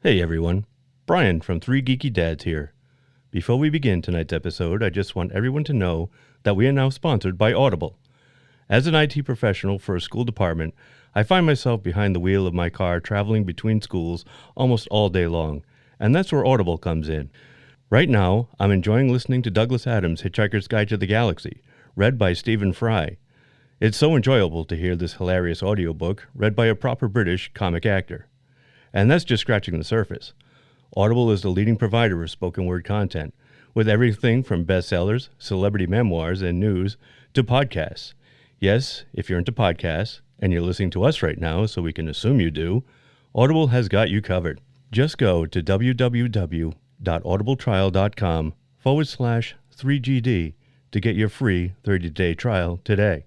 Hey everyone, Brian from 3 Geeky Dads here. Before we begin tonight's episode, I just want everyone to know that we are now sponsored by Audible. As an IT professional for a school department, I find myself behind the wheel of my car traveling between schools almost all day long, and that's where Audible comes in. Right now, I'm enjoying listening to Douglas Adams' Hitchhiker's Guide to the Galaxy, read by Stephen Fry. It's so enjoyable to hear this hilarious audiobook read by a proper British comic actor. And that's just scratching the surface. Audible is the leading provider of spoken word content, with everything from bestsellers, celebrity memoirs, and news to podcasts. Yes, if you're into podcasts, and you're listening to us right now, so we can assume you do, Audible has got you covered. Just go to www.audibletrial.com/3GD to get your free 30-day trial today.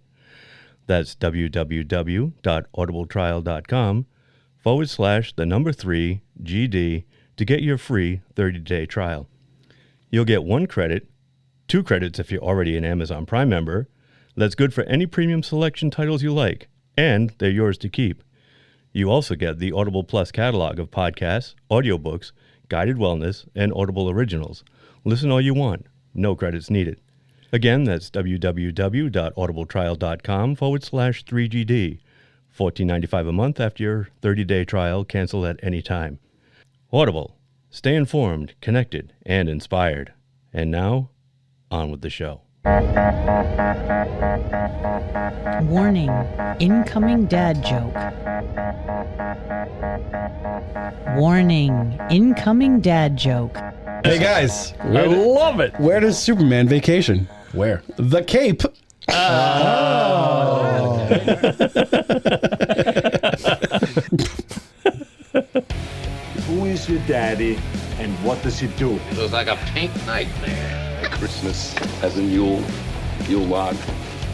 That's www.audibletrial.com/3GD to get your free 30-day trial. You'll get 1 credit, 2 credits if you're already an Amazon Prime member. That's good for any premium selection titles you like, and they're yours to keep. You also get the Audible Plus catalog of podcasts, audiobooks, guided wellness, and Audible originals. Listen all you want. No credits needed. Again, that's www.audibletrial.com/3GD. $14.95 a month after your 30-day trial. Cancel at any time. Audible. Stay informed, connected, and inspired. And now, on with the show. Warning, incoming dad joke. Warning, incoming dad joke. Hey guys, I love it. where does Superman vacation? Where? The Cape. Who is your daddy and what does he do? It looks like a pink nightmare. Christmas as in Yule log.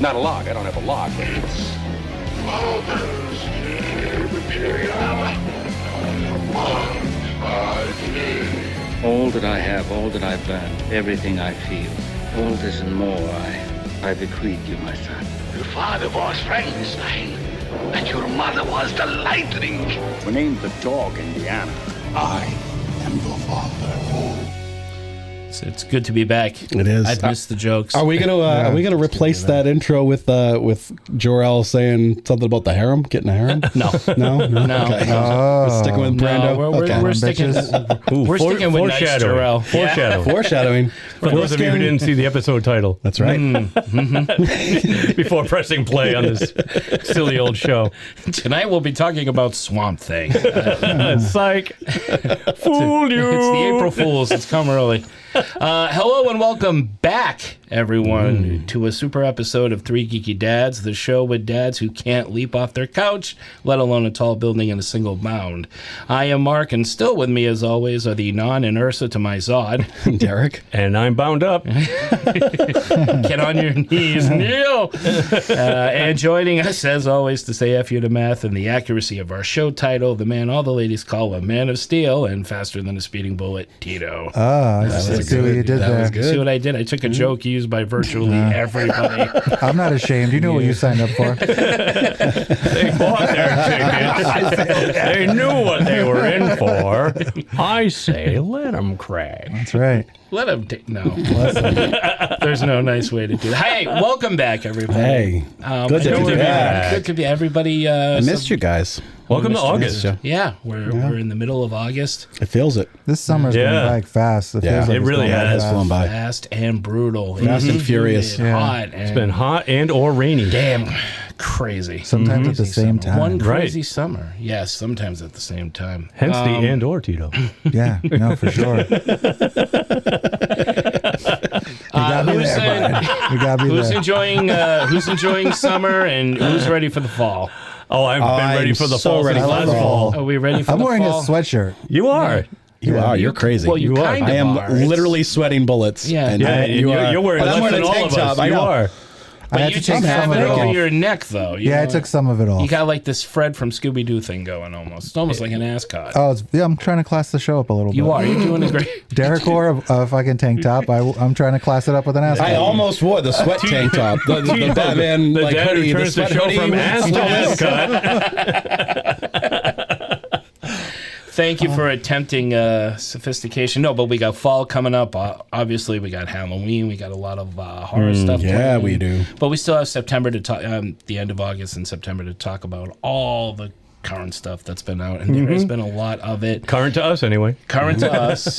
Not a log, I don't have a log, but it's... All that I have, all that I've done, everything I feel, all this and more I bequeath you, my son. Your father was Frankenstein, and your mother was the Lightning. We named the dog Indiana. I am your father. It's good to be back. It is. I've missed the jokes. Are we gonna replace that intro with Jor-El saying something about the harem, getting a harem? No. No. No. We're sticking with Brando. No, we're sticking. We're sticking with nice Jor-El. Foreshadowing. For those of you who didn't see the episode title. That's right. Before pressing play on this silly old show. Tonight we'll be talking about Swamp Thing. Psych. Fooled you. It's the April Fools. It's come early. Hello and welcome back, everyone, to a super episode of 3 Geeky Dads, the show with dads who can't leap off their couch, let alone a tall building in a single bound. I am Mark, and still with me, as always, are the Non and Ursa to my Zod. Derek. And I'm bound up. Get on your knees, kneel! And joining us, as always, to say F you to math and the accuracy of our show title, the man all the ladies call a man of steel and faster than a speeding bullet, Tito. I see what you did there. See what I did? I took a joke used by virtually everybody. I'm not ashamed. You know what you signed up for. They bought their tickets. They knew what they were in for. I say, let them crash. That's right. Let him take. No. There's no nice way to do it. Hey, welcome back, everybody. Hey. Good to be back. Good to be everybody. I missed you guys. Welcome to August. Yeah, we're in the middle of August. It feels it. This summer's going by fast. It feels like it really has flown by. Fast and brutal. Fast and furious. Hot. It's been hot and or rainy. Damn crazy. Sometimes at the same time. One crazy summer. Yes, sometimes at the same time. Hence the and or, Tito. Yeah, no, for sure. You got me there, Brian. You got me Who's there. who's enjoying summer and who's ready for the fall? Oh, I've been ready for the fall since last fall. Are we ready for the fall? I'm wearing a sweatshirt. You are. You are. You're crazy. Well, you kind of I am are. literally sweating bullets. Yeah. And Yeah, you're wearing But I'm less wearing than a tank all of top. us. I know. You are. I But had you to just take have some of it it over off. your neck, though. Yeah, I took some of it You off. got like this Fred from Scooby-Doo thing going almost. It's almost like an ascot. Oh, I'm trying to class the show up a little bit. You are. You're doing a great... Derek wore a fucking tank top. I'm trying to class it up with an ascot. I almost wore the sweat tank top. The Batman The like dad hoodie. who The turns the sweat show hoodie. from ass to ascot. Thank you for attempting sophistication. No, but we got fall coming up. Obviously, we got Halloween. We got a lot of horror stuff. Yeah, planned. we do. But we still have September to talk. The end of August and September to talk about all the current stuff that's been out, and there has been a lot of it. Current to us, anyway. Current to us.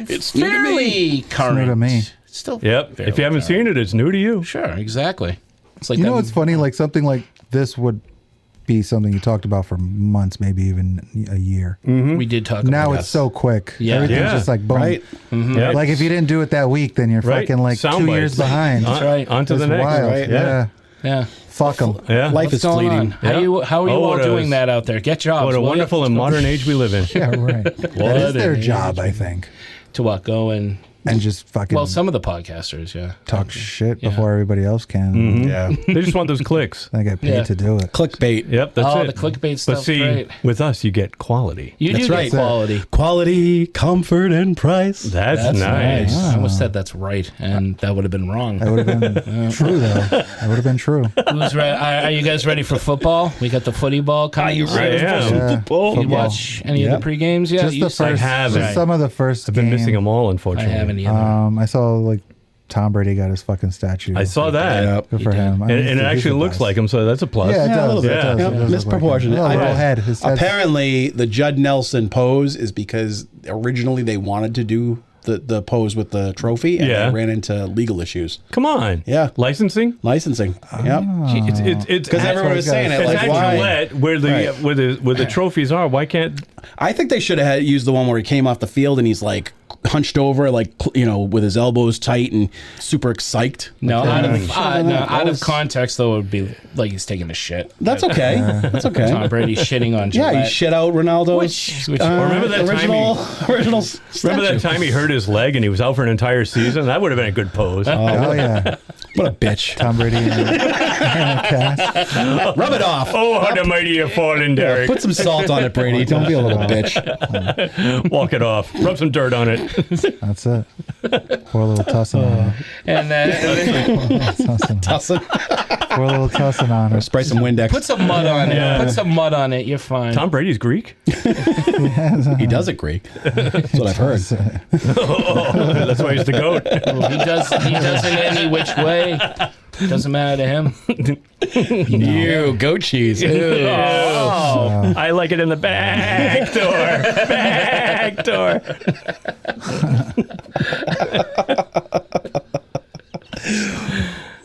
It's fairly current. New to me. It's still Yep. If you haven't seen it, it's new to you. Sure, exactly. It's like You know what's funny? Like something like this would be something you talked about for months, maybe even a year. we did talk about. Now that. it's so quick. Yeah. Everything's Yeah. just like boom. Right? Yep. Like if you didn't do it that week, then you're Right. fucking like Sound 2 bites. years behind. That's right. On to It's the next. wild. right? Yeah. Yeah. Fuck them. Yeah. Life What's is going fleeting. on? How Yeah. are you all what doing a- that out there? Get jobs. What a will ya? wonderful and modern age we live in. Yeah, right. That is their job, I think. To what? Go and just fucking well, some of the podcasters, yeah. talk shit before everybody else can. Mm-hmm. Yeah. They just want those clicks. They get paid Yeah. to do it. Clickbait. Yep, that's Oh, it. the clickbait But stuff's see, great. with us, you get quality. You That's do right. get quality. Quality, comfort, and price. That's nice. I almost said that's right, and that would have been wrong. That would have been true, though. That would have been true. Who's are you guys ready for football? We got the footy ball coming. I am. Yeah. You Football. watch any of the pre-games yet? Just You the first, haven't. just some of the first I've been game. missing them all, I unfortunately. haven't either. I saw like Tom Brady got his fucking statue. I saw that. Yep. Good for him. I And, mean, and it he's actually the looks best. like him, so that's a plus. Yeah, it Yeah, a does. little bit. It does. Yeah. It does look like him. Misproportionate. A little I- head. His head's- Apparently, the Judd Nelson pose is because originally they wanted to do the pose with the trophy, and Yeah. they ran into legal issues. Come on. Yeah. Licensing? Licensing. Yep. It's Because everyone was saying it. It's Like, at why? Gillette where the Right. where the trophies are. Why can't I think they should have used the one where he came off the field and he's like hunched over, like, you know, with his elbows tight and super psyched. No, Like, out of context though, it would be like he's taking a shit. That's okay. That's okay. Tom Brady shitting on Yeah, Gillette. he shit out Ronaldo's Which remember that time original remember that time he hurt his leg and he was out for an entire season? That would have been a good pose. Oh yeah, What a bitch. Tom Brady in the cast. Rub it off. Oh, how the mighty have fallen, Derek. Put some salt on it, Brady. Don't be a little bitch. Walk it off. Rub some dirt on it. That's it. Pour a little tussin on her. and Tussin. Pour a little tussin on her. Spray some Windex. put some mud on it. Yeah. Put some mud on it. You're fine. Tom Brady's Greek? He does it Greek. That's what I've heard. Oh, that's why he's the goat. He does in any which way. Doesn't matter to him. You goat cheese. Ew. Oh, I like it in the back door. Back door.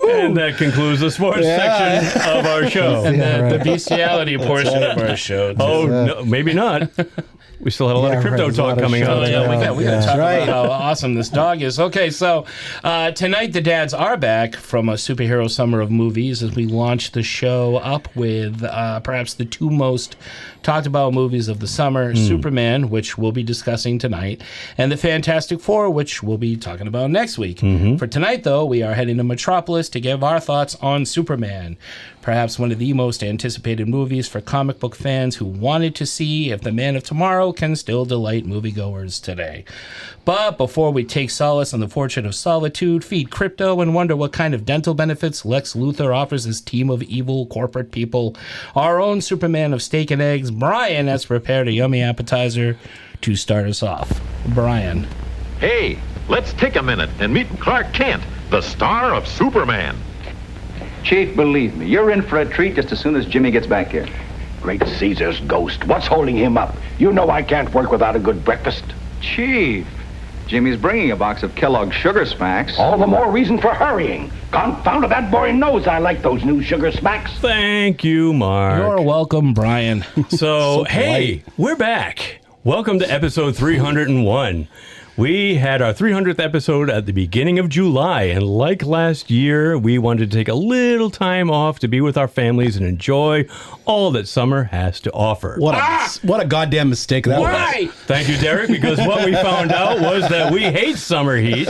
And that concludes the sports section of our show. And Yeah, the right. bestiality portion of our show. Oh, no, maybe not. We still had a lot Yeah, of crypto right, there's a lot talk of coming shit. up. Oh, yeah, we got to talk right. about how awesome this dog is. Okay, so tonight the dads are back from a superhero summer of movies as we launch the show up with perhaps the two most talked about movies of the summer, Superman, which we'll be discussing tonight, and the Fantastic Four, which we'll be talking about next week. For tonight, though, we are heading to Metropolis to give our thoughts on Superman, perhaps one of the most anticipated movies for comic book fans who wanted to see if the Man of Tomorrow can still delight moviegoers today. But before we take solace in the fortune of solitude, feed crypto, and wonder what kind of dental benefits Lex Luthor offers his team of evil corporate people, our own Superman of steak and eggs, Brian, has prepared a yummy appetizer to start us off. Brian. Hey, let's take a minute and meet Clark Kent, the star of Superman. Chief, believe me, you're in for a treat just as soon as Jimmy gets back here. Great Caesar's ghost. What's holding him up? You know I can't work without a good breakfast. Chief, Jimmy's bringing a box of Kellogg's Sugar Smacks. All the more reason for hurrying. Confound it, that boy knows I like those new Sugar Smacks. Thank you, Mark. You're welcome, Brian. So hey, we're back. Welcome to episode 301. We had our 300th episode at the beginning of July, and like last year, we wanted to take a little time off to be with our families and enjoy all that summer has to offer. What a goddamn mistake that Why? Thank you, Derek, because what we found out was that we hate summer heat,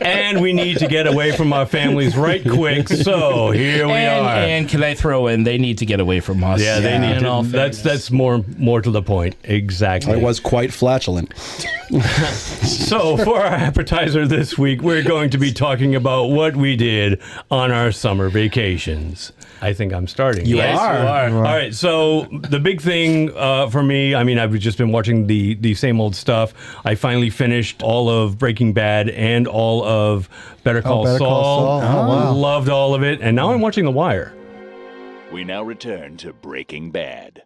and we need to get away from our families right quick, so here we are. And can I throw in, they need to get away from us. Yeah, they need In all to. fairness. That's more to the point. Exactly. was. I was quite flatulent. So, for our appetizer this week, we're going to be talking about what we did on our summer vacations. I think I'm starting. You Yes, are. you are. All right, so the big thing for me, I mean, I've just been watching the same old stuff. I finally finished all of Breaking Bad and all of Better Call Better Saul. Call Saul. Oh, wow. Loved all of it, and now I'm watching The Wire. We now return to Breaking Bad.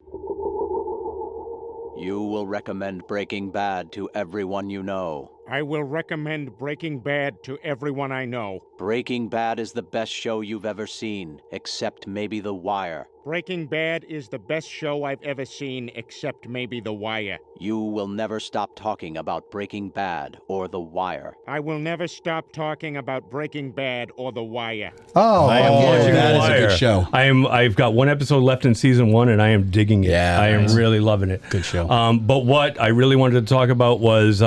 You will recommend Breaking Bad to everyone you know. I will recommend Breaking Bad to everyone I know. Breaking Bad is the best show you've ever seen, except maybe The Wire. Breaking Bad is the best show I've ever seen, except maybe The Wire. You will never stop talking about Breaking Bad or The Wire. I will never stop talking about Breaking Bad or The Wire. Oh, I am watching that The is a Wire. good show. I've got one episode left in season 1, and I am digging it. Yeah, I am nice. really loving it. Good show. But what I really wanted to talk about was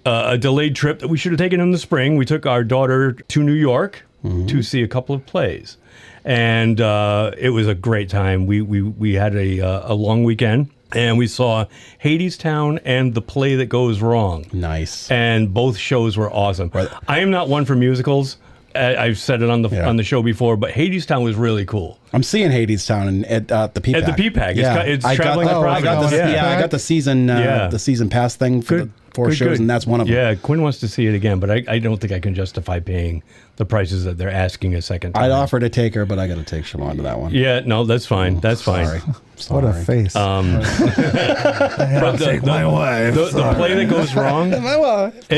a delayed trip that we should have taken in the spring. We took our daughter to New York to see a couple of plays, and it was a great time. We had a long weekend, and we saw Hadestown and The Play That Goes Wrong. Nice. And both shows were awesome. Right. I am not one for musicals. I've said it on the show before, but Hadestown was really cool. I'm seeing Hadestown at the PPAC. At the PPAC. It's traveling across. I got the season the season pass thing for the 4 shows, and that's one of them. Yeah, Quinn wants to see it again, but I don't think I can justify paying the prices that they're asking a second time. I'd offer to take her, but I got to take Siobhan to that one. Yeah, no, that's fine. That's fine. Sorry. What a face. But my wife. The Play That Goes Wrong. My wife.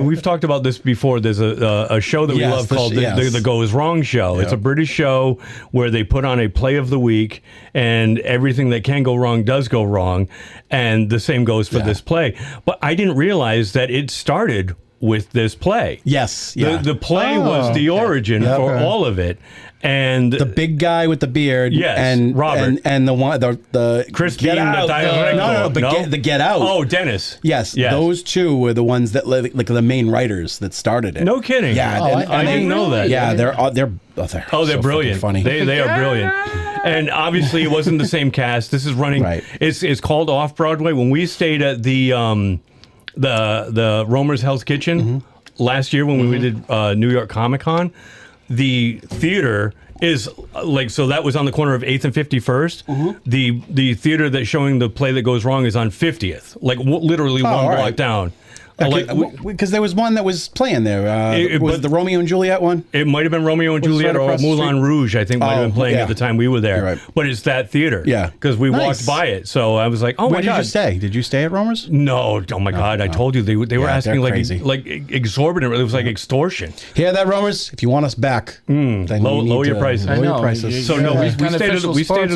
We've talked about this before. There's a show that we love called the Goes Wrong Show. Yep. It's a British show where they put on a play of the week, and everything that can go wrong does go wrong, and the same goes for this play. But I didn't realize that it started with this play. Yes. The play was the origin for all of it. And the big guy with the beard, yes, and Robert, and the one, the Chris Get Bean, Out, the Get Out. Oh, Dennis. Yes, those two were the ones that like the main writers that started it. No kidding. Yeah, I didn't know that. Yeah, they're so brilliant. Funny. They are brilliant. And obviously, it wasn't the same cast. This is running. Right. It's called Off Broadway. When we stayed at the Romer's Hell's Kitchen last year when we did New York Comic Con, the theater is so that was on the corner of 8th and 51st. The theater that's showing The Play That Goes Wrong is on 50th, literally one block down. Because there was one that was playing there. Was it the Romeo and Juliet one? It might have been Romeo and Juliet or Moulin Rouge, I think, might have been playing at the time we were there. Right. But it's that theater. Yeah. Because we walked by it. So I was like, oh, Where my God. did you stay? Did you stay at Romer's? No. Oh, my God. I told you. They were asking like exorbitant. It was like extortion. Hear that, Romers? If you want us back, then lower your prices. Lower your prices. So, no, we stayed at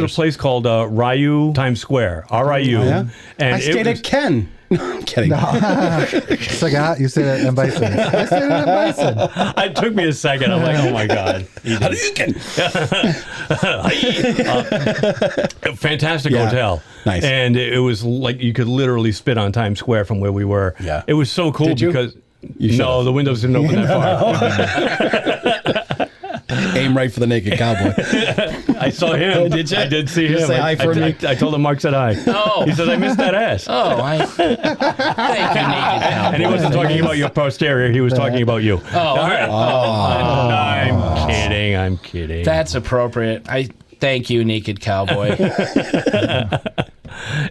a place called Ryu Times Square. RIU. Oh, yeah? And I stayed at Ken. No, I'm kidding. It's like you stayed at M. Bison. I stayed at M. Bison. It took me a second. I'm like, oh my God. Fantastic hotel. Nice. And it was like you could literally spit on Times Square from where we were. Yeah. It was so cool because no, the windows didn't open that far. Aim right for the naked cowboy. I saw him. Did you? I did see Did you him. say hi for me? I told him Mark said hi. Oh. He said, I missed that ass. Thank you, Naked Cowboy. And he wasn't talking about your posterior. He was talking about you. Oh, all right. I'm kidding. That's appropriate. I thank you, Naked Cowboy.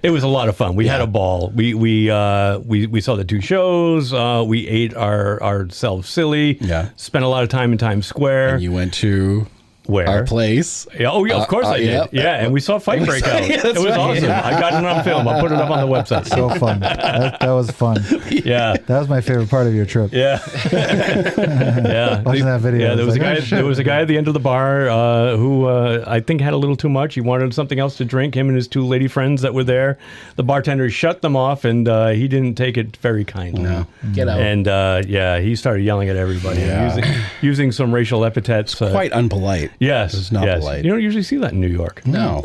It was a lot of fun. We had a ball. We saw the 2 shows. We ate ourselves silly. Yeah. Spent a lot of time in Times Square. And you went to where? Our place. Yeah, oh, yeah, of course I did. Yeah, and we saw a fight break out. It was awesome. Yeah. I got it on film. I'll put it up on the website. So fun. That was fun. Yeah. That was my favorite part of your trip. Yeah. Yeah. Watching that video. Yeah, there was a guy. oh, shit. There was a guy at the end of the bar who I think had a little too much. He wanted something else to drink. Him and his 2 lady friends that were there. The bartender shut them off, and he didn't take it very kindly. No. Get out. And he started yelling at everybody, and using some racial epithets. Quite unpolite. Yes, It's not polite. polite. You don't usually see that in New York. No.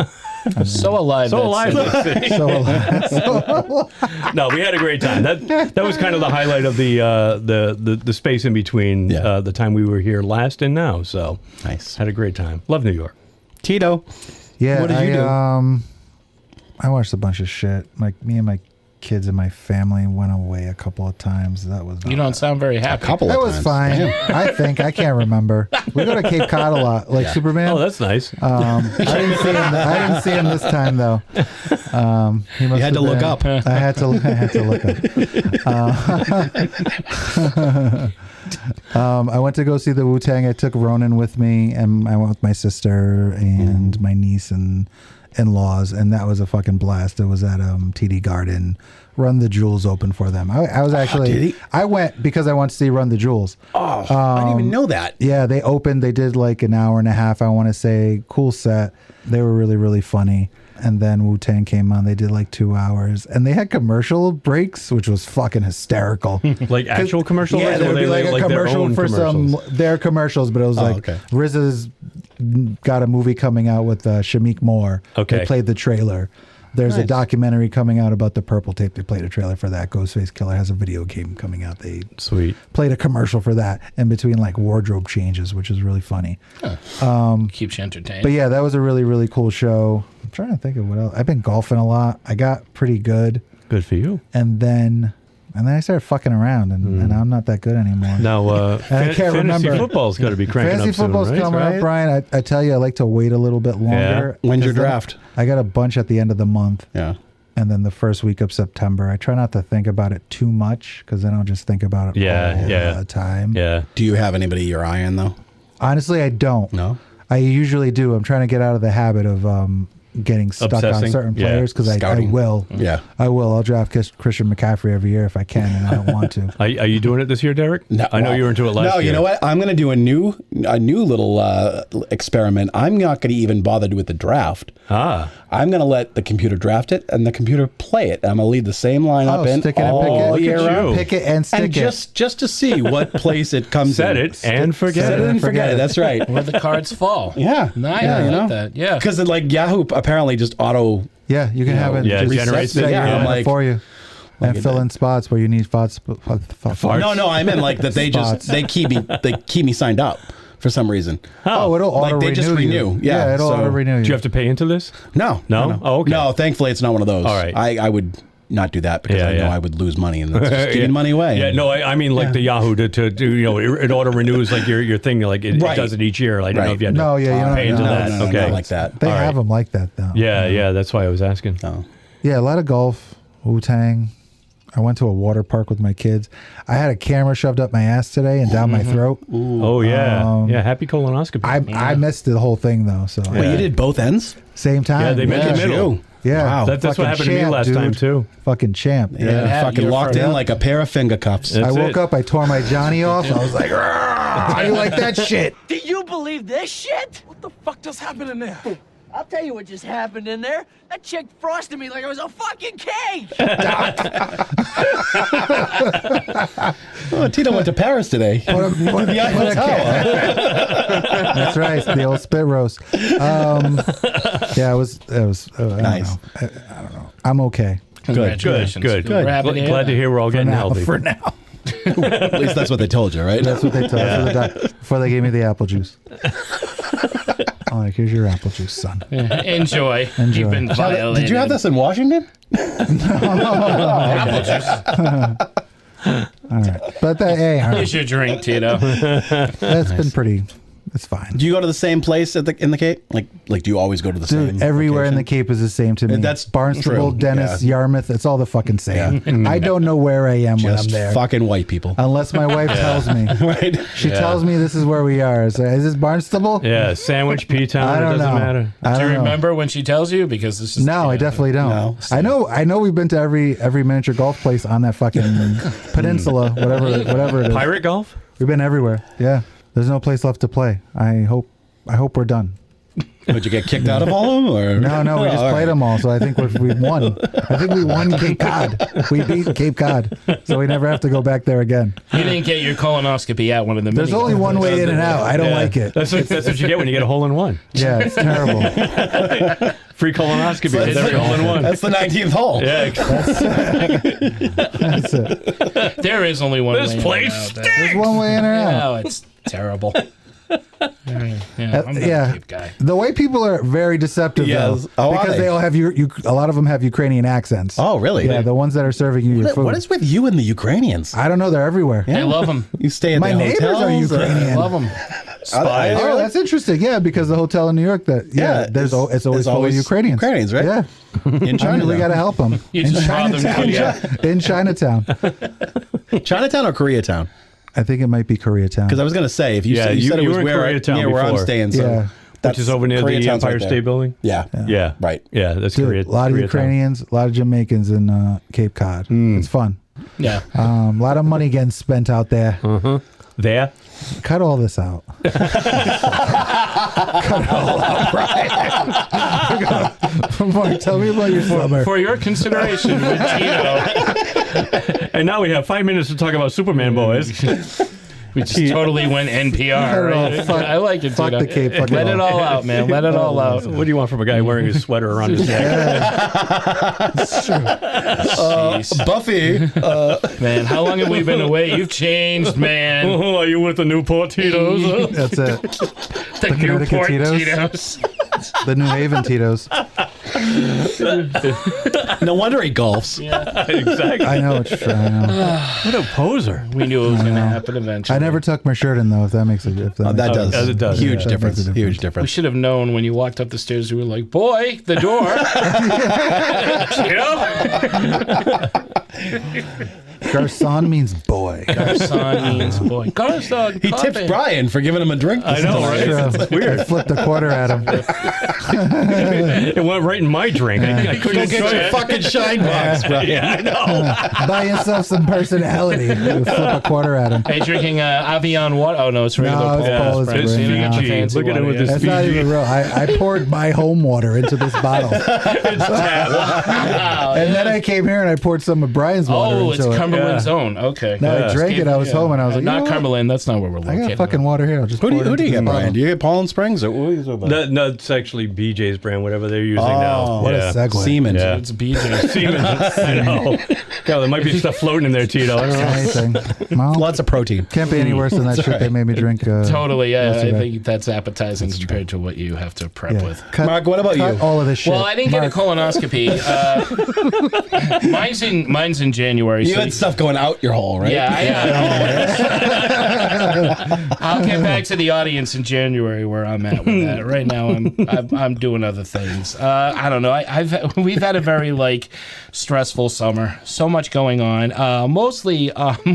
So alive. So alive. So alive. No, we had a great time. That was kind of the highlight of the space in between the time we were here last and now. So nice. Had a great time. Love New York. Tito. Yeah. What did you do? I watched a bunch of shit. Like me and my kids in my family went away a couple of times. That was not You don't sound very happy. That was fine. I think. I can't remember. We go to Cape Cod a lot, like Superman. Oh, that's nice. I didn't see him this time though. He must You had to have look been- up. I had to look up. I went to go see the Wu-Tang. I took Ronan with me, and I went with my sister and my niece and in-laws, and that was a fucking blast. It was at TD Garden. Run the Jewels open for them. I was actually I went because I went to see Run the Jewels. I didn't even know that. Yeah, they opened. They did like an hour and a half. I want to say cool set. They were really really funny. And then Wu-Tang came on. They did like 2 hours, and they had commercial breaks, which was fucking hysterical. Like actual commercial Yeah, breaks, there or would be like a their commercial own for commercials? their commercials, but it was like okay. RZA's got a movie coming out with Shameik Moore. Okay. They played the trailer. There's a Nice. documentary coming out about the Purple Tape. They played a trailer for that. Ghostface Killer has a video game coming out. They Sweet. played a commercial for that in between like wardrobe changes, which is really funny. Keeps you entertained. But yeah, that was a really, really cool show. I'm trying to think of what else. I've been golfing a lot. I got pretty good. Good for you. And then I started fucking around, and I'm not that good anymore. Now, I can't fantasy remember. football's got to be cranking Fantasy up soon, football's right? coming up, Brian. I tell you, I like to wait a little bit longer. Yeah. When's your 'cause then draft? I got a bunch at the end of the month. Yeah. And then the first week of September. I try not to think about it too much because then I'll just think about it all the time. Yeah. Do you have anybody you're eyeing though? Honestly, I don't. No. I usually do. I'm trying to get out of the habit of getting stuck Obsessing? on certain Yeah. players because I Scouting. will. Yeah. I will. I'll draft Christian McCaffrey every year if I can, and I don't want to. Are you doing it this year, Derek? No, I know well, you were into it last year. No, you know what? I'm going to do a new little experiment. I'm not going to even bother with the draft. I'm going to let the computer draft it and the computer play it. I'm going to leave the same lineup in stick it and all pick it. year Look at you. round. Pick it and stick and it. just to see what place it comes Set in. it and forget Set it. it and forget it. That's right. Where the cards fall. Yeah. Nice. Yeah, I you like know? that. Yeah. Because like Yahoo apparently just auto. Yeah, you can have it. Yeah, just generates set it. your Yeah, I'm lineup like- for you. And fill in spots where you need spots. No, I meant like that they just they keep me signed up for some reason. Oh, it'll auto Like they just renew. Yeah, it'll so- auto renew you. Do you have to pay into this? No. No? Oh, okay. No, thankfully it's not one of those. All right. I would not do that because Yeah, I know yeah. I would lose money and that's just giving money away. Yeah, no, I mean like the Yahoo to do, you know, it auto renews like your thing, like it Right. does it each year. I don't know Right. if you had to No, yeah, you don't pay into no, that. no, okay. not like that. They All have right. them like that though. Yeah, that's why I was asking. Oh. Yeah, a lot of golf, Wu-Tang. I went to a water park with my kids. I had a camera shoved up my ass today and down my throat. Oh yeah, yeah. Happy colonoscopy. I missed the whole thing though. So Wait, you did both ends? same time. Yeah, they make Yeah. the middle. Yeah, Wow. That's what Fucking happened to me champ, last time dude. too. Fucking champ. Yeah, fucking you're locked for- in like a pair of finger cuffs. That's I woke it. up, I tore my Johnny off. I was like, how do you like that shit? Do you believe this shit? What the fuck just happened in there? I'll tell you what just happened in there. That chick frosted me like I was a fucking cake. Oh, Tito went to Paris today. What The Eiffel what a Tower. That's right, the old spit roast. Yeah, it was. Nice. I don't know. I'm okay. Congratulations. Good. Grab it Glad to hear we're all getting healthy. For now. At least that's what they told you, right? That's what they told us before they gave me the apple juice. I'm like, here's your apple juice, son. Enjoy. Enjoy. You've been violated. Did you have this in Washington? Apple juice. All right, but hey, all right. Here's your drink, Tito. That's been pretty. It's fine. Do you go to the same place in the Cape? Like do you always go to the same? Dude, everywhere in the Cape is the same to me. That's Barnstable, true, Dennis, yeah. Yarmouth. It's all the fucking same. I don't know where I am when I'm Just there. fucking white people. Unless my wife tells me. Right? She tells me this is where we are. So, is this Barnstable? Yeah, Sandwich, P-Town. I It don't doesn't know. matter. I Do don't you know. remember when she tells you? Because this is No, I definitely don't. No. I know we've been to every miniature golf place on that fucking peninsula, whatever it is. Pirate golf? We've been everywhere. Yeah. There's no place left to play. I hope we're done. Would you get kicked out of all of them? Or? No, we just all played right. them all, so I think we won. I think we won Cape Cod. We beat Cape Cod, so we never have to go back there again. You didn't get your colonoscopy at one of the There's mini only one way in and out. I don't Yeah. like it. That's what you get when you get a hole in one. Yeah, it's terrible. Free colonoscopy with That's every hole in one. That's the 19th hole. Yeah. That's it. There is only one This way place in and out. There's one way in or out. No, it's terrible. I'm not a Cape guy. The white people are very deceptive, though, because they all have a lot of them have Ukrainian accents. Oh, really? Yeah, the ones that are serving you your food. What is with you and the Ukrainians? I don't know. They're everywhere. I love them. You stay at My the neighbors hotels? are Ukrainian. I love them. Spies. Oh, that's interesting. Yeah, because the hotel in New York, it's always full of Ukrainians. Ukrainians, right? Yeah. In China, we got to help them. You In just draw them Chinatown. to In Chinatown. Chinatown or Koreatown? I think it might be Koreatown. Because I was going to say, if you said it was near where I'm staying, so which is over near the Empire State Building. Yeah. Right. Yeah, that's Dude, a lot of Ukrainians, a lot of Jamaicans in Cape Cod. It's fun. Yeah. A lot of money getting spent out there. There. Cut all this out. Cut it all out, Brian. Mark, tell me about your summer. For your consideration with Tito. And now we have 5 minutes to talk about Superman boys. We just totally went NPR, right? I like it, Fuck Tito. the Cape. Fuck Let it all out, man. Let it all out. What do you want from a guy wearing his sweater around his neck? It's true. Buffy. Man, how long have we been away? You've changed, man. Oh, are you with the Newport Tito's? That's it. The Newport Tito's? Tito's. The New Haven Tito's. No wonder he golfs. Yeah. Exactly. I know it's true. I know. What a poser. We knew it was going to happen eventually. I never tucked my shirt in though. If that makes a difference. That does. It does. Huge Yeah, difference. that makes a Huge We difference. should have known when you walked up the stairs. You were like, "Boy, the door." Garçon means boy. Garçon means boy. Garçon. He tipped Brian for giving him a drink. I know, right? It's weird. I flipped a quarter at him. It went right in my drink. I couldn't Go get enjoy your it. fucking shine box, Brian. Yeah, I know. Buy yourself some personality. You flip a quarter at him. Are you drinking Avion water? Oh no, it's regular No, it's Paul's. Paul's Right? brand. So you got Yeah. fancy Look at it water, with yeah. this That's not Fiji. even real. I poured my home water into this bottle. Wow. And then I came here and I poured some of Brian's water Oh, into it's it. Cumberland's own. Okay. No, I drank it. I was home and I was like, you know not what? Cumberland. That's not where we're I located. got fucking water here. I'll just Who do pour it you into get, the Brian? bottle. Do you get Pollen Springs or what are you talking about? No, it's actually BJ's brand, whatever they're using now. What Yeah. a segue. Siemens. Yeah. It's BJ. Siemens. I know. God, there might be stuff floating in there, Tito. I don't know. Anything. Well, Lots of protein. can't be any worse than that shit they made me drink. Totally. Yeah, I yesterday. think that's appetizing compared to what you have to prep Yeah. with. Cut, Mark, what about cut you? all of this shit. Well, I didn't get a colonoscopy. Mine's in January. You so had stuff going out your hole, right? Yeah, I'll get back to the audience in January where I'm at with that. Right now, I'm doing other things. I don't know. We've had a very stressful summer. So much going on. Mostly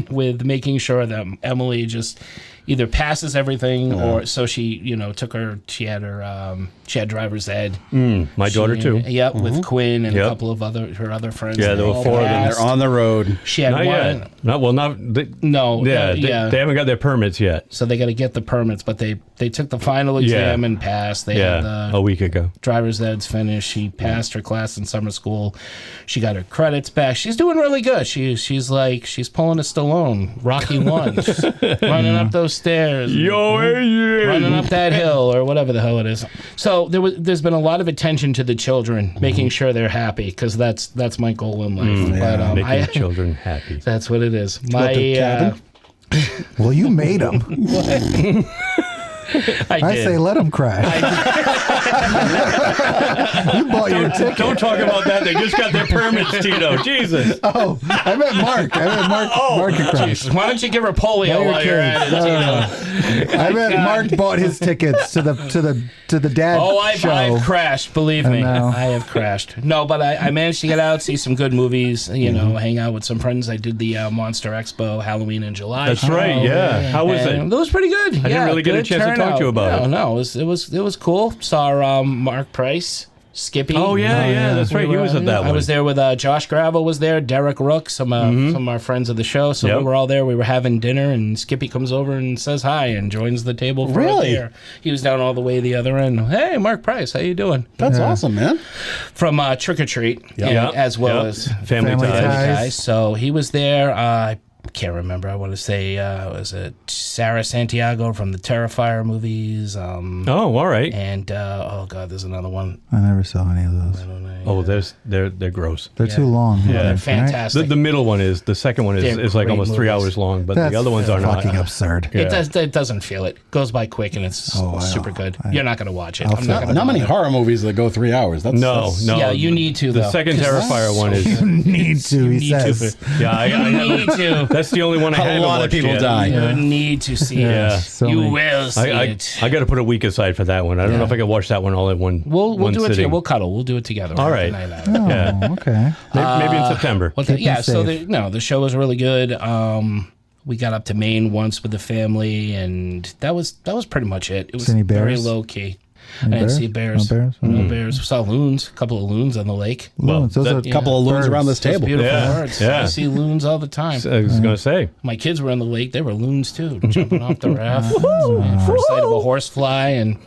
with making sure that Emily just either passes everything or so she she had driver's ed. My daughter too. Yep, with Quinn and Yep. a couple of her other friends. Yeah, there were all 4 of them. passed. They're on the road. She had Not one. yet. No. No. They haven't got their permits yet. So they got to get the permits, but they took the final exam and passed. They had the a week ago. driver's ed's finished. She passed her class in summer school. She got her credits back. She's doing really good. She's pulling a Stallone, Rocky 1, She's running up those stairs, running up that hill or whatever the hell it is. So there's been a lot of attention to the children, making sure they're happy because that's my goal in life. But Making children happy. that's what it is. Well, you made them. I did. say let them cry. You bought your ticket. Don't talk about that. They just got their permits, Tito. Jesus. Oh, I meant Mark. Mark could cry. Why don't you give her polio while you're at it? No. I meant Mark bought his tickets to the dad show. I've crashed. Believe me, know. I have crashed. No, but I managed to get out, see some good movies. Hang out with some friends. I did the Monster Expo Halloween in July. That's right. Yeah. How was it? It was pretty good. I didn't really get a chance to talk to you about it. No, it was cool. Saw Mark Price. Skippy. Oh yeah, that's right. He was at that one. I was there with Josh Gravel was there, Derek Rook, some of our friends of the show. So we were all there. We were having dinner, and Skippy comes over and says hi and joins the table for a beer. He was down all the way the other end. Hey, Mark Price, how you doing? That's awesome, man. From Trick or Treat, as well as Family Ties. So he was there. can't remember. I want to say, was it Sarah Santiago from the Terrifier movies? Oh, all right. And, oh, God, there's another one. I never saw any of those. Oh, they're gross. They're too long. Yeah, they're fantastic. The middle one is. The second one is like almost 3 hours long, but That's the other ones are not. fucking absurd. Yeah. It doesn't feel it. Goes by quick and it's super good. You're not going to watch it. I'm not gonna Not many bother. horror movies that go 3 hours. No. Yeah, you need to, The though. second Terrifier one is. You need to, he need to. says. Yeah, I need to. That's the only one I A haven't lot of watched people yet. die. You need to see Yeah. it. So You many. will see it. I got to put a week aside for that one. I don't know if I can watch that one all at one. We'll one do it sitting. together. We'll cuddle. We'll do it together. All right. Oh, okay. Maybe in September. Well, Keep me yeah. So safe. the show was really good. We got up to Maine once with the family, and that was pretty much it. It was See any very bears? low key. Any I didn't bears? see bears. No bears? No bears. We saw loons. A couple of loons on the lake. Loons. Those are A couple of loons around this Those table. beautiful Yeah. birds. Yeah. I see loons all the time. I was going to say. My kids were on the lake. They were loons too, jumping off the raft. First sight of a horsefly, and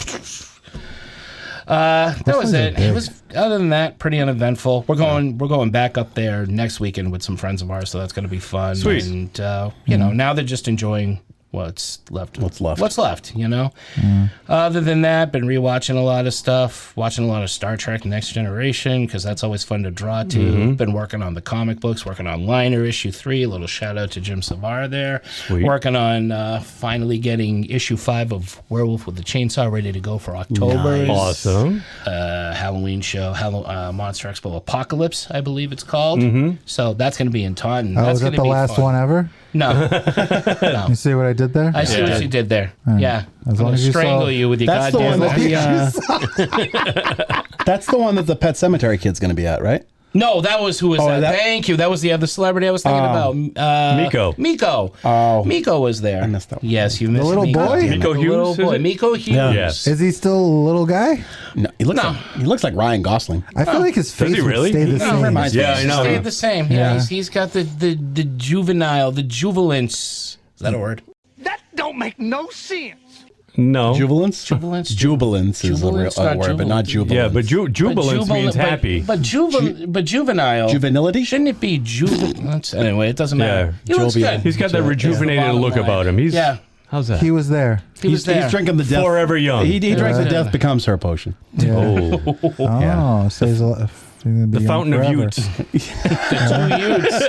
that was it. It was, other than that, pretty uneventful. We're going back up there next weekend with some friends of ours, so that's going to be fun. Sweet. And you know, now they're just enjoying what's left. You know. Other than that, been rewatching a lot of stuff. Watching a lot of Star Trek: Next Generation because that's always fun to draw to. Been working on the comic books. Working on Liner issue 3. A little shout out to Jim Savar there. Sweet. Working on finally getting issue 5 of Werewolf with the Chainsaw ready to go for October. Awesome. Halloween show, Monster Expo Apocalypse, I believe it's called. So that's going to be in ton. Oh, That's was that gonna the be last fun. one ever? No. No. You see what I did there? I see what you did there. Yeah. As I'm long going as to you strangle saw- you with your That's the goddamn one that That's the one that the Pet Cemetery kid's going to be at, right? No, that was who was that? that- Thank you. That was the other celebrity I was thinking about. Miko. Miko. Oh. Miko was there. I missed that one. Yes, you missed little Miko. boy? Miko The Hughes, little is boy. it? Miko Hughes. Yes. Is he still a little guy? No, he looks like Ryan Gosling. I feel like his face he really? would stay the No, same. reminds me. Yeah, I know. Stayed the same. Yeah, he's got the juvenile, the jubilance. Is that a word? That don't make no sense. No. Jubilance? Jubilance? Jubilance is a real Jubilance, not word, but not jubilance. Yeah, but jubilance means happy. But juvenile. Juvenility? Shouldn't it be juvenile? Anyway, it doesn't matter. Yeah, He looks jovial. good. He's got that rejuvenated Bottom look line. about him. He's Yeah. How's that? He was there. He's there. He's drinking the death. Forever young. He drinks the death becomes her potion. Yeah. Oh. Oh, stays The fountain of youths. The 2 youths.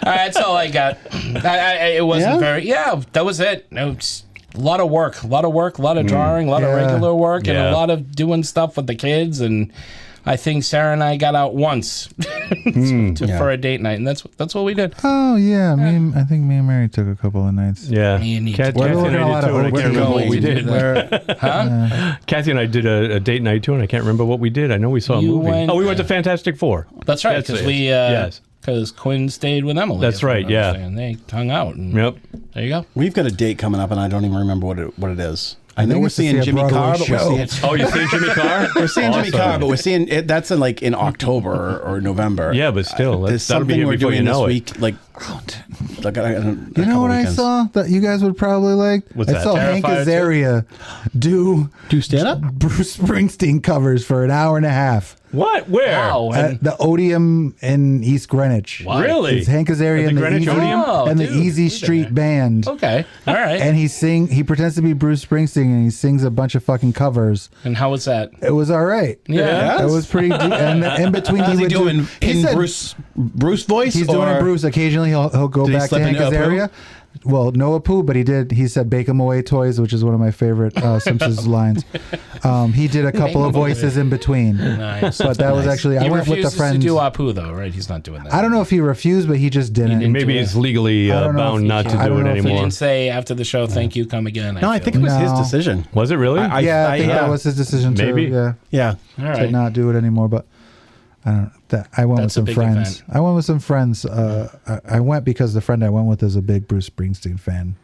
All right, that's all I got. It wasn't very. Yeah, that was it. No, it's a lot of work, a lot of drawing, a lot of regular work, and a lot of doing stuff with the kids. And I think Sarah and I got out once for a date night, and that's what we did. Oh yeah, I think me and Mary took a couple of nights. Yeah, Me and you. Kathy We're and looking at a I lot did of too, and I can't remember what we did. Huh? Kathy and I did a date night too, and I can't remember what we did. I know we saw a You movie. went- We went to Fantastic Four. That's right, That's because it. we Yes. because Quinn stayed with Emily. That's right, yeah. And they hung out. And Yep. There you go. We've got a date coming up, and I don't even remember what it is. I know think we're it's to see seeing a Jimmy Broadway Carr, but show. we're seeing Oh, you're seeing Jimmy Carr? we're seeing Jimmy Awesome. Carr, but we're seeing it. That's in October or November. Yeah, but still, there's that'll be something here we're before doing you know this it. week. Like I don't, You know what I saw that you guys would probably like? What's I that? saw Hank Terrifier Azaria do stand up? Bruce Springsteen covers for an hour and a half What? Where? Wow. And at the Odeum in East Greenwich. Why? Really? It's Hank Azaria At the and Greenwich Easy, Odeum? Oh, and the dude, Easy we've been Street there. Band. okay. All right. And he pretends to be Bruce Springsteen and he sings a bunch of fucking covers. And how was that? It was all right. Yeah. It was pretty. And in between, Does he would do in said Bruce voice? He's doing or- a Bruce. Occasionally, he'll go Did he back to slip Hank into Apu? Azaria. Well, no Apu, but he said "Bake 'em away toys," which is one of my favorite Simpsons lines. He did a couple of voices in between. Nice. But that was actually He I went with the refuses friends. to do Apu though, right? He's not doing that. I don't know if he refused, but he just didn't. didn't Maybe do he's it. legally I don't know if bound he not can. to I do don't it know if he He anymore. didn't say after the show, "Thank you, come again." No, I think it was his No. decision. Was it really? I think that was his decision too. Maybe. Yeah, Yeah. All to right. not do it anymore. But I don't. I went That's a with some big friends. event. I went with some friends. I went because the friend I went with is a big Bruce Springsteen fan.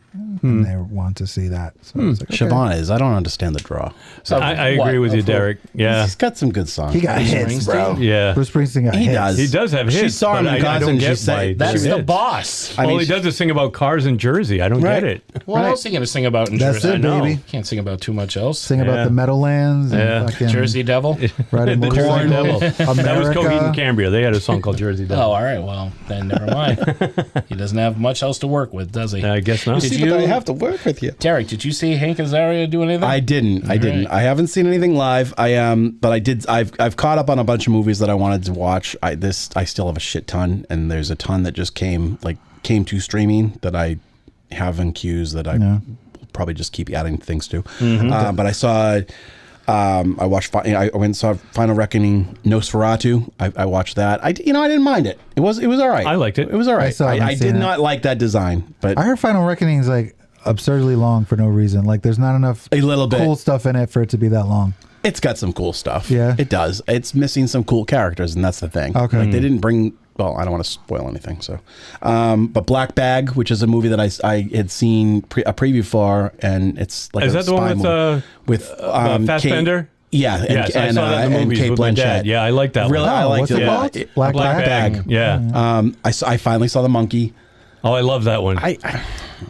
and they want to see that. So it's like, okay. Siobhan is. I don't understand the draw. I agree with you, Derek. Yeah. He's got some good songs. He got hits, bro. Yeah. Bruce Springsteen got He hits. does. He does have hits. She saw him but in I don't concert. She get said, That's the hits. boss. All he does is sing about cars in Jersey. I don't get it. What else are you going to sing about in That's Jersey? it, baby. Can't sing about too much else. Sing about the Meadowlands and fucking Jersey Devil. Riding The Jersey motorcycle. Devil. That was Coheed and Cambria. They had a song called Jersey Devil. Oh, all right. Well, then never mind. He doesn't have much else to work with, does he? I guess not. But I have to work with you. Derek, did you see Hank Azaria do anything? I didn't. Right. I haven't seen anything live. But I did. I've caught up on a bunch of movies that I wanted to watch. I still have a shit ton, and there's a ton that just came to streaming that I have in queues that I will probably just keep adding things to. Mm-hmm. But I saw. I went and saw Final Reckoning, Nosferatu. I watched that. I didn't mind it. It was all right. I liked it. It was all right. I did not like that design, but I heard Final Reckoning is like absurdly long for no reason. Like there's not enough cool stuff in it for it to be that long. It's got some cool stuff. Yeah, it does. It's missing some cool characters, and that's the thing. Okay, like they didn't bring. Well, I don't want to spoil anything. So, but Black Bag, which is a movie that I had seen a preview for, and it's like is that the one with Fassbender? Yeah, yes, I saw that in the movies Kate with my dad. Yeah, I like that really, one. I liked it. What's it called? Black Bag. Yeah. I finally saw The Monkey. Oh, I love that one.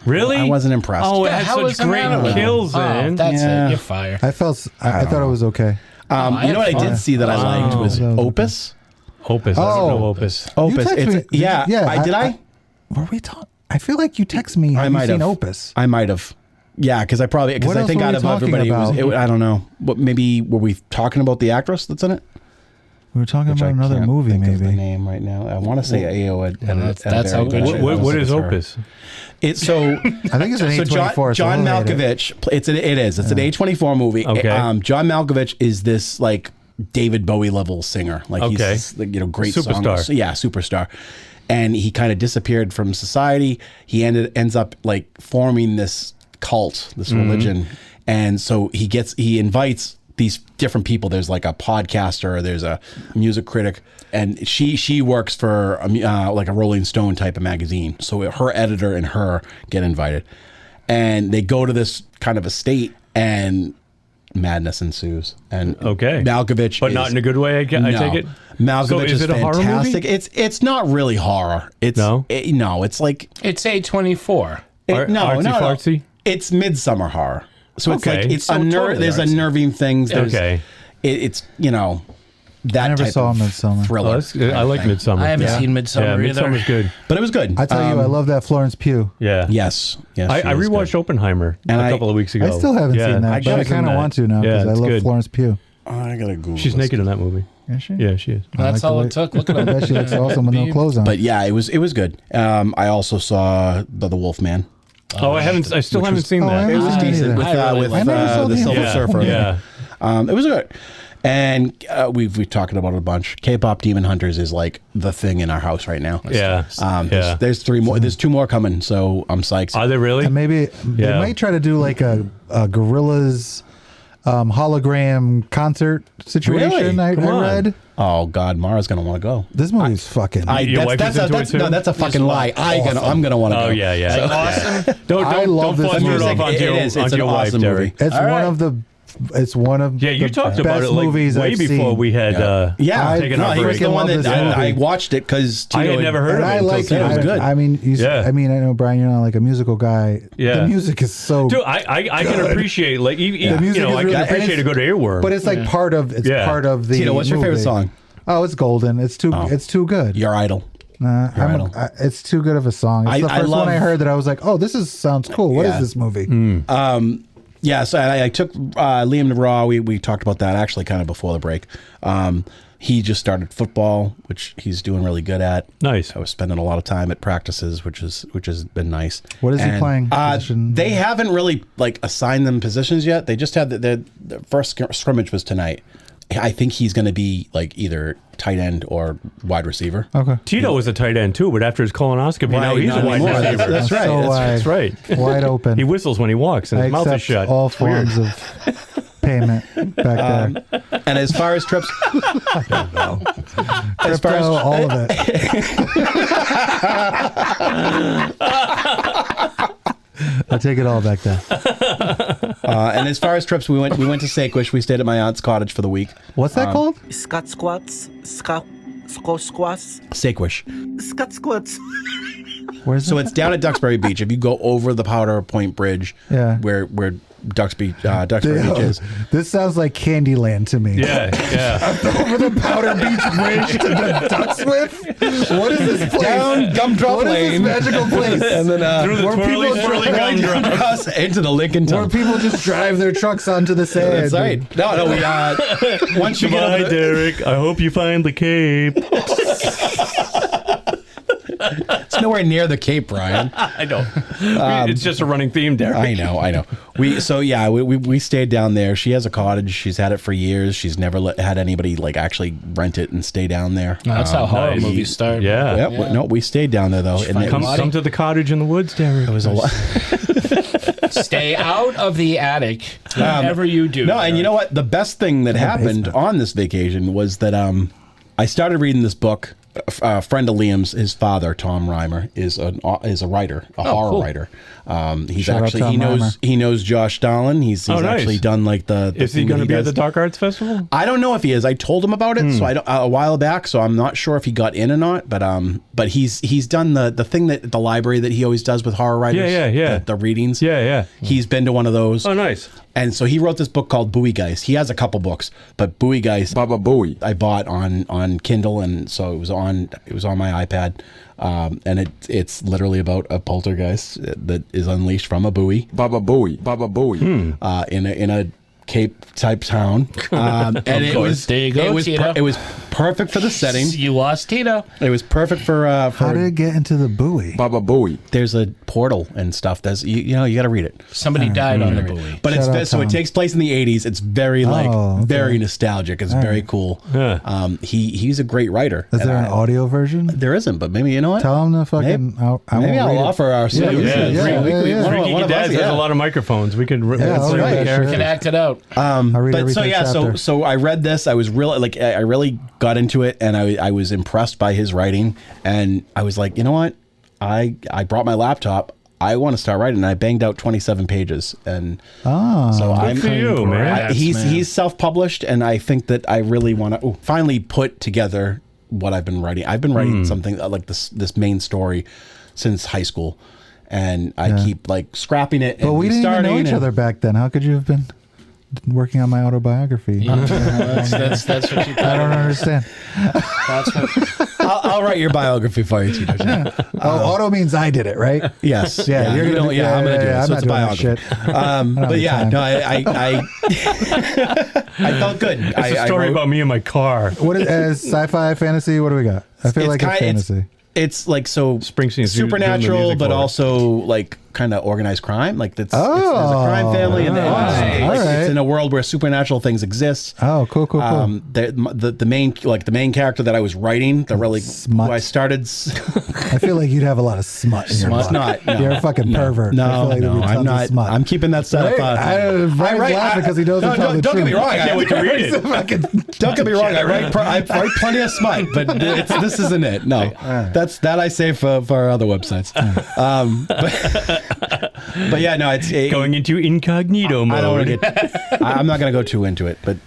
Really? I wasn't impressed. Oh, it had such great kills in. That's it. You're fired. I thought it was okay. You know what I did see that I liked was Opus. Opus. I don't know Opus. Opus. Did I? Were we talking? I feel like you text me. Have you seen Opus? I might have. Yeah, because I think out of everybody, I don't know. What maybe were we talking about the actress that's in it? We were talking about another movie, maybe. The name right now. I want to say AO. That's how good. What is Opus? It's so. I think it's an A24. John Malkovich. It is. It's an A24 movie. Okay. John Malkovich is this like David Bowie level singer. Like he's this, great superstar. Superstar. And he kind of disappeared from society. He ends up like forming this cult, this religion, and so he invites these different people. There's like a podcaster, there's a music critic, and she works for like a Rolling Stone type of magazine. So her editor and her get invited, and they go to this kind of estate, and madness ensues. And Malkovich, but not in a good way. I take it. Malkovich is is it a horror fantastic. movie? It's not really horror. It's no, it's like it's A24. Artsy-fartsy? It's midsummer horror. So it's like it's there's unnerving things. There's, it's that I never type saw of Midsummer. thriller. I like Midsummer. I haven't seen Midsummer either. Midsummer's good, but it was good. I tell you, I love that Florence Pugh. Yeah. Yes. I rewatched Oppenheimer a couple of weeks ago. I still haven't seen that, but I kind of want to now because I love Florence Pugh. I gotta Google. She's naked in that movie. Is she? Yeah, she is. That's all it took. Look at her. I bet she looks awesome with no clothes on. But yeah, it was good. I also saw the Wolfman. I still haven't seen that. It was decent with the Silver Surfer. Yeah. It was good. And we've talked about it a bunch. K-pop Demon Hunters is like the thing in our house right now. Yeah. There's 3 more. There's 2 more coming, so I'm psyched. Are they really? And maybe they might try to do like a Gorillaz hologram concert situation. Really? I read. Oh God, Mara's gonna want to go. This movie's fucking. That's a fucking lie. I'm gonna want to go. Oh yeah. Like, awesome. Don't foster it off onto your wife, Derek. It's one of the. It's one of you talked about it like movies way I've before seen. we had taken our he was break. the one that I watched it because I had never heard of it. I like it. It was good. I mean, I know Brian, you're not like a musical guy. Yeah, the music is so. Dude, I can appreciate I can appreciate a good earworm. But it's like part of part of the. Tito, what's your favorite song? Oh, it's Golden. It's too good. Your Idol. It's too good of a song. It's the first one I heard that I was like, oh, sounds cool. What is this movie? Yeah, so I took Liam Raw. We talked about that actually kind of before the break. He just started football, which he's doing really good at. Nice. I was spending a lot of time at practices, which has been nice. What is he playing? They haven't really assigned them positions yet. They just had the first scrimmage was tonight. I think he's going to be either tight end or wide receiver. Okay. Tito was a tight end too, but after his colonoscopy, now he's a wide receiver. That's right. So that's right. Wide open. He whistles when he walks, and his mouth is shut. All forms of payment back there. And as far as trips, I don't know. As far as all of it. I take it all back then. And as far as trips, we went to Saquish. We stayed at my aunt's cottage for the week. What's that called? Scott squats. Scott squats. Saquish. Scott squats. Where's So that? it's down at Duxbury Beach. If you go over the Powder Point Bridge, where Duxbury Beach is. This sounds like Candyland to me. Yeah. Over the Powder Beach Bridge to the Ducksmith? What is this place? Down Gumdrop What is Lane. this magical place? And then Through the twirly gumdrops. across into the Lincoln Where Tunnel. people just drive their trucks onto the sand. That's right. No, we once you get Goodbye, over the, Derek. I hope you find the Cape. it's nowhere near the Cape, Brian. I know. It's just a running theme, Derek. I know. We stayed down there. She has a cottage. She's had it for years. She's never had anybody like actually rent it and stay down there. That's how horror movies start. Yeah. No, we stayed down there though. And Come to the cottage in the woods, Derek. it was a lot. Stay out of the attic whatever you do. No, and you know what? The best thing that happened on this vacation was that I started reading this book. A friend of Liam's, his father, Tom Reimer, is a writer, a horror writer. He's Shout out actually Tom Reimer. he knows Josh Dahlin. He's nice. actually done like the Is he thing going to that be at does. the Dark Arts Festival? I don't know if he is. I told him about it, so I don't a while back. So I'm not sure if he got in or not. But he's done the thing that the library that he always does with horror writers. Yeah. The readings. Yeah. He's been to one of those. Oh, nice. And so he wrote this book called Bowie Geist. He has a couple books, but Bowie Geist, Baba Booey. I bought on Kindle, and so it was on my iPad. And it's literally about a poltergeist that is unleashed from a buoy. Baba Booey. Baba Booey. In a Cape type town. And Of course. There you go, Tito. It was perfect for the setting. You lost Tito. It was perfect for How did it get into the buoy? Baba Booey. there's a portal and stuff. That's you got to read it. Somebody died on the buoy. But Shout out, so it Tom. takes place in the 80s. It's very very nostalgic. It's very cool. Yeah. He's a great writer. Is there And an audio version? There isn't, but maybe you know what? Tell him to fucking. Maybe I won't I'll read it. offer our Yeah, solution. yeah, Three One of Dads us, has a lot of microphones. We can. I'll read it, sure. You can act it out. I'll read But every so third chapter. so I read this. I was really I really got into it, and I was impressed by his writing, and I was like, you know what? I brought my laptop. I want to start writing, and I banged out 27 pages, and so I'm for you, man. He's self-published, and I think that I really want to finally put together what I've been writing. I've been writing something like this main story since high school, and I keep like scrapping it. But and we didn't even know each restarting other back then. How could you have been working on my autobiography? That's what you I don't understand. That's what. I'll write your biography for you, Tito. Auto means I did it, right? Yes. Yeah, you're you gonna don't- do- yeah, I'm gonna do it. I'm So not it's a doing that biography. shit. But yeah, time. no, I felt good. It's a story about me and my car. What is sci-fi, fantasy? What do we got? I feel like it's fantasy. It's like so Springsteen's doing the supernatural, music but for it. also like kind of organized crime. Like there's a Oh, crime family, and nice. like, All right. it's in a world where supernatural things exist. Oh, cool. The main character that I was writing, who I started. I feel like you'd have a lot of smut in your It's book. not. No, You're a fucking pervert. I No, feel like there'd be tons I'm of not. smut. I'm keeping that stuff. Brian's laughing because he knows I'm telling the don't truth. get me wrong. I can't wait to read it. Fucking Don't get me wrong. I write plenty of smut, but this isn't it. No, that I save for our other websites. But yeah, no, it's Going into incognito mode. I don't want to get. I'm not going to go too into it, but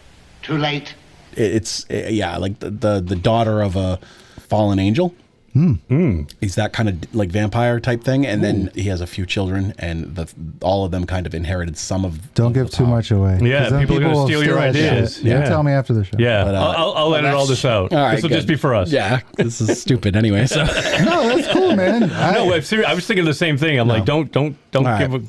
Too late. it's like the daughter of a fallen angel. He's that kind of like vampire type thing, and then he has a few children, and all of them kind of inherited some of. Don't give too much away. Yeah, 'Cause then people are gonna will steal your that ideas. shit. Yeah. Tell me after the show. Yeah, But, I'll edit all this out. All right, This will good. just be for us. Yeah, this is stupid anyway. So No, that's cool, man. No, I was thinking the same thing. I'm like, don't right. give a.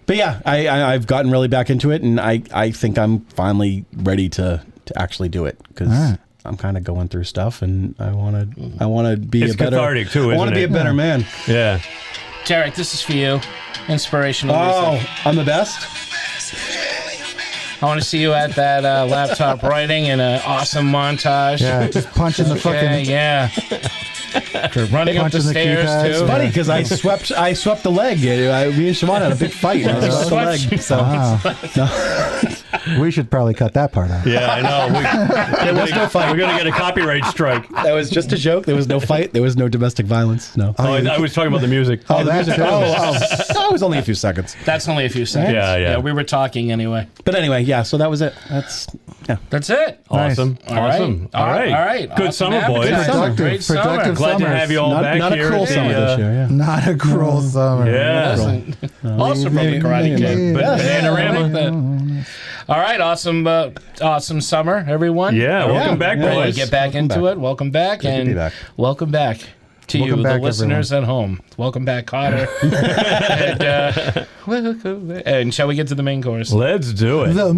But yeah, I've gotten really back into it, and I think I'm finally ready to actually do it because right. I'm kind of going through stuff, and I want to be It's a better. cathartic too, I want isn't to be it? a better man. Yeah. Derek, this is for you. Inspirational Oh, music. I'm the best. I want to see you at that laptop writing in an awesome montage. Yeah, just punching the fucking. Yeah. Running up the Punching the stairs keypads. too. It's funny because I swept the leg. Me and Siobhan had a big fight. And I swept the leg. So Wow. We should probably cut that part out. Yeah, I know. There was no fight. We're going to get a copyright strike. That was just a joke. There was no fight. There was no domestic violence. No. I was talking about the music. Oh, the music. That was only a few seconds. That's only a few seconds. Yeah. We were talking anyway. But anyway, yeah. So that was it. That's it. Awesome. All right. All right. Good Awesome summer, boys. appetite. Great summer. Productive Glad to summers. have you all back Not here. a cruel summer this year. Yeah. Not a cruel summer. Yeah. Also from the Karate Kid. But Panorama. I like that. All right, awesome summer, everyone. Yeah, welcome back, Ready to boys. get back into it. Welcome back, Good to be and back. welcome back to Welcome you, back, the listeners at home. Welcome back, Cotter. And shall we get to the main course? Let's do it. The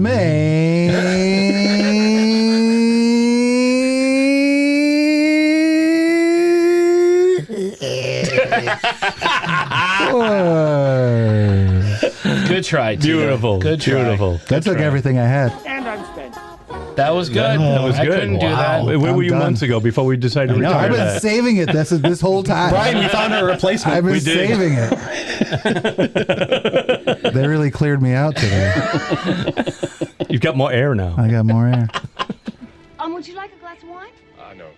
Good try, Tito. Beautiful. Good try. Beautiful. That took everything I had. And I'm spent. That was good. That was I good. couldn't do that. Where were you done. months ago before we decided to retire I've been that? saving it this whole time. Brian, we found a replacement. I've been We did. saving it. They really cleared me out today. You've got more air now. I got more air. Would you like a glass of wine?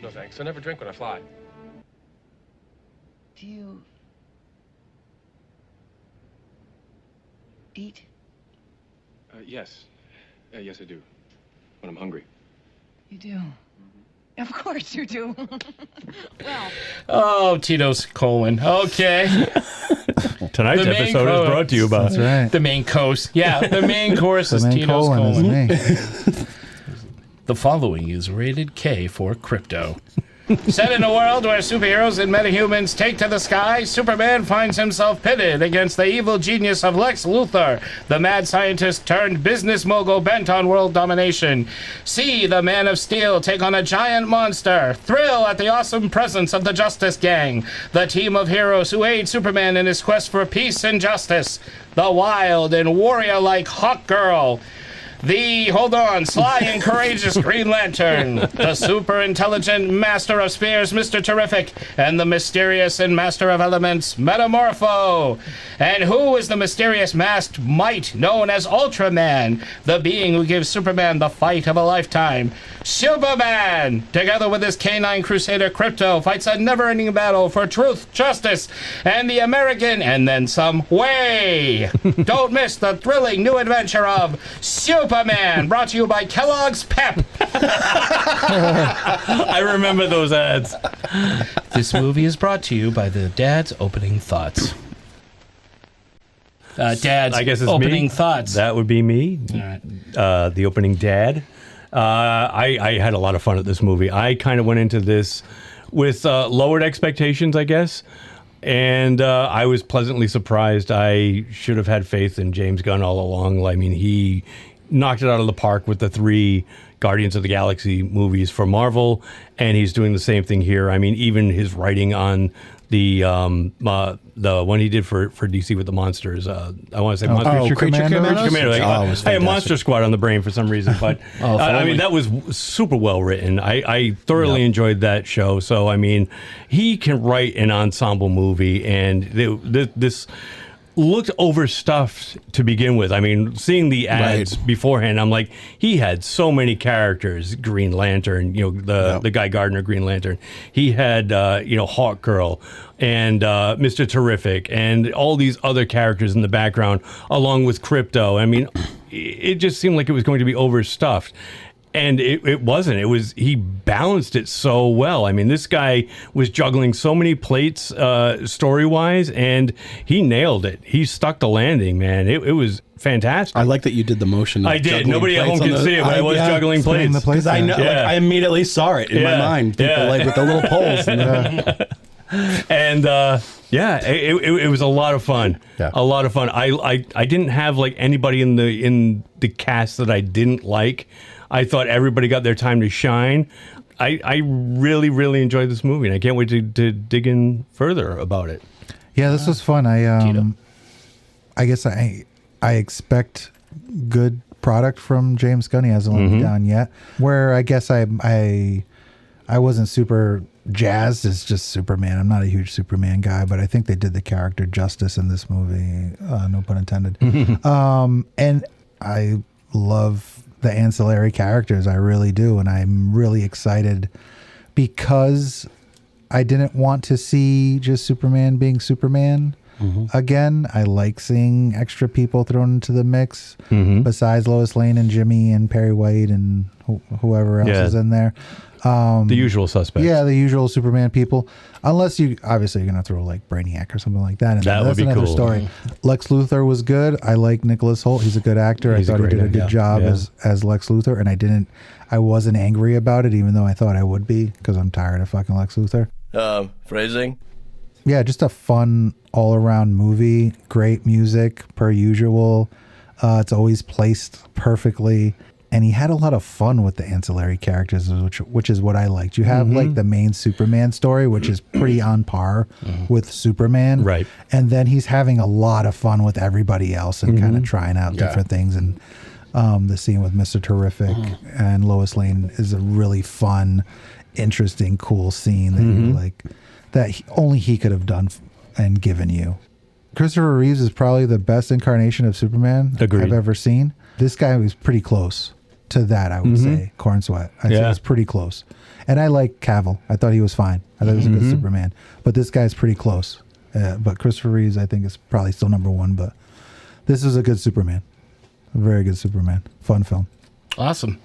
No thanks. I never drink when I fly. Do you eat? Yes. Yes, I do. When I'm hungry. You do. Of course you do. Well. Oh, Tito's colon. Okay. Tonight's The main episode is brought to you by That's right. The main course. Yeah, the main course The is main Tito's colon colon. is me. The following is rated K for crypto. Set in a world where superheroes and metahumans take to the sky, Superman finds himself pitted against the evil genius of Lex Luthor, the mad scientist turned business mogul bent on world domination. See the Man of Steel take on a giant monster. Thrill at the awesome presence of the Justice Gang, the team of heroes who aid Superman in his quest for peace and justice. The wild and warrior-like Hawk Girl. The, sly and courageous Green Lantern, the super intelligent Master of Spears, Mr. Terrific, and the mysterious and Master of Elements, Metamorpho. And who is the mysterious masked might known as Ultraman, the being who gives Superman the fight of a lifetime? Superman, together with his canine crusader Krypto, fights a never-ending battle for truth, justice, and the American, and then some, way. Don't miss the thrilling new adventure of Superman, brought to you by Kellogg's Pep. I remember those ads. This movie is brought to you by the Dad's Opening Thoughts. Dad's I guess it's Opening me. Thoughts. That would be me. All right. The opening dad. I had a lot of fun at this movie. I kind of went into this with lowered expectations, I guess. And I was pleasantly surprised. I should have had faith in James Gunn all along. I mean, he knocked it out of the park with the 3 Guardians of the Galaxy movies for Marvel, and he's doing the same thing here. I mean, even his writing on the one he did for DC with the monsters. I want to say Creature Commandos? Like, Oh, it was I had fantastic. Monster Squad on the brain for some reason, but I mean, that was super well written. I thoroughly enjoyed that show. So, I mean, he can write an ensemble movie, and this looked overstuffed to begin with. I mean, seeing the ads beforehand, I'm like, he had so many characters. Green Lantern, the Guy Gardner Green Lantern. He had, Hawk Girl and Mr. Terrific and all these other characters in the background, along with Krypto. I mean, it just seemed like it was going to be overstuffed. And it wasn't. He balanced it so well. I mean, this guy was juggling so many plates story-wise, and he nailed it. He stuck the landing, man. It was fantastic. I like that you did the motion. I did. Nobody at home can see it, but I was juggling plates. Because I know, I immediately saw it in my mind. People with the little poles. And it was a lot of fun. Yeah. A lot of fun. I didn't have like anybody in the cast that I didn't like. I thought everybody got their time to shine. I really, really enjoyed this movie, and I can't wait to dig in further about it. Yeah, this was fun. I guess I expect good product from James Gunn. He hasn't let me down yet. Where I guess I wasn't super jazzed as just Superman. I'm not a huge Superman guy, but I think they did the character justice in this movie. No pun intended. And I love the ancillary characters. I really do. And I'm really excited because I didn't want to see just Superman being Superman again. I like seeing extra people thrown into the mix besides Lois Lane and Jimmy and Perry White and whoever else is in there. The usual suspects. Yeah, the usual Superman people. Unless you, obviously, you're going to throw like Brainiac or something like that in there. That's another story. Lex Luthor was good. I like Nicholas Hoult. He's a good actor. I thought he did a good job as Lex Luthor, and I wasn't angry about it, even though I thought I would be, because I'm tired of fucking Lex Luthor. Phrasing? Yeah, just a fun all-around movie. Great music, per usual. It's always placed perfectly. And he had a lot of fun with the ancillary characters, which is what I liked. You have like the main Superman story, which is pretty on par with Superman. Right. And then he's having a lot of fun with everybody else and kind of trying out different things. And the scene with Mr. Terrific and Lois Lane is a really fun, interesting, cool scene that you like, that only he could have done and given you. Christopher Reeves is probably the best incarnation of Superman I've ever seen. This guy was pretty close to that, I would say. Corn Sweat. I'd say it's pretty close. And I like Cavill. I thought he was fine. I thought he was a good Superman. But this guy's pretty close. But Christopher Reeves, I think, is probably still number one. But this is a good Superman. A very good Superman. Fun film. Awesome.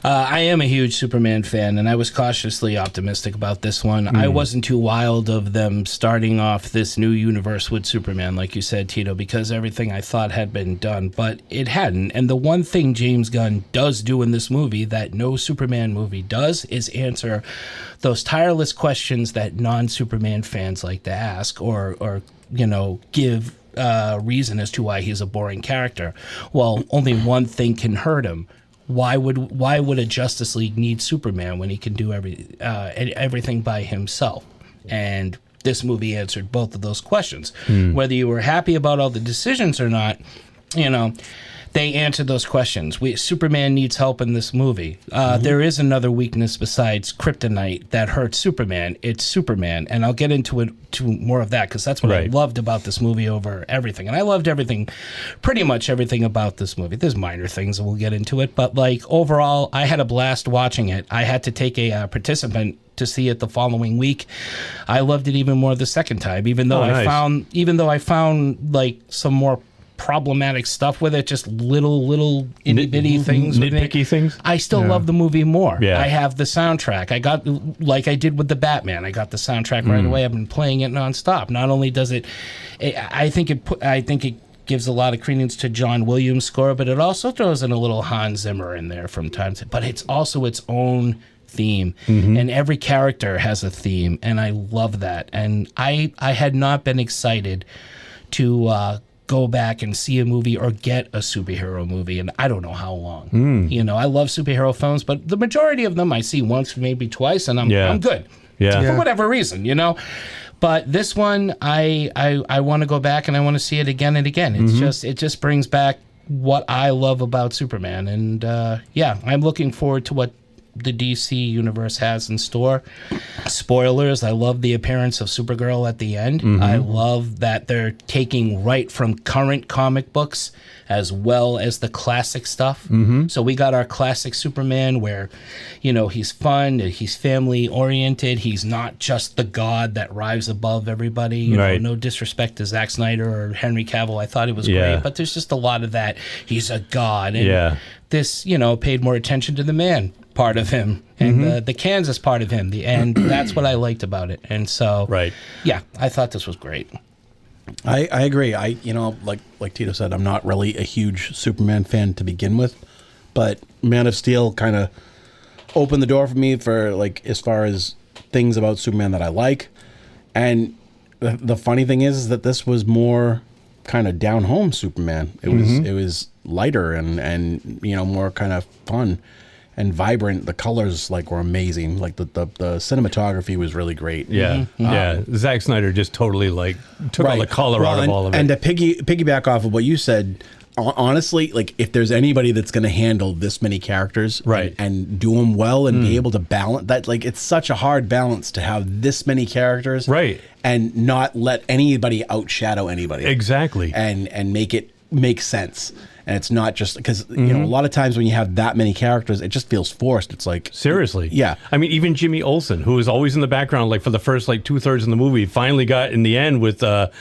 I am a huge Superman fan, and I was cautiously optimistic about this one. I wasn't too wild of them starting off this new universe with Superman, like you said, Tito, because everything I thought had been done, but it hadn't. And the one thing James Gunn does do in this movie that no Superman movie does is answer those tireless questions that non-Superman fans like to ask or give reason as to why he's a boring character. Well, only one thing can hurt him. Why would a Justice League need Superman when he can do everything by himself? And this movie answered both of those questions. Whether you were happy about all the decisions or not, they answered those questions. Superman needs help in this movie. There is another weakness besides kryptonite that hurts Superman. It's Superman, and I'll get into more of that because that's what I loved about this movie over everything. And I loved pretty much everything about this movie. There's minor things, and we'll get into it. But like overall, I had a blast watching it. I had to take a participant to see it the following week. I loved it even more the second time, even though I found like some more problematic stuff with it, just little itty bitty things, nitpicky things. I still love the movie more. I have the soundtrack. I got, like I did with the Batman, I got the soundtrack right away. I've been playing it nonstop. Not only does I think it gives a lot of credence to John Williams' score, but it also throws in a little Hans Zimmer in there from time to time. But it's also its own theme, and every character has a theme, and I love that. And I had not been excited to go back and see a movie or get a superhero movie and I don't know how long. I love superhero films, but the majority of them I see once, maybe twice, and I'm good. For whatever reason, But this one, I want to go back and I want to see it again and again. It just brings back what I love about Superman, and I'm looking forward to what the DC universe has in store. Spoilers, I love the appearance of Supergirl at the end. I love that they're taking right from current comic books as well as the classic stuff. So we got our classic Superman where, he's fun, he's family oriented, he's not just the god that rises above everybody. You know, no disrespect to Zack Snyder or Henry Cavill. I thought it was great, but there's just a lot of that. He's a god. And this, paid more attention to the man part of him and the Kansas part of him, and that's what I liked about it. And so I thought this was great. I agree. Like Tito said, I'm not really a huge Superman fan to begin with, but Man of Steel kind of opened the door for me for as far as things about Superman that I like. And the funny thing is that this was more kind of down home Superman. It was lighter and more kind of fun and vibrant. The colors were amazing. The cinematography was really great. Zack Snyder just totally took all the color out of all of it. And to piggyback off of what you said, honestly, if there's anybody that's going to handle this many characters and do them well and be able to balance that, it's such a hard balance to have this many characters and not let anybody outshadow anybody. Exactly. And make it make sense. and it's not just because you know a lot of times when you have that many characters, it just feels forced. It's like seriously, yeah. I mean, even Jimmy Olsen, who was always in the background, like for the first like 2/3 of the movie, finally got in the end with Eve,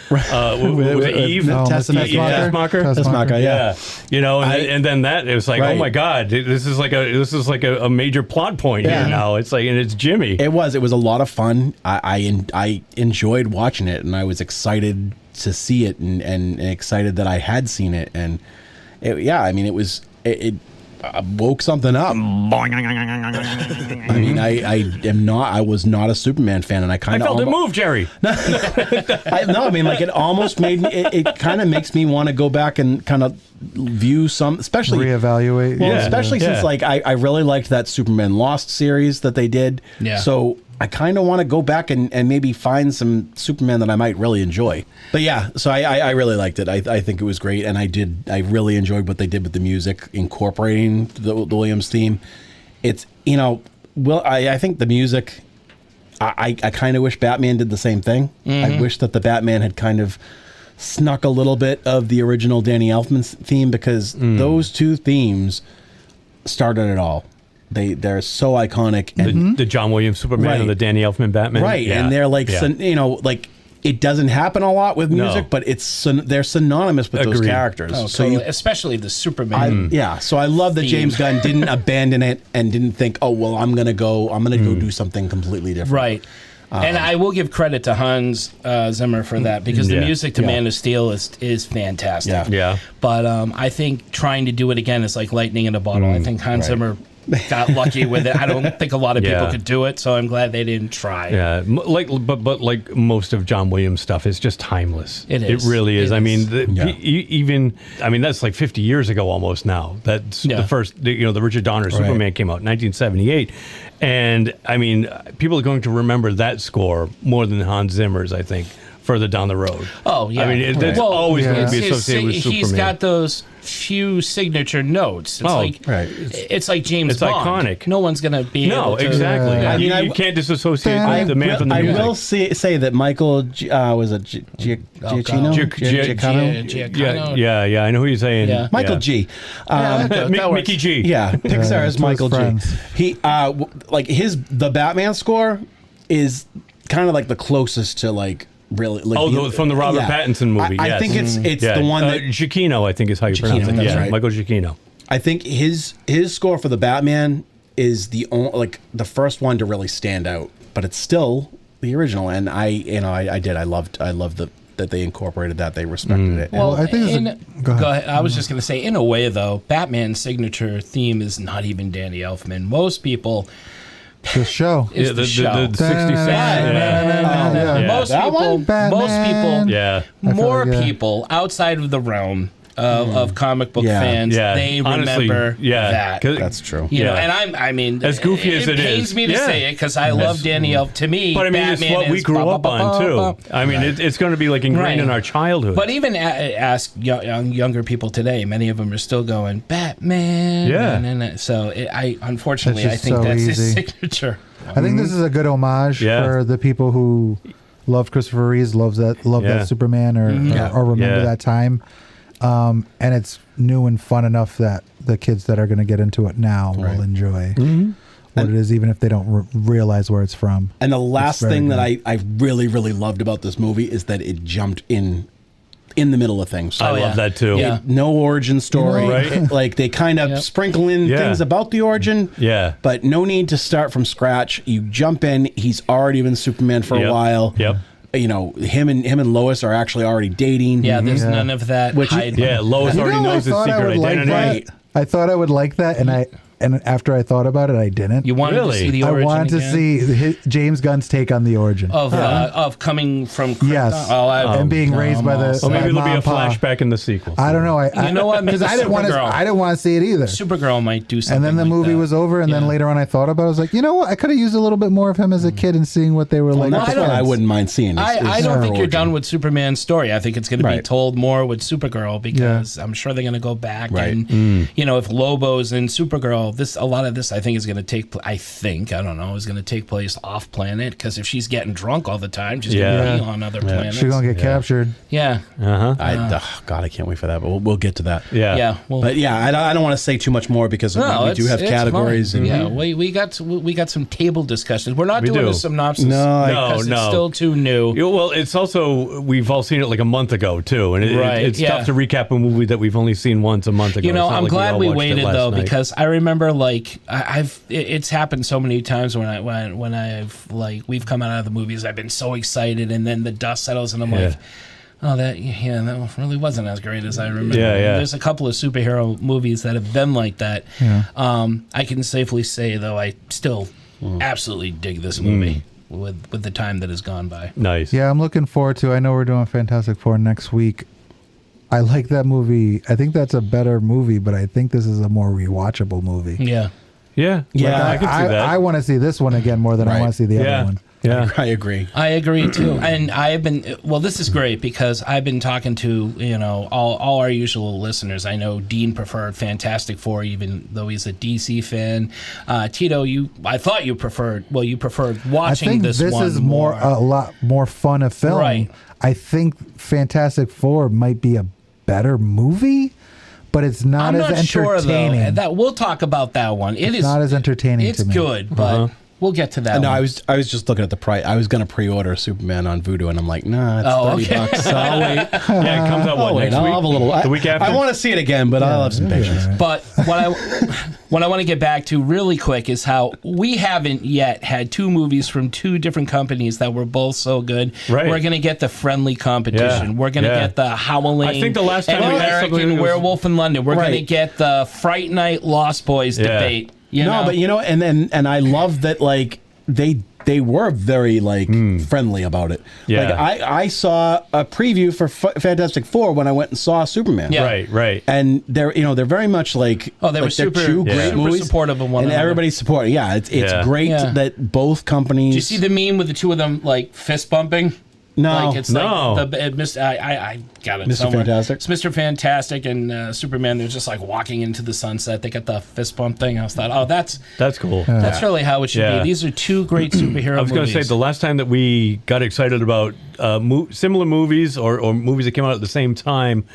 Tessmacher, yeah. You know, and then that it was like, oh my God, this is like a major plot point here now. It's like, and it's Jimmy. It was a lot of fun. I enjoyed watching it, and I was excited to see it, and excited that I had seen it, and it woke something up. I mean, I was not a Superman fan, and I felt it move, Jerry. I mean, like it almost made me. It kind of makes me want to go back and kind of view some, especially reevaluate. Well, especially since like I really liked that Superman Lost series that they did. Yeah. So I kind of want to go back and maybe find some Superman that I might really enjoy. But yeah, so I really liked it. I think it was great, and I really enjoyed what they did with the music, incorporating the Williams theme. It's, you know, I think the music, I kind of wish Batman did the same thing. I wish that the Batman had kind of snuck a little bit of the original Danny Elfman theme, because those two themes started it all. They're so iconic, and the John Williams Superman and the Danny Elfman Batman, right? And they're like, you know, like it doesn't happen a lot with music, but they're synonymous with those characters. Oh, so totally. Especially the Superman. So I love that James Gunn didn't abandon it and didn't think, oh well, I'm gonna go do something completely different. Right. And I will give credit to Hans Zimmer for that, because the music to Man of Steel is fantastic. Yeah. But I think trying to do it again is like lightning in a bottle. I think Hans Zimmer got lucky with it. I don't think a lot of people could do it, so I'm glad they didn't try. Yeah, but like most of John Williams' stuff is just timeless. It is. It really is. I mean, that's like 50 years ago almost now. That's the first, the Richard Donner Superman came out in 1978. And I mean, people are going to remember that score more than Hans Zimmer's, I think, further down the road. Oh, yeah. I mean, it's always going to be associated with Superman. He's got those few signature notes. It's like James Bond. It's iconic. No one's going to be able to... exactly. You can't disassociate the man from the music. I will say that Michael, Giacchino? Yeah, I know who you're saying. Yeah. Michael G. Mickey G. Yeah, Pixar's Michael G. He, the Batman score is kind of like the closest to like, really, like, from the Robert Pattinson movie. I think it's the one that Giacchino, I think is how you pronounce it. That's right. Michael Giacchino. I think his score for the Batman is the first one to really stand out, but it's still the original. And I loved that they incorporated that. They respected it. Well, I think go ahead. I was just going to say, in a way though, Batman's signature theme is not even Danny Elfman. Most people. The show. The 66. More people outside of the realm of comic book fans, they remember that. That's true. You know, and I mean, as goofy as it is, it pains me to say it because I love Danny Elfman. To me, but I mean, Batman it's what we grew up on too. I mean, it's going to be like ingrained in our childhood. But even ask younger people today, many of them are still going Batman. Yeah. So unfortunately, I think that's his signature. I think this is a good homage for the people who love Christopher Reeves, love that Superman, or remember that time. And it's new and fun enough that the kids that are going to get into it now will enjoy what it is, even if they don't realize where it's from. And the last thing that I really, really loved about this movie is that it jumped in the middle of things. I love that too. Yeah. No origin story. Right? Like they kind of sprinkle in things about the origin. Yeah. But no need to start from scratch. You jump in. He's already been Superman for a while. Yep. You know, him and Lois are actually already dating. Yeah, there's none of that. Lois already knows his secret identity. I thought I would like that, and after I thought about it, I didn't. You wanted to see the origin. I wanted to see James Gunn's take on the origin of coming from Krypton. And being raised by the. Or maybe there'll be a flashback in the sequel. I don't know. You know what? Because I didn't want to see it either. Supergirl might do something. And then the movie was over, and then later on, I thought about it. I was like, you know what? I could have used a little bit more of him as a kid and seeing what they were like. That's what I wouldn't mind seeing. I don't think you're done with Superman's story. I think it's going to be told more with Supergirl because I'm sure they're going to go back and if Lobo's in Supergirl, a lot of this I think is going to take. I don't know, is going to take place off planet because if she's getting drunk all the time, she's going to be on other planets. She's gonna get captured. Yeah. God, I can't wait for that. But we'll get to that. Yeah. Well, but I don't want to say too much more because we do have categories. And we got some table discussions. We're not doing a synopsis. No. It's still too new. Well, it's also we've all seen it like a month ago too, and it's tough to recap a movie that we've only seen once a month ago. I'm glad we waited though because I remember it's happened so many times when I've we've come out of the movies. I've been so excited, and then the dust settles, and I'm like. Oh, that really wasn't as great as I remember. There's a couple of superhero movies that have been like that. I can safely say, though, I still absolutely dig this movie with the time that has gone by. Nice. Yeah, I'm looking forward to. I know we're doing Fantastic Four next week. I like that movie. I think that's a better movie, but I think this is a more rewatchable movie. Yeah. I can see that. I want to see this one again more than I want to see the other one. Yeah, I agree. I agree too, and I've been. Well, this is great because I've been talking to all our usual listeners. I know Dean preferred Fantastic Four, even though he's a DC fan. Tito, I thought you preferred. Well, you preferred watching this one. I think this is a lot more fun a film. Right. I think Fantastic Four might be a better movie. But it's not as entertaining. Sure, though, that we'll talk about that one. It's not as entertaining. It's to me. good, but. We'll get to that. No, one. I was just looking at the price. I was going to pre-order Superman on Vudu, and I'm like, nah, it's $30. So I'll wait. It comes out next week? I'll have a little. The week after. I want to see it again, but I'll have some patience. Right. But what I want to get back to really quick is how we haven't yet had two movies from two different companies that were both so good. Right. We're going to get the friendly competition. Yeah. We're going to get the Howling. I think the last time we had something American Werewolf in London. We're going to get the Fright Night Lost Boys debate. But and I love that they were very friendly about it. Yeah. I saw a preview for Fantastic Four when I went and saw Superman. Yeah. Right. And they're very much they were super great movies, supportive of one and another. everybody's supporting. Yeah, it's great that both companies. Did you see the meme with the two of them fist bumping? No, I got it Mr. somewhere. Fantastic? It's Mr. Fantastic and Superman. They're just walking into the sunset. They got the fist bump thing. I was thought, that's cool. That's really how it should be. These are two great superhero movies. I was going to say the last time that we got excited about similar movies or movies that came out at the same time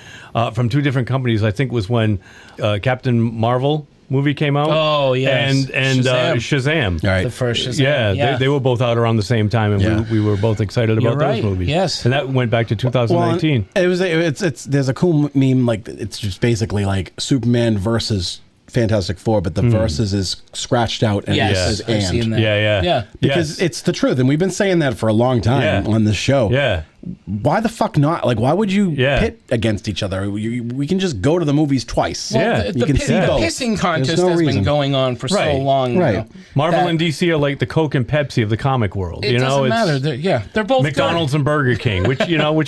from two different companies, I think was when Captain Marvel movie came out. Oh, yes. And Shazam. Right. The first Shazam. Yeah. They were both out around the same time, and we were both excited about those movies. Yes. And that went back to 2019. Well, there's a cool meme, it's just basically Superman versus Fantastic Four, but the versus is scratched out and it says I've seen that. Yeah. Because it's the truth, and we've been saying that for a long time on this show. Yeah. Why the fuck not? Why would you pit against each other? We can just go to the movies twice. Well, you can see both. The pissing contest has been going on for so long. Right. Marvel and DC are like the Coke and Pepsi of the comic world. It doesn't matter. They're both McDonald's and Burger King. Which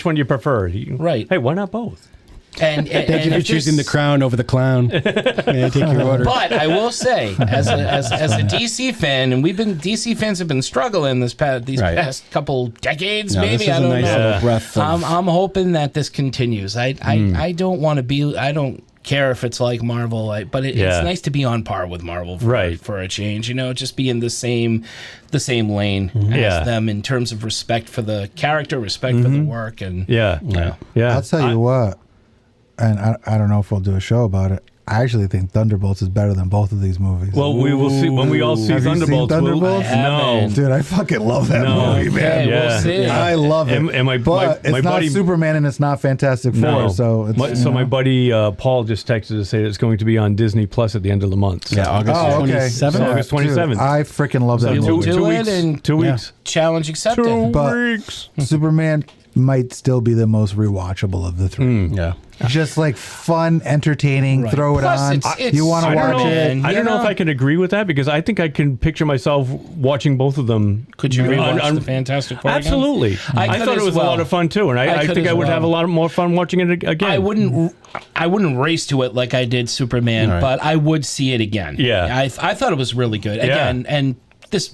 one do you prefer? Right. Hey, why not both? And thank you for choosing the crown over the clown. May I take your order? But I will say, as a DC fan, and DC fans have been struggling these past couple decades, maybe. This is I don't know. Breath of... I'm hoping that this continues. I don't want to be. I don't care if it's like Marvel, but it's nice to be on par with Marvel for a change. Just be in the same lane as them in terms of respect for the character, respect for the work, and I'll tell you what. And I don't know if we'll do a show about it. I actually think Thunderbolts is better than both of these movies. Well, we will see when we all see Thunderbolts. No, dude, I fucking love that movie, man. We'll see. I love it. And my it's not Superman and it's not Fantastic Four. So my buddy Paul just texted to say it's going to be on Disney Plus at the end of the month. So. Yeah, August 27th. August 27th. I freaking love that movie. 2 weeks. Challenge accepted. 2 weeks. Superman might still be the most rewatchable of the three. Yeah. Just fun, entertaining, throw it on. You want to watch it. I don't know if I can agree with that because I think I can picture myself watching both of them. Could you rewatch the Fantastic Four Absolutely. Again? I thought it was a lot of fun too, and I think I would have a lot more fun watching it again. I wouldn't race to it like I did Superman, but I would see it again. Yeah. I thought it was really good. Again, and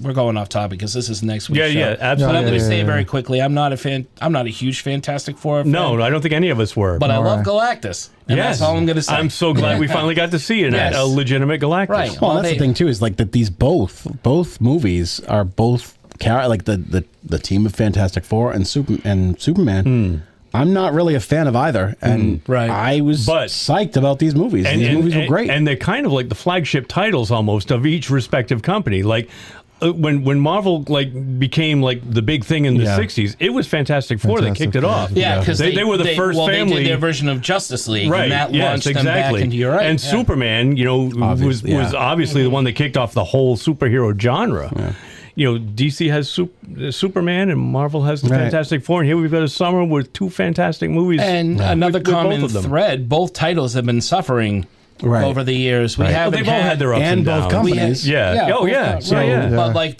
we're going off topic because this is next week's Yeah, show. yeah, absolutely. But I'm going to Yeah, say yeah, very yeah. quickly, I'm not a huge Fantastic Four fan. No, I don't think any of us were. But I love Galactus. And that's all I'm going to say. I'm so glad we finally got to see it. Yes. A legitimate Galactus. Right. Well, that's the thing too, is like that these both movies are both like the team of Fantastic Four and Superman. I'm not really a fan of either, and I was psyched about these movies. These movies were great, and they're kind of like the flagship titles almost of each respective company. Like when Marvel became like the big thing in the '60s, it was Fantastic Four that kicked it off. Yeah, because they were the first family. They did their version of Justice League, Right. and that launched them back into And Superman, was obviously the one that kicked off the whole superhero genre. Yeah. DC has Superman and Marvel has the Fantastic Four, and here we've got a summer with two fantastic movies. And another with both common of them. thread: both titles have been suffering over the years. We haven't they've all had their ups and downs. both companies. But like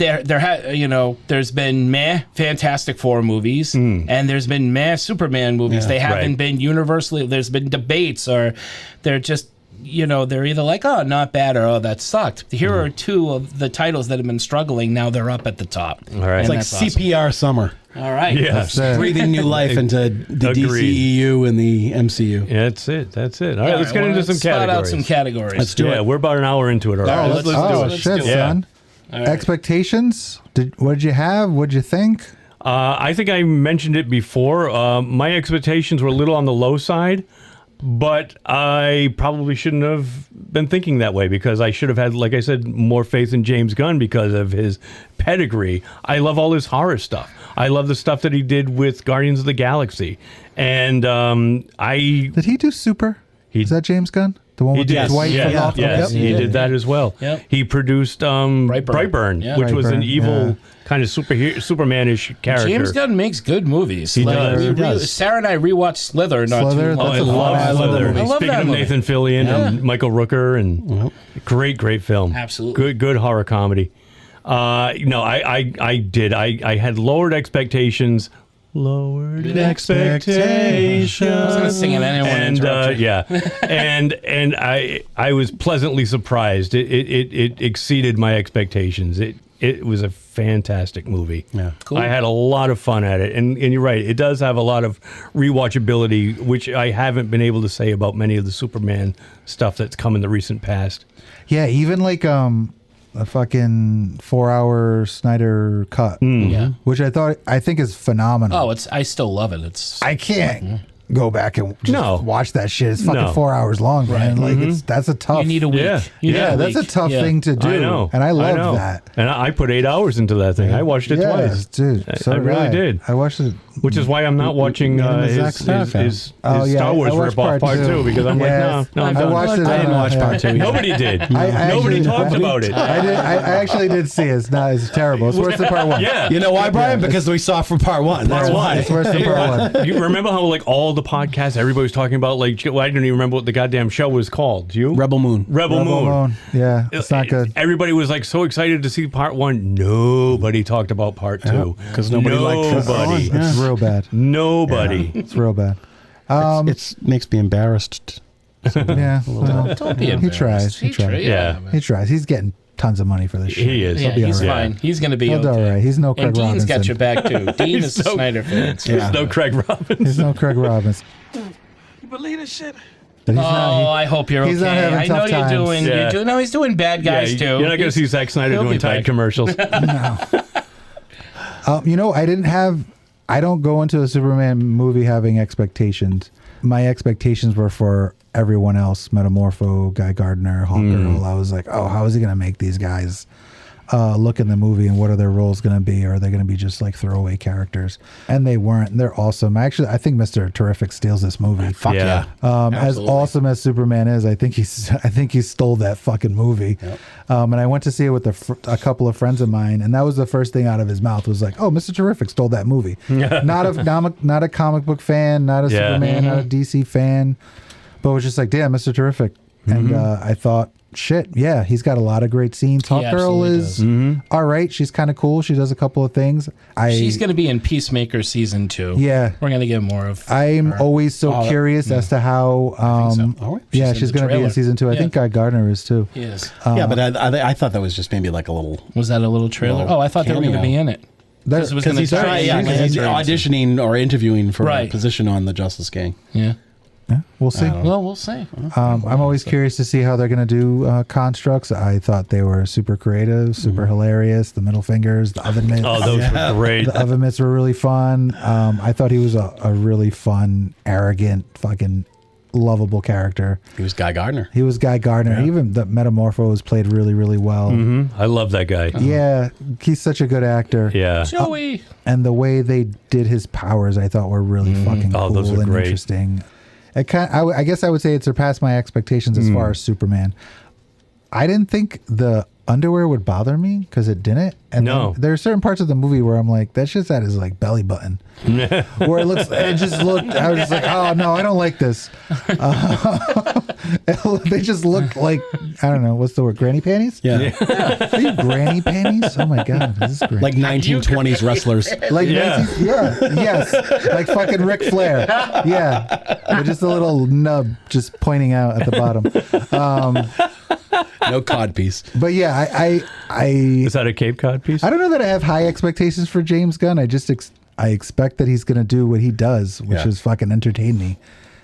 there's been meh Fantastic Four movies, and there's been meh Superman movies. Yeah. They haven't been universally. There's been debates, or they're just. They're either like, oh, not bad, or oh, that sucked. Here are two of the titles that have been struggling. Now they're up at the top. All right. It's like CPR summer. All right. Yeah. Breathing new life into the DCEU and the MCU. Yeah, that's it. All right, let's get into some spot categories. out some categories. Let's do it. We're about an hour into it already. Let's do it. Shit, son. All right. Expectations? What did you have? What did you think? I think I mentioned it before. My expectations were a little on the low side, but I probably shouldn't have been thinking that way because I should have had, like I said, more faith in James Gunn because of his pedigree. I love all his horror stuff. I love the stuff that he did with Guardians of the Galaxy. And Did he do Super? Is that James Gunn? The one with Dwight from Awful? Yes, he did that as well. Yep. He produced Brightburn, which was an evil kind of Superman-ish character. James Gunn makes good movies. He does. Sarah and I rewatched Slither not too long I ago. love Slither. I love Speaking that of movie. Nathan Fillion and Michael Rooker, and great film. Absolutely. Good horror comedy. I did. I had lowered expectations. Lowered expectations. I was going to sing it anyway. And I was pleasantly surprised. It exceeded my expectations. It was a fantastic movie. Yeah, cool. I had a lot of fun at it, and you're right. It does have a lot of rewatchability, which I haven't been able to say about many of the Superman stuff that's come in the recent past. Yeah, even like a fucking 4-hour Snyder cut, which I think is phenomenal. Oh, I still love it. I can't go back and just watch that shit. It's fucking 4 hours long, man. Like that's a tough. You need a week. That's a tough thing to do. I know, and I love that. And I put 8 hours into that thing. I watched it twice, dude. So I really did. I watched it, which is why I'm not watching his Star Wars ripoff part 2 because I'm like, no, I watched it. I didn't watch part 2. Nobody did. I Nobody actually- talked about it. I actually did see it. It's terrible. It's worse than part 1. Yeah. You know why, Brian? Because we saw it from part 1. That's why. It's worse than part 1. You remember how like all the podcasts everybody was talking about, like, well, I don't even remember what the goddamn show was called. Do you? Rebel Moon. Rebel Moon. Yeah, it's not good. Everybody was like so excited to see part 1. Nobody talked about part 2 because nobody liked nobody. It's real bad. Nobody. It's real bad. It makes me embarrassed. Yeah. Well, Don't be he embarrassed. tries. He tries. Yeah. He tries. He's getting tons of money for this shit. He is. Yeah, He'll be he's all right. fine. He's going to be He'll do okay. all right. He's no Craig And Dean's Robinson. got your back too. Dean is a Snyder fan. There's no Craig Robinson. He's no Craig Robinson. You believe this shit? But he's I hope you're he's okay. not having I know tough you're times. doing. Yeah. You're doing. No, he's doing bad guys too. You're not going to see Zack Snyder He'll doing be Tide back. commercials. I don't go into a Superman movie having expectations. My expectations were for everyone else, Metamorpho, Guy Gardner, Hawkgirl. I was like, oh, how is he going to make these guys look in the movie, and what are their roles going to be? Or are they going to be just like throwaway characters? And they weren't. And they're awesome. I think Mr. Terrific steals this movie. Fuck yeah. As awesome as Superman is, I think he stole that fucking movie. Yep. And I went to see it with a couple of friends of mine, and that was the first thing out of his mouth was like, "Oh, Mr. Terrific stole that movie." not a comic book fan, not a Superman, not a DC fan, but was just like, "Damn, Mr. Terrific." And I thought shit, yeah, he's got a lot of great scenes. Hawk Girl is all right. She's kind of cool. She does a couple of things. She's going to be in Peacemaker season 2. Yeah, we're going to get more of. I'm her. always so curious as to how. Yeah, she's going to be in season 2. I think Guy Gardner is too. He is. Yeah, but I thought that was just maybe like a little. Was that a little trailer? I thought they were going to be in it. Because he's auditioning or interviewing for a position on the Justice Gang. Yeah. Yeah, we'll see. Well, we'll see. I'm always curious to see how they're going to do constructs. I thought they were super creative, super hilarious. The middle fingers, the oven mitts. Oh, those were great. The oven mitts were really fun. I thought he was a really fun, arrogant, fucking lovable character. He was Guy Gardner. Yeah. Even the Metamorpho played really, really well. I love that guy. Yeah, he's such a good actor. Yeah. Joey. And the way they did his powers, I thought were really fucking cool those were and great. interesting. I guess I would say it surpassed my expectations as far as Superman. I didn't think the underwear would bother me because it didn't. And then there are certain parts of the movie where I'm like, that's just at his like belly button. Where it just looked, I was just like, oh no, I don't like this. They just looked like, I don't know, what's the word, granny panties? Yeah. Are you granny panties? Oh my God, this is great. Like 1920s wrestlers. Like yes, like fucking Ric Flair. Yeah, with just a little nub just pointing out at the bottom. No cod piece. But yeah, I is that a Cape Cod piece? I don't know that I have high expectations for James Gunn. I just I expect that he's going to do what he does, which is fucking entertain me.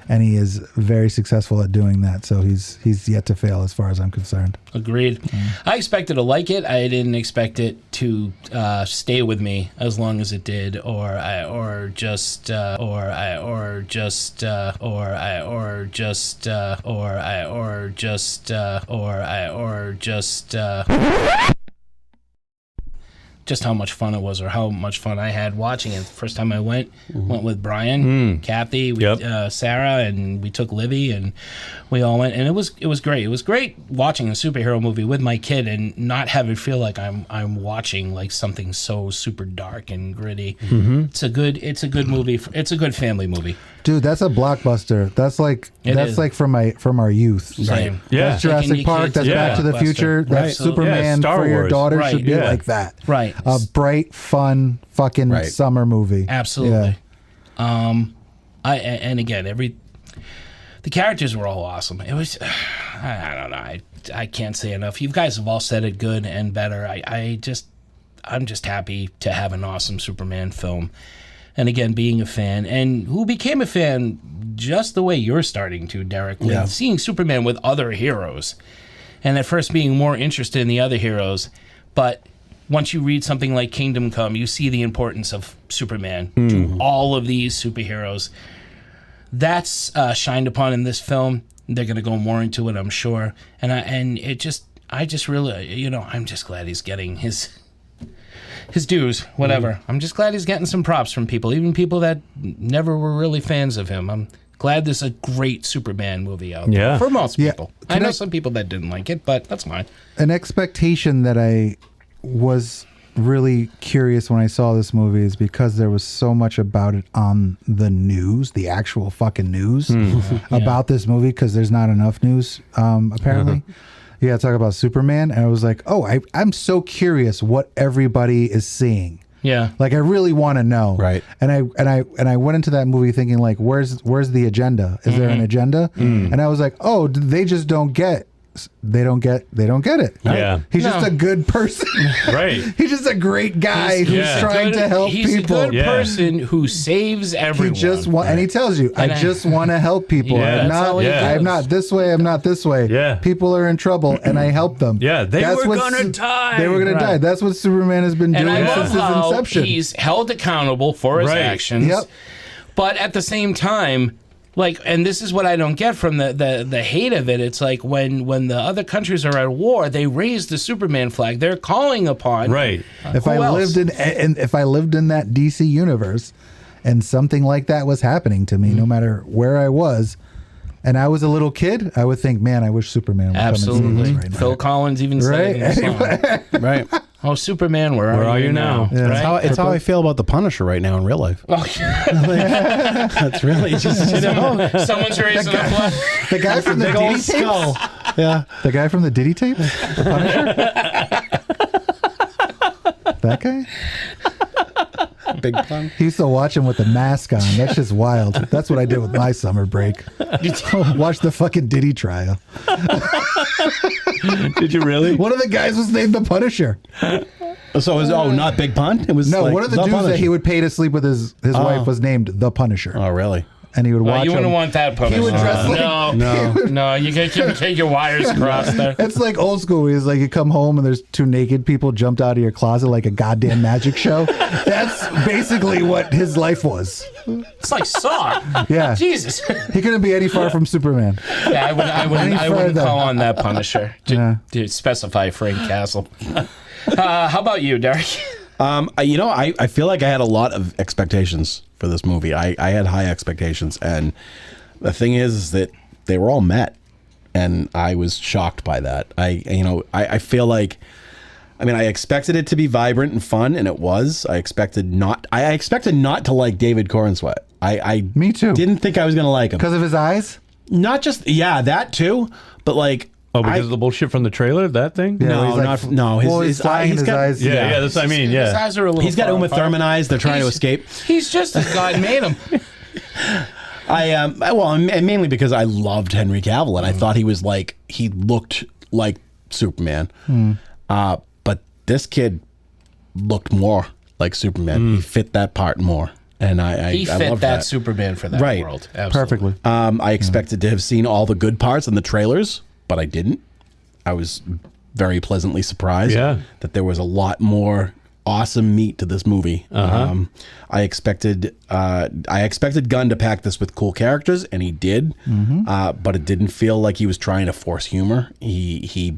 And he is very successful at doing that. So he's yet to fail as far as I'm concerned. Agreed. I expected to like it. I didn't expect it to stay with me as long as it did, or just how much fun it was, or how much fun I had watching it. First time I went with Brian, Kathy, Sarah, and we took Livy, and we all went, and it was great. It was great watching a superhero movie with my kid and not have it feel like I'm watching like something so super dark and gritty. It's a good movie. It's a good family movie. Dude, that's a blockbuster. That's like from our youth. Right. Yeah. That's Jurassic Park. That's Back to the Future. That's Superman for your daughter should be like that. Right. A bright, fun, fucking summer movie. Absolutely. Yeah. And again, the characters were all awesome. It was, I don't know. I can't say enough. You guys have all said it good and better. I'm just happy to have an awesome Superman film. And again, being a fan, and who became a fan just the way you're starting to, Derek, with seeing Superman with other heroes. And at first being more interested in the other heroes. But once you read something like Kingdom Come, you see the importance of Superman to all of these superheroes. That's shined upon in this film. They're going to go more into it, I'm sure. And I just really, I'm just glad he's getting his dues, whatever. I'm just glad he's getting some props from people, even people that never were really fans of him. I'm glad there's a great Superman movie out there for most people. I know some people that didn't like it, but that's fine. An expectation that I was really curious when I saw this movie is because there was so much about it on the news, the actual fucking news about this movie, because there's not enough news, apparently. Yeah, talk about Superman, and I was like, oh, I'm so curious what everybody is seeing. Yeah, like I really want to know. Right. And I went into that movie thinking like, where's the agenda? Is there an agenda? And I was like, oh, they just don't get. They don't get it. Yeah. He's just a good person. Right. He's just a great guy who's trying to help people. He's a good person who saves everyone. He just and he tells you, I just want to help people. I'm not this way, I'm not this way. Yeah. People are in trouble and I help them. Yeah, they were gonna die. They were gonna die. That's what Superman has been doing since his inception. He's held accountable for his actions. Yep. But at the same time, like, and this is what I don't get from the hate of it. It's like when the other countries are at war, they raise the Superman flag. They're calling upon If I lived in that DC universe, and something like that was happening to me, no matter where I was, and I was a little kid, I would think, man, I wish Superman would come and see this right now. Phil Collins even said it in the song. Right. Oh, Superman, where are you now? Yeah. It's how I feel about the Punisher right now in real life. Oh, That's really just someone's raising a flag. The guy from the gold DD skull. Yeah. The guy from the Diddy tape? The Punisher? That guy? Big pun. He used to watch him with the mask on. That's just wild. That's what I did with my summer break. Watch the fucking Diddy trial. Did you really? One of the guys was named the Punisher. So it was not Big Pun? It was No, like one of the dudes Punisher. that he would pay to sleep with his wife was named the Punisher. Oh, really? And he would watch you him. wouldn't want that Punisher. He would dress like... No, you can't get your wires crossed there. It's like old school. He's like, you come home and there's two naked people jumped out of your closet like a goddamn magic show. That's basically what his life was. It's like Saw. Yeah. Jesus. He couldn't be any far from Superman. Yeah, I wouldn't call on that Punisher to specify Frank Castle. How about you, Derek? I feel like I had a lot of expectations for this movie. I had high expectations, and the thing is that they were all met, and I was shocked by that. I feel like, I expected it to be vibrant and fun, and it was. I expected not to like David Corenswet. Me too. Didn't think I was going to like him. Because of his eyes? Not just, that too, but like, because of the bullshit from the trailer, that thing? Yeah, No, he's flying his eyes. Yeah, that's what I mean. His eyes are a little. He's got Uma Thurman eyes. They're trying to escape. He's just as God made him. Mainly because I loved Henry Cavill, and I thought he looked like Superman. But this kid looked more like Superman. He fit that part more. And he I fit loved that Superman for that world. Absolutely. Perfectly. I expected to have seen all the good parts in the trailers, but I didn't. I was very pleasantly surprised that there was a lot more awesome meat to this movie. I expected Gunn to pack this with cool characters, and he did. But it didn't feel like he was trying to force humor. He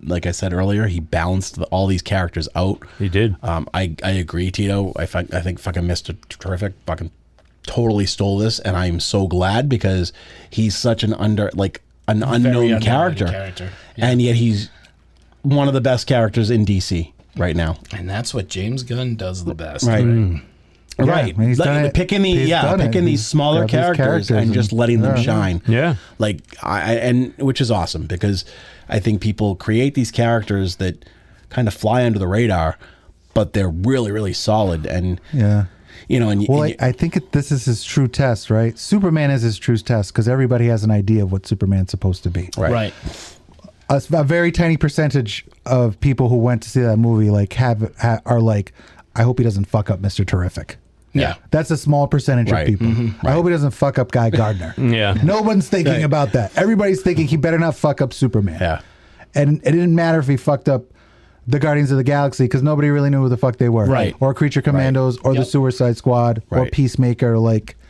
like I said earlier, he balanced all these characters out. He did. I agree, Tito. I think fucking Mr. Terrific fucking totally stole this, and I am so glad because he's such an unknown character. And yet he's one of the best characters in DC right now. And that's what James Gunn does the best. Right. Right. He's done it. Picking these smaller characters and just letting them shine. Yeah. And which is awesome because I think people create these characters that kind of fly under the radar, but they're really, really solid. And I think this is his true test, right? Superman is his true test because everybody has an idea of what Superman's supposed to be. Right. A very tiny percentage of people who went to see that movie are like, I hope he doesn't fuck up Mr. Terrific. Yeah. That's a small percentage of people. I hope he doesn't fuck up Guy Gardner. No one's thinking about that. Everybody's thinking he better not fuck up Superman. Yeah. And it didn't matter if he fucked up the Guardians of the Galaxy because nobody really knew who the fuck they were. Right. Or Creature Commandos or the Suicide Squad or Peacemaker.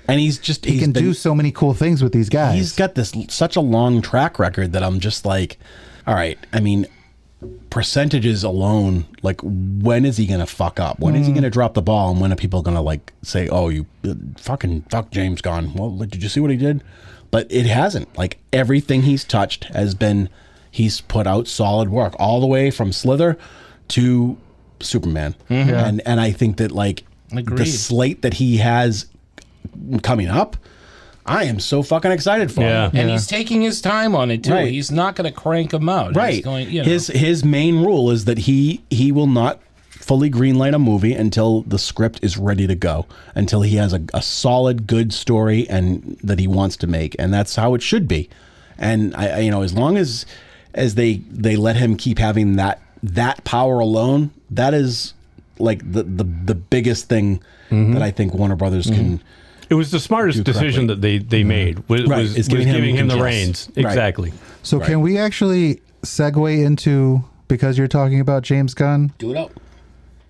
And he can do so many cool things with these guys. He's got such a long track record that I'm just like, all right, percentages alone, like when is he gonna fuck up? When is he gonna drop the ball? And when are people gonna say, oh, you fucking fuck James Gunn? Well, did you see what he did? But it hasn't. Like everything he's touched he's put out solid work all the way from Slither to Superman. And I think that the slate that he has coming up, I am so fucking excited for him. And he's taking his time on it too. Right. He's not going to crank him out. Right. He's going, His main rule is that he will not fully greenlight a movie until the script is ready to go, until he has a solid, good story and that he wants to make, and that's how it should be. And I as long as they let him keep having that power alone, that is like the biggest thing that I think Warner Brothers can. It was the smartest decision that they made. Was giving him the reins. Exactly. So can we actually segue into, because you're talking about James Gunn? Do it up.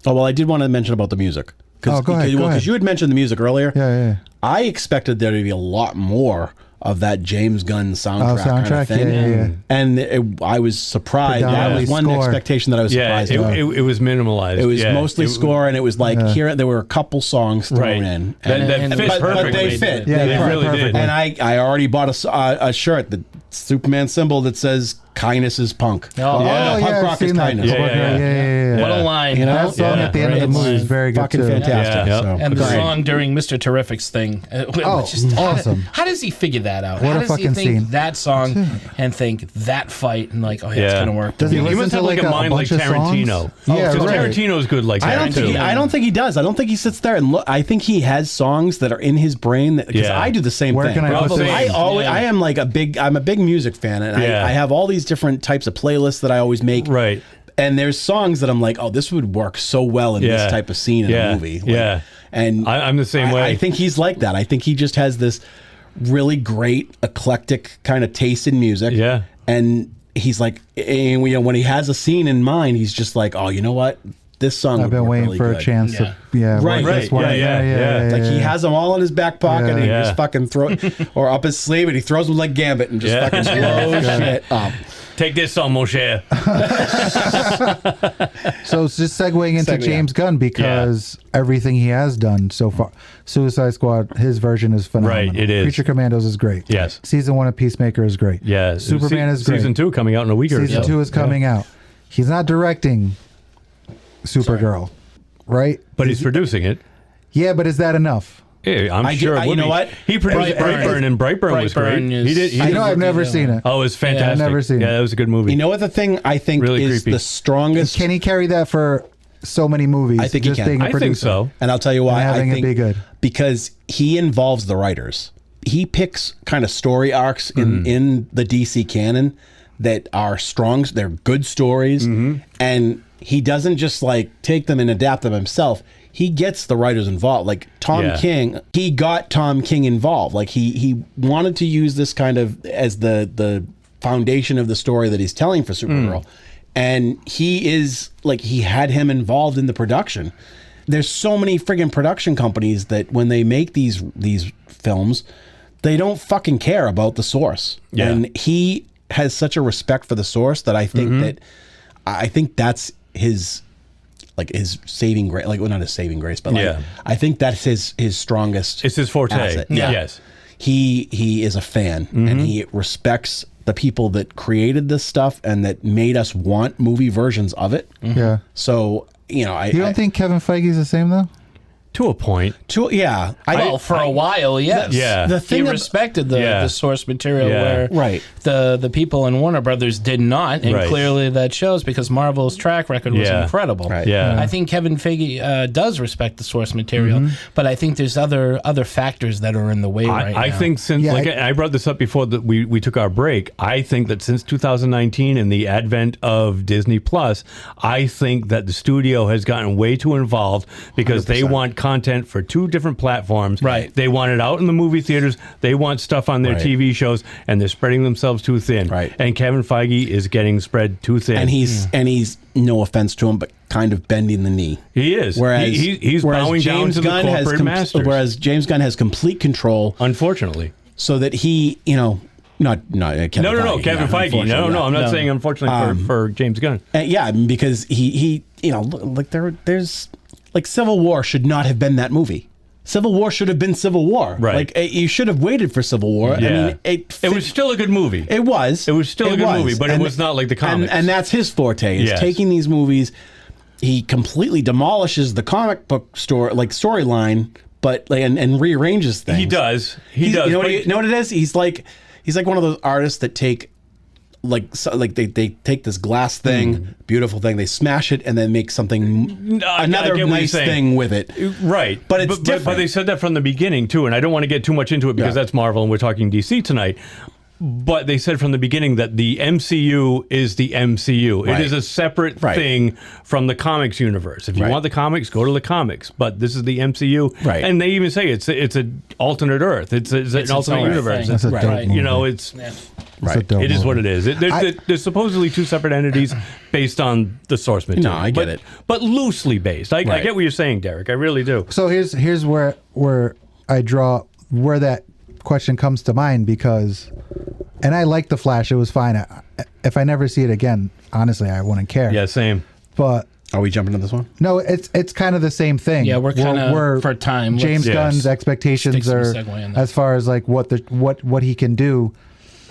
Oh, well, I did want to mention about the music. Go ahead. Because you had mentioned the music earlier. Yeah. I expected there to be a lot more of that James Gunn soundtrack kind of thing. Yeah. And I was surprised. That was one expectation that I was surprised about. It was minimalized. It was mostly score, and it was here there were a couple songs thrown in. That fit perfectly. But they fit. Yeah, they really did. And I already bought a shirt, the Superman symbol that says kindness is punk. Oh, Punk I've rock is seen that. kindness. Yeah. What a line. You know? That song at the end of the movie is very good Fucking too. fantastic. Yeah. So, And the go ahead. song during Mr. Terrific's thing. Awesome. How does he figure that out? What how a does fucking he think scene. that song and think that fight and like, oh yeah, it's gonna work. Does he You listen must to have like a mind like bunch of songs? Tarantino. Yeah, Because right. Tarantino's good like that. I don't think he does. I don't think he sits there and look. I think he has songs that are in his brain because Yeah. I do the same Where thing. can I put this? I am like I'm a big music fan, and Yeah. I have all these different types of playlists that I always make. Right. And there's songs that I'm like, oh, this would work so well in this type of scene in a movie. Like, and I'm the same way. I think he's like that. I think he just has this really great eclectic kind of taste in music. Yeah. And he's like, and, you know, when he has a scene in mind, he's just like, oh, you know what? This song. I've been waiting really for good. a chance to Right, write this one. Like he has them all in his back pocket, and he just fucking throw or up his sleeve, and he throws them like Gambit, and just fucking blows shit up. Take this song, mon cher. So it's just segueing into Segue, James Gunn because everything he has done so far. Suicide Squad, his version is phenomenal. Right, it is. Creature Commandos is great. Yes. Season 1 of Peacemaker is great. Yeah. Superman is great. Season 2 coming out in a week or so. Season 2 is coming out. He's not directing Supergirl, right? But he's producing it. Yeah, but is that enough? Yeah, I'm sure. It would you know be. what? He produced Brightburn, and Brightburn was great. I know I've never seen it. Oh, it was fantastic. I've never seen it. Yeah, that was a good movie. You know what the thing I think Really is creepy. the strongest. Can he carry that for so many movies? I think he just can. being a I think producer? so. And I'll tell you why. And having I it think be good. because he involves the writers. He picks kind of story arcs in the DC canon that are strong. They're good stories, and he doesn't just like take them and adapt them himself. He gets the writers involved. Like Tom King, he got Tom King involved. Like he wanted to use this kind of as the foundation of the story that he's telling for Supergirl. And he is like, he had him involved in the production. There's so many friggin' production companies that when they make these films, they don't fucking care about the source. Yeah. And he has such a respect for the source that I think I think that's his saving grace. Like, well, not his saving grace, but like, I think that's his strongest. It's his forte. asset. Yeah. Yes. He is a fan, and he respects the people that created this stuff and that made us want movie versions of it. Yeah. So, you know, You don't think Kevin Feige's the same though? To a point. Yeah. Well, for a while, yes. Yeah. The thing he respected the source material Yeah. where the people in Warner Brothers did not, and clearly that shows because Marvel's track record was incredible. Right. Yeah. I think Kevin Feige does respect the source material, but I think there's other factors that are in the way right now. I think since, I brought this up before that we took our break, I think that since 2019 and the advent of Disney Plus, I think that the studio has gotten way too involved because 100%. They want content for two different platforms. Right. They want it out in the movie theaters. They want stuff on their TV shows, and they're spreading themselves too thin. Right. And Kevin Feige is getting spread too thin. And he's no offense to him, but kind of bending the knee. He is. Whereas he's bowing down to the corporate masters. Whereas James Gunn has complete control, unfortunately, so that he, you know, Kevin Feige. Kevin Feige. No, I'm not saying unfortunately for James Gunn. Yeah, because he, you know, like there's like Civil War should not have been that movie. Civil War should have been Civil War. Right. Like you should have waited for Civil War. Yeah. I mean, it was still a good movie. It was. It was still a good movie, but it was not like the comics. And that's his forte. Is taking these movies. He completely demolishes the comic book storyline, but and rearranges things. He does. He does. You know what it is? He's like one of those artists that take they take this glass thing, beautiful thing, they smash it and then make something another nice thing with it. Right. But it's different. But they said that from the beginning too, and I don't want to get too much into it because that's Marvel and we're talking DC tonight. But they said from the beginning that the MCU is the MCU. Right. It is a separate thing from the comics universe. If you want the comics, go to the comics. But this is the MCU. Right. And they even say it's an alternate Earth. It's an alternate universe. That's a dope movie. You know, it's... Right. It is what it is. There's supposedly two separate entities based on the source material. No, I get it. But loosely based. I get what you're saying, Derek. I really do. So here's where I draw where that question comes to mind because, and I like The Flash. It was fine. If I never see it again, honestly, I wouldn't care. Yeah, same. But are we jumping to this one? No, it's kind of the same thing. Yeah, we're kind of for time. James Gunn's expectations are as far as like what he can do.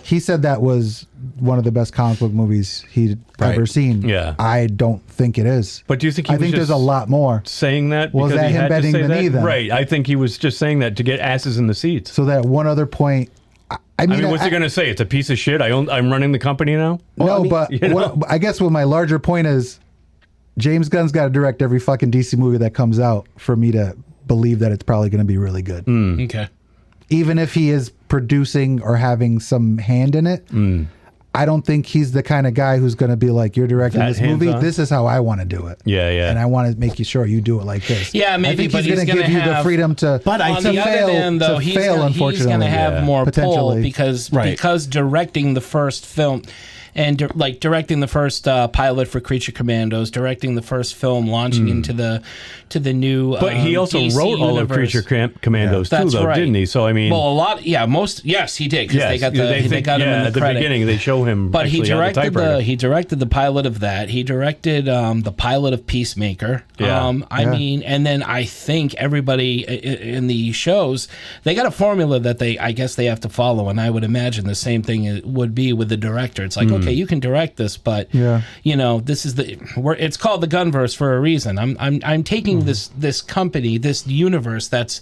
he said that was one of the best comic book movies he'd ever seen. Yeah. I don't think it is. But do you think he I was think just there's a lot more. saying that Was because that he him had to bending say the that? knee then? Right. I think he was just saying that to get asses in the seats. So that one other point. I mean, what's he going to say? It's a piece of shit. I'm running the company now. No, but I guess what my larger point is, James Gunn's got to direct every fucking DC movie that comes out for me to believe that it's probably going to be really good. Okay. Even if he is producing or having some hand in it, I don't think he's the kind of guy who's going to be like, you're directing this movie. hands-on? This is how I want to do it. Yeah, yeah. And I want to make you sure you do it like this. Yeah, maybe, I think but he's going to give you the freedom to. But on the other hand, though, he's going to have more pull potentially. because directing the first film and directing the first pilot for Creature Commandos, directing the first film launching into the new. But he also DC wrote all of universe. Creature Commandos too, That's though, right. didn't he? So I mean, well, a lot. Yeah, yes, he did. Because they got him in the at the credit. beginning. They show him. But he actually on the directed typewriter. he directed the pilot of that. He directed the pilot of Peacemaker. Yeah. I mean, and then I think everybody in the shows, they got a formula that I guess they have to follow, and I would imagine the same thing would be with the director. It's like, okay, you can direct this, but you know, this is it's called the Gunverse for a reason. I'm taking this company, this universe that's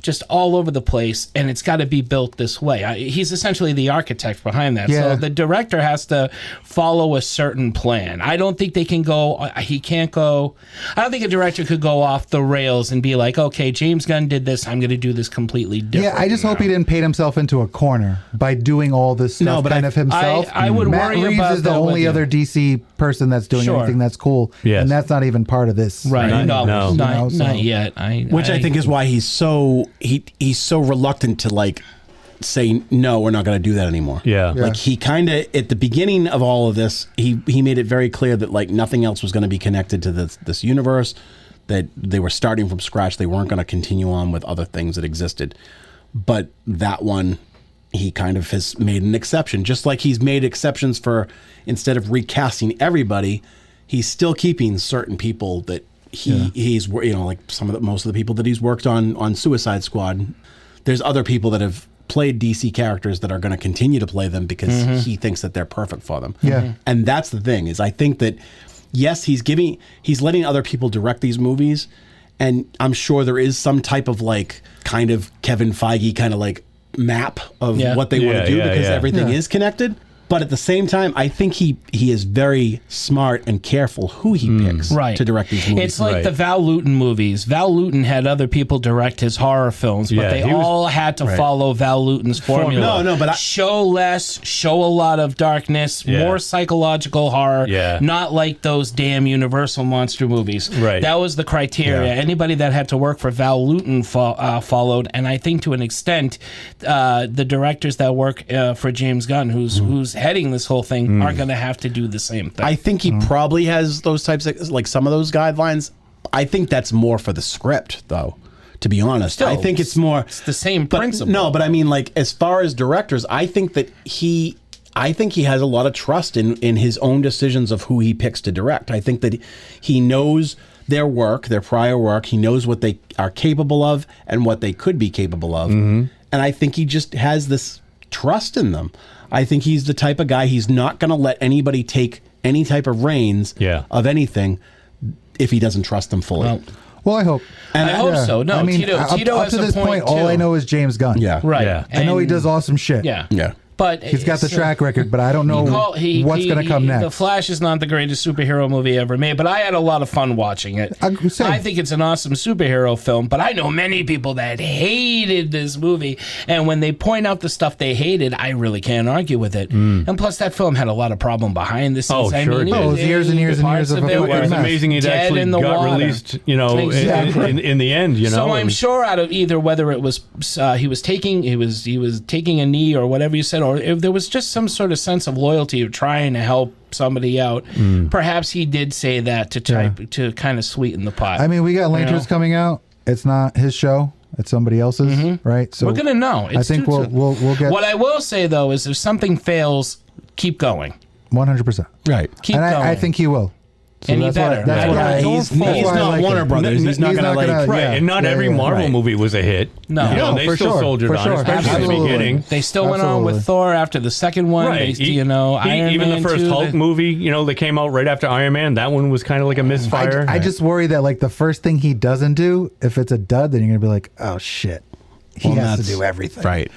just all over the place, and it's got to be built this way. He's essentially the architect behind that. So the director has to follow a certain plan. I don't think they can go. He can't go. I don't think a director could go off the rails and be like, okay, James Gunn did this, I'm going to do this completely different. Yeah, I just hope he didn't paint himself into a corner by doing all this stuff of himself. I would Matt worry Reeves about is the that with only you. other DC person that's doing anything that's cool, and that's not even part of this. Right? No. Not yet. Which I think is why he's so reluctant to like say no, we're not going to do that anymore. Yeah. Like he kind of at the beginning of all of this, he made it very clear that like nothing else was going to be connected to this universe, that they were starting from scratch. They weren't going to continue on with other things that existed. But that one, he kind of has made an exception, just like he's made exceptions for, instead of recasting everybody, he's still keeping certain people that he's, you know, like most of the people that he's worked on Suicide Squad. There's other people that have played DC characters that are going to continue to play them because he thinks that they're perfect for them. Yeah. And that's the thing, is I think that yes, he's letting other people direct these movies, and I'm sure there is some type of like kind of Kevin Feige kind of like map of what they want to do because everything is connected. But at the same time, I think he is very smart and careful who he picks to direct these movies. It's like the Val Lewton movies. Val Lewton had other people direct his horror films, but they all had to follow Val Lewton's formula. No, but show less, show a lot of darkness, more psychological horror, not like those damn Universal monster movies. Right. That was the criteria. Anybody that had to work for Val Lewton followed, and I think to an extent, the directors that work for James Gunn, who's heading this whole thing, are going to have to do the same thing. I think he probably has those types of, like some of those guidelines. I think that's more for the script, though, to be honest. Still, I think it's more... It's the same principle. No, but I mean, like, as far as directors, I think he has a lot of trust in his own decisions of who he picks to direct. I think that he knows their work, their prior work. He knows what they are capable of and what they could be capable of. And I think he just has this trust in them. I think he's the type of guy, he's not going to let anybody take any type of reins of anything if he doesn't trust them fully. Well, I hope. And I hope so. No, I mean, Tito up has to a this point, all I know is James Gunn. Yeah. Right. Yeah. I know he does awesome shit. Yeah. Yeah. But he's got the track record, but I don't know what's going to come next. The Flash is not the greatest superhero movie ever made, but I had a lot of fun watching it. I think it's an awesome superhero film, but I know many people that hated this movie, and when they point out the stuff they hated, I really can't argue with it. And plus, that film had a a problem behind the scenes. Oh, sure. It was years and years and years of a It fucking was mess. amazing it actually got released, you know, in the end, you know. So I'm sure out of either whether it was he was taking a knee or whatever you said, or if there was just some sort of sense of loyalty of trying to help somebody out, perhaps he did say that to kind of sweeten the pot. I mean, we got Lantern's coming out. It's not his show. It's somebody else's, right? So we're gonna know. I think we'll get. What I will say though is, if something fails, keep going. 100%. Right. Keep and going. I think he will. any better. He's not Warner Brothers. He's not going to like. Right, and not every Marvel movie was a hit. No, you know, they still soldiered on, especially in the beginning. They still went on with Thor after the second one. Right. Iron even Man the first 2, Hulk movie, you know, that came out right after Iron Man, that one was kind of like a misfire. I just worry that like the first thing he doesn't do, if it's a dud, then you're gonna be like, oh shit, he has to do everything. Right.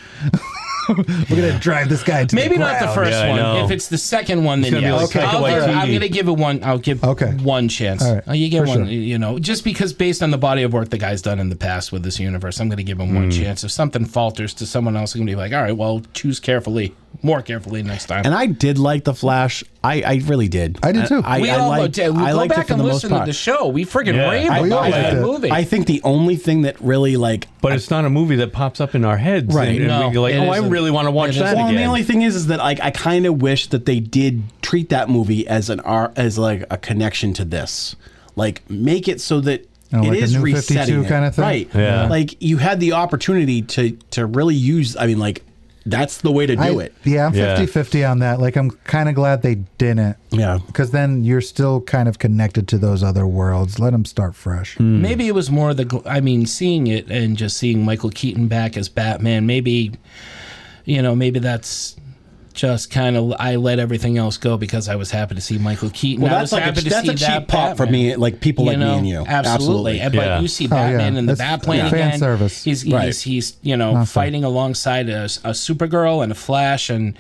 We're gonna drive this guy to maybe the not the first one. If it's the second one, then yes. I'm gonna give it one. I'll give one chance. All right. You get one. Sure. You know, just because based on the body of work the guy's done in the past with this universe, I'm gonna give him one chance. If something falters to someone else, I'm gonna be like, all right, well, choose carefully, more carefully next time. And I did like the Flash. I really did. I did too. We all liked it. We go back and listen to the show. We friggin' rave about that movie. I think the only thing that really like, but it's not a movie that pops up in our heads, right? And we go like, oh, I really want to watch that again. Well, the only thing is that like I kind of wish that they did treat that movie as like a connection to this, like make it so that it like is a new resetting 52 kind of thing, right? Yeah. Like you had the opportunity to really use. I mean, like that's the way to do it. Yeah, I'm 50-50 on that. Like I'm kind of glad they didn't. Yeah, because then you're still kind of connected to those other worlds. Let them start fresh. Maybe it was more seeing it and just seeing Michael Keaton back as Batman. Maybe, maybe that's just kind of I let everything else go because I was happy to see Michael Keaton. Well, I was happy to see a cheap that pop for me, like people like me and you. Absolutely. But you see Batman in the Batplane again. Fan service. He's fighting alongside a Supergirl and a Flash, and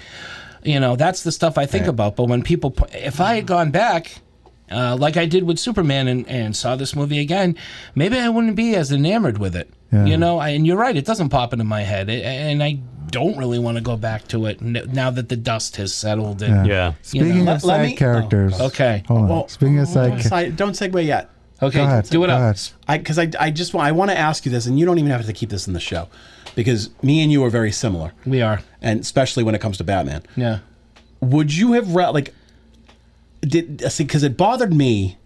that's the stuff I think about. But when people, if I had gone back, like I did with Superman and saw this movie again, maybe I wouldn't be as enamored with it. Yeah. And you're right, it doesn't pop into my head, and I don't really want to go back to it now that the dust has settled. And, Speaking of side characters. Okay. Hold on. Speaking of side characters. Don't segue yet. Okay, do it up. Because I want to ask you this, and you don't even have to keep this in the show, because me and you are very similar. We are. And especially when it comes to Batman. Yeah. Would you have because it bothered me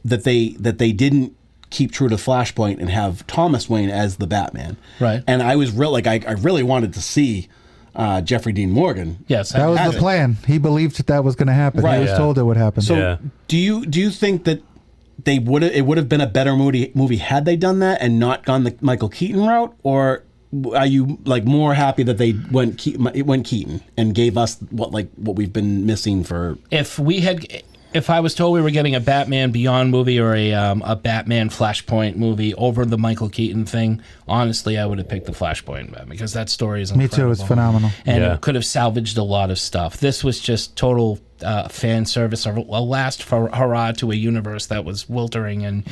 that they didn't keep true to Flashpoint and have Thomas Wayne as the Batman, right? And I was I really wanted to see Jeffrey Dean Morgan. Yes, that was the plan. He believed that was going to happen. Right. He was told it would happen. So do you think that it would have been a better movie had they done that and not gone the Michael Keaton route, or are you like more happy that they went Keaton and gave us what we've been missing for? If I was told we were getting a Batman Beyond movie or a Batman Flashpoint movie over the Michael Keaton thing, honestly, I would have picked the Flashpoint because that story is incredible. Me too. It's phenomenal. And it could have salvaged a lot of stuff. This was just total fan service, a last hurrah to a universe that was wiltering. And,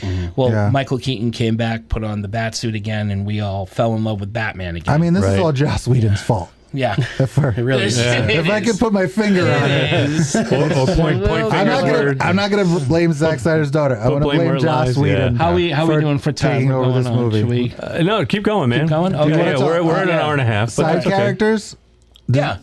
Michael Keaton came back, put on the Batsuit again, and we all fell in love with Batman again. I mean, this is all Joss Whedon's fault. Yeah, it really is. If I could put my finger on it, or point I'm not gonna blame Zack Snyder's daughter. I'm gonna blame Joss Whedon. How we doing for time? Taking over this movie? No, keep going, man. Keep going. Okay, we're at an hour and a half. Side characters. Yeah.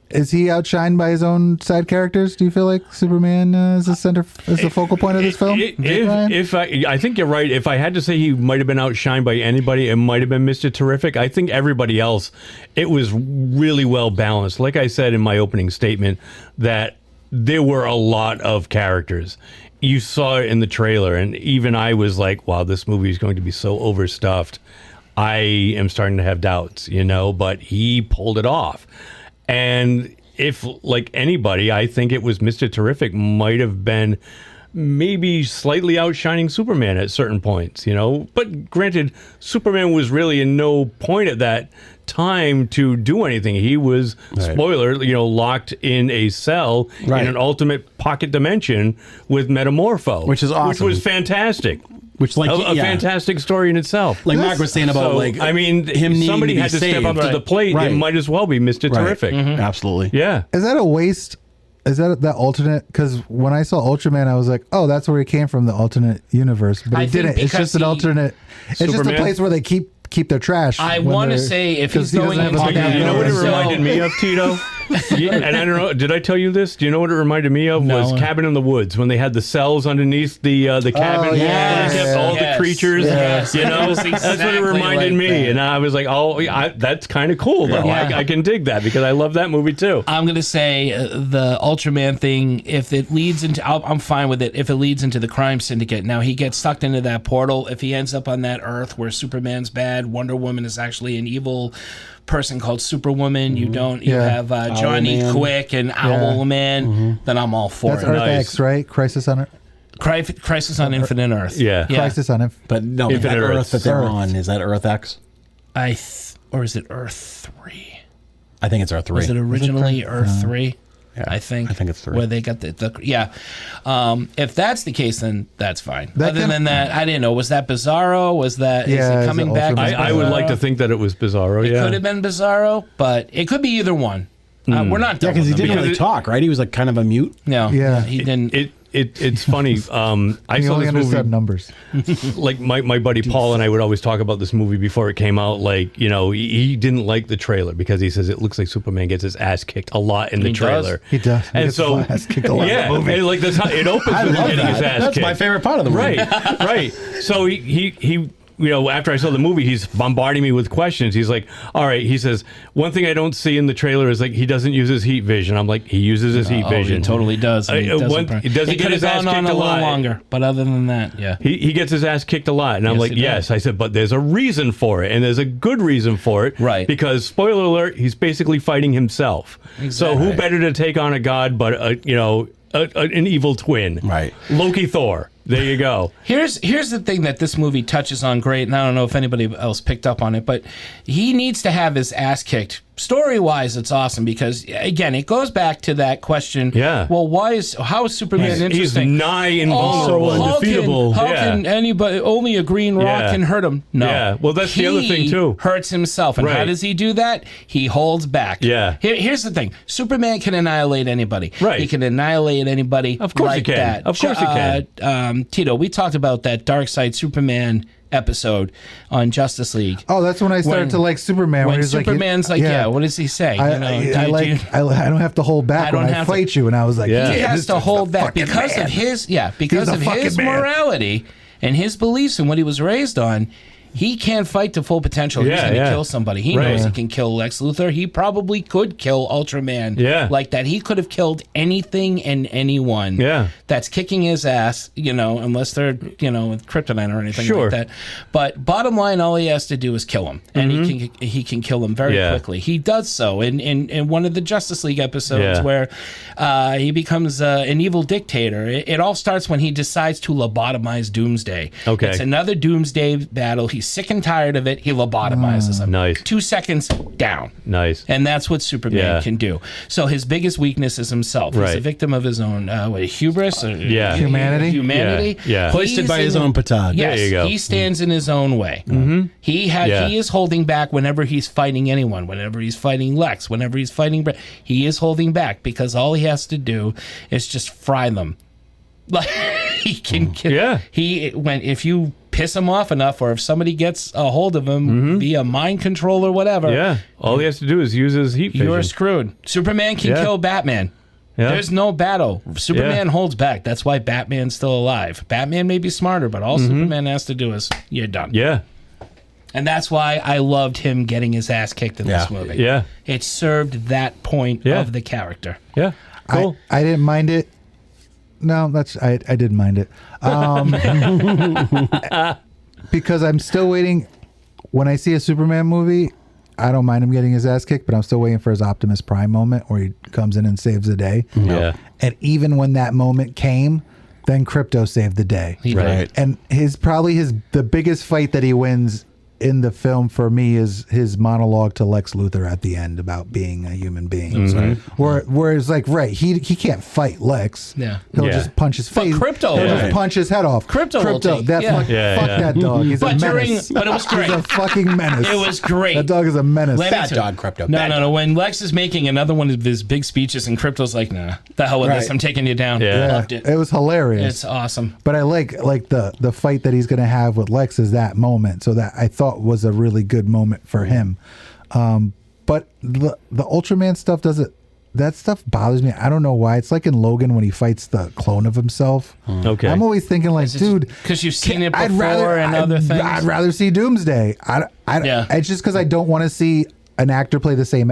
Is he outshined by his own side characters? Do you feel like Superman is the focal point of this film? I think you're right. If I had to say he might have been outshined by anybody, it might have been Mr. Terrific. I think everybody else, it was really well balanced. Like I said in my opening statement, that there were a lot of characters. You saw it in the trailer, and even I was like, wow, this movie is going to be so overstuffed. I am starting to have doubts, but he pulled it off. And if, like anybody, I think it was Mr. Terrific might have been maybe slightly outshining Superman at certain points, But granted, Superman was really in no point at that time to do anything. He was, spoiler, locked in a cell in an ultimate pocket dimension with Metamorpho. Which is awesome. Which was fantastic. Which a fantastic story in itself. Like Mark was saying about him somebody had to step up to the plate. It might as well be Mr. Terrific. Mm-hmm. Absolutely. Yeah. Is that a waste? Is that alternate? Because when I saw Ultraman, I was like, oh, that's where he came from, the alternate universe. But he didn't. It's just an alternate. It's just a place where they keep their trash. I want to say if he's going into that, you know what it reminded me of, Tito? Yeah, and I don't know. Did I tell you this? Do you know what it reminded me of? No. Was Cabin in the Woods when they had the cells underneath the cabin. yes. They kept all the creatures. Yes. You know, It was that's what it exactly reminded like me. that. And I was like, that's kind of cool though. Yeah. I can dig that because I love that movie too. I'm gonna say the Ultraman thing. If it leads into, I'm fine with it. If it leads into the crime syndicate, now he gets sucked into that portal. If he ends up on that Earth where Superman's bad, Wonder Woman is actually an evil person called Superwoman. You have Johnny Owlman. Quick and Owlman. Then I'm all for That's it. Earth X, right? Crisis on Earth. Crisis on Infinite Earth. Yeah. Crisis on Earth. But no, Infinite that Earth. Earth that they're on, is that Earth X? Or is it Earth 3? I think it's Earth 3. Was it originally Earth 3? Yeah, I think it's 3. where they got the yeah. If that's the case, then that's fine. That Other can- than that, I didn't know. Was that Bizarro? Was that is Yeah, he is coming it back? Ultraman? as I would like to Bizarro? think that it was Bizarro. It Yeah. could have been Bizarro, but it could be either one. We're not Yeah, done because he with didn't them. really talk, right? He was like kind of a mute. No, Yeah. he didn't. It's funny. I He saw only this understood movie. numbers. Like my buddy Paul and I would always talk about this movie before it came out. Like, you know, he didn't like the trailer because he says it looks like Superman gets his ass kicked a lot in the He does. trailer. He does. He And gets so, his ass kicked a lot in the yeah, movie. and like that's how it opens I with him love getting his that. ass That's kicked. my favorite part of the movie. Right. So he you know, after I saw the movie, he's bombarding me with questions. He's like, all right, he says, one thing I don't see in the trailer is like he doesn't use his heat vision. I'm like, he uses his heat vision. He totally does. And he doesn't does he it get could his have ass gone kicked on a a little lot? longer, but other than that, yeah. He gets his ass kicked a lot. And I'm Yes, like, he yes. does. I said, but there's a reason for it. And there's a good reason for it. Right. Because, spoiler alert, he's basically fighting himself. So who better to take on a god but, an evil twin? Right. Loki Thor. There you go. Here's the thing that this movie touches on great, and I don't know if anybody else picked up on it, but he needs to have his ass kicked. Story-wise, it's awesome because, again, it goes back to that question. Yeah. Well, how is Superman He's interesting? nigh invulnerable and defeatable. How can anybody? Only a green rock Yeah. can hurt him. No. Yeah. Well, that's the other thing, He too. hurts himself, and how Right. does he do that? He holds back. Yeah. Here's the thing: Superman can annihilate anybody. Right. He can annihilate anybody. Of course he like can. that. Of course he can. Tito, we talked about that Dark Side Superman episode on Justice League. Oh, that's when I started When- to like Superman. When he's Superman's like, yeah, what does he say? I I don't have to hold back when I fight you. And I was like, he yeah, has to hold back because man. of his He's a fucking man. morality and his beliefs and what he was raised on. He can't fight to full potential. He's Yeah, going to yeah. kill somebody. He Right. knows he can kill Lex Luthor. He probably could kill Ultraman like that. He could have killed anything and anyone that's kicking his ass, unless they're, with kryptonite or anything Sure. like that. But bottom line, all he has to do is kill him. And he can kill him very Yeah. quickly. He does so in one of the Justice League episodes Yeah. where he becomes an evil dictator. It all starts when he decides to lobotomize Doomsday. Okay. It's another Doomsday battle. He's sick and tired of it. He lobotomizes him. Nice. 2 seconds down. Nice. And that's what Superman Yeah. can do. So his biggest weakness is himself. He's a Right. victim of his own hubris. Yeah. Humanity? Humanity. Yeah. Hoisted He's by his in- own petard. Yes, There you go. he stands in his own way. He is holding back whenever he's fighting anyone. Whenever he's fighting Lex. Whenever he's fighting, he is holding back because all he has to do is just fry them. Like he can. Yeah. If you piss him off enough, or if somebody gets a hold of him via mind control or whatever, Yeah. All he has to do is use his heat vision. you're screwed. Superman can Yeah. kill Batman. Yeah. There's no battle. Superman holds back. That's why Batman's still alive. Batman may be smarter, but all Superman has to do is you're done. Yeah. And that's why I loved him getting his ass kicked in this movie. Yeah. It served that point of the character. Yeah. Cool. I didn't mind it. No, I didn't mind it. Because I'm still waiting. When I see a Superman movie, I don't mind him getting his ass kicked, but I'm still waiting for his Optimus Prime moment where he comes in and saves the day. Yeah. And even when that moment came, then Crypto saved the day. He did. Right. And the biggest fight that he wins in the film for me is his monologue to Lex Luthor at the end about being a human being. Where it's like, right, he can't fight Lex. Yeah. He'll Yeah. just punch his But face. Crypto- He'll Yeah. just punch his head off. Crypto will take- that yeah. fuck Yeah. that dog. He's But a menace. but it was great. He's a fucking menace. It was great. That dog is a menace. Let me Bad tell- dog, Crypto. No, Bad no. When Lex is making another one of his big speeches and Crypto's like, nah, the hell with this. Right. I'm taking you down. Yeah. Yeah, Loved it. it was hilarious. It's awesome. But I like the fight that he's going to have with Lex is that moment. So that I thought was a really good moment for him. But the Ultraman stuff doesn't that stuff bothers me. I don't know why. It's like in Logan when he fights the clone of himself. Okay. I'm always thinking like, dude, because you've seen it before and other things. I'd rather see Doomsday. It's just because I don't want to see an actor play the same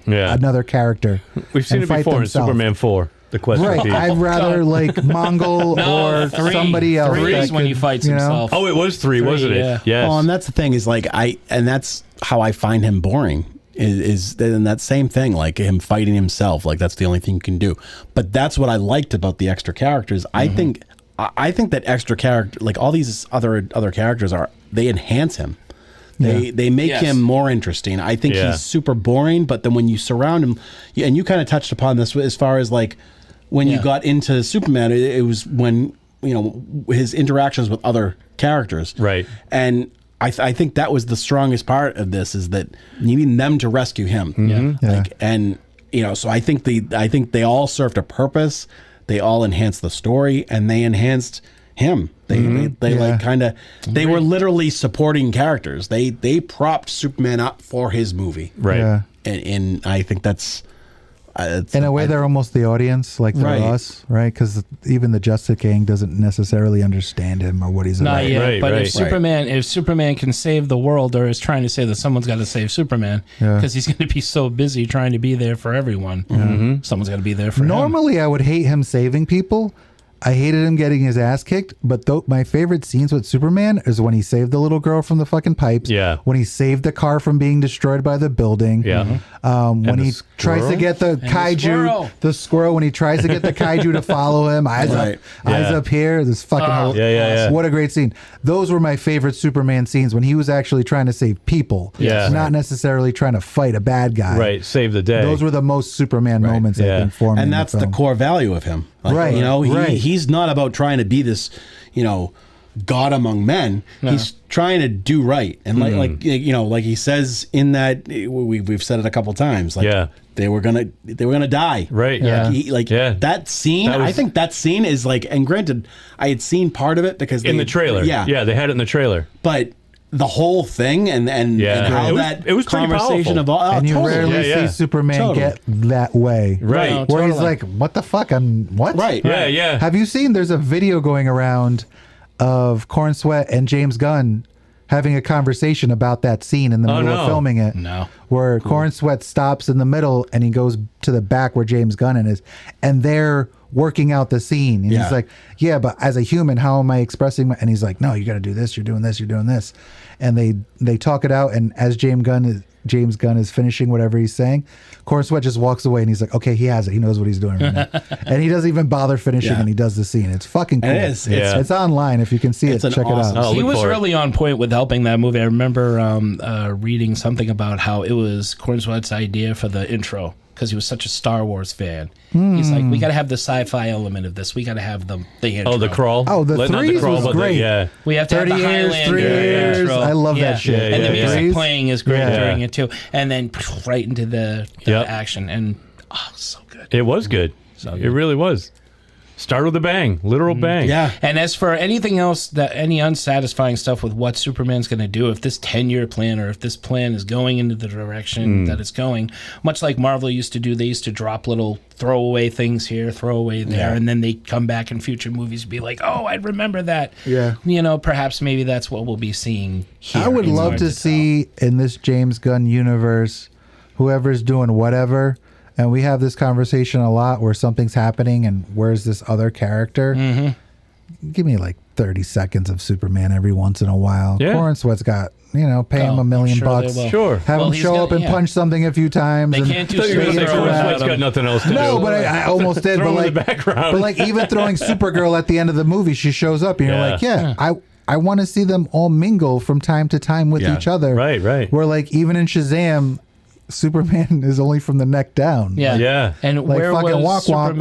another character. We've seen it before in Superman 4. The Quest for Peace. I'd rather like Mongol or somebody else. 3 is when he fights himself. Oh, it was 3, wasn't it? Yeah. Yes. Well, and that's the thing is like and that's how I find him boring. Is then that same thing, like him fighting himself, like that's the only thing you can do. But that's what I liked about the extra characters. I think that extra character, like all these other characters, they enhance him. They make him more interesting. I think he's super boring, but then when you surround him, and you kind of touched upon this as far as like when you got into Superman, it was when his interactions with other characters, right? And I think that was the strongest part of this, is that needing them to rescue him. So I think they all served a purpose. They all enhanced the story, and they enhanced him. They like kind of they were literally supporting characters. They propped Superman up for his movie, right? Yeah. And I think that's in a way they're almost the audience, like they're us, right? Because even the Justice King doesn't necessarily understand him or what he's about. Not yet, but if Superman can save the world, or is trying to say that someone's got to save Superman, because he's going to be so busy trying to be there for everyone. Someone's got to be there for him. Normally, I would hate him saving people. I hated him getting his ass kicked, but my favorite scenes with Superman is when he saved the little girl from the fucking pipes. Yeah. When he saved the car from being destroyed by the building. Yeah. When he tries to get the kaiju, the squirrel, when he tries to get the kaiju to follow him, eyes up here. This fucking what a great scene. Those were my favorite Superman scenes, when he was actually trying to save people. Not necessarily trying to fight a bad guy. Right. Save the day. Those were the most Superman moments I think for me. And that's the core value of him. Like, he's not about trying to be this, God among men. No. He's trying to do right, and like he says in that we've said it a couple times. Like they were gonna die. Right. Yeah. That scene. I think that scene is like. And granted, I had seen part of it because in the trailer. Yeah, they had it in the trailer. But the whole thing and how it was conversation evolved. And you rarely see Superman get that way. Right. No, where he's like, what the fuck? What? Right. Yeah. Have you seen, there's a video going around of Corn Sweat and James Gunn having a conversation about that scene in the middle of filming it. No. Where Corn Sweat stops in the middle and he goes to the back where James Gunn is, and they're working out the scene. And he's like, yeah, but as a human, how am I expressing my... And he's like, no, you got to do this. You're doing this. You're doing this. And they talk it out. And as James Gunn is finishing whatever he's saying, Corn Sweat just walks away and he's like, okay, he has it. He knows what he's doing right now. And he doesn't even bother finishing and he does the scene. It's fucking cool. It is. It's online. If you can see it, check it out. He was really on point with helping that movie. I remember reading something about how it was Corn Sweat's idea for the intro, because he was such a Star Wars fan. He's like, we got to have the sci-fi element of this. We got to have the intro. Oh, the crawl. Oh, the threes was great. We have to have the Highlander 3 years. intro. I love that shit. And the music playing is great during it too. And then right into the action. And so good. It was good. It really was. Start with a bang, literal bang. Yeah. And as for anything else, any unsatisfying stuff with what Superman's going to do, if this 10-year plan or if this plan is going into the direction that it's going, much like Marvel used to do, they used to drop little throwaway things here, throwaway there, and then they come back in future movies and be like, oh, I remember that. Yeah. Perhaps maybe that's what we'll be seeing here. I would love to see in this James Gunn universe, whoever's doing whatever. And we have this conversation a lot where something's happening and where's this other character? Give me like 30 seconds of Superman every once in a while. Yeah. Corn Sweat's got, pay him $1 million bucks. Sure. Have him show up and punch something a few times. They can't do Corn Sweat's got nothing else to do. No, but I almost did. Throw him in the background. But like even throwing Supergirl at the end of the movie, she shows up and you're like, I want to see them all mingle from time to time with each other. Right. Where like even in Shazam, Superman is only from the neck down. Yeah. And like where fucking was walk.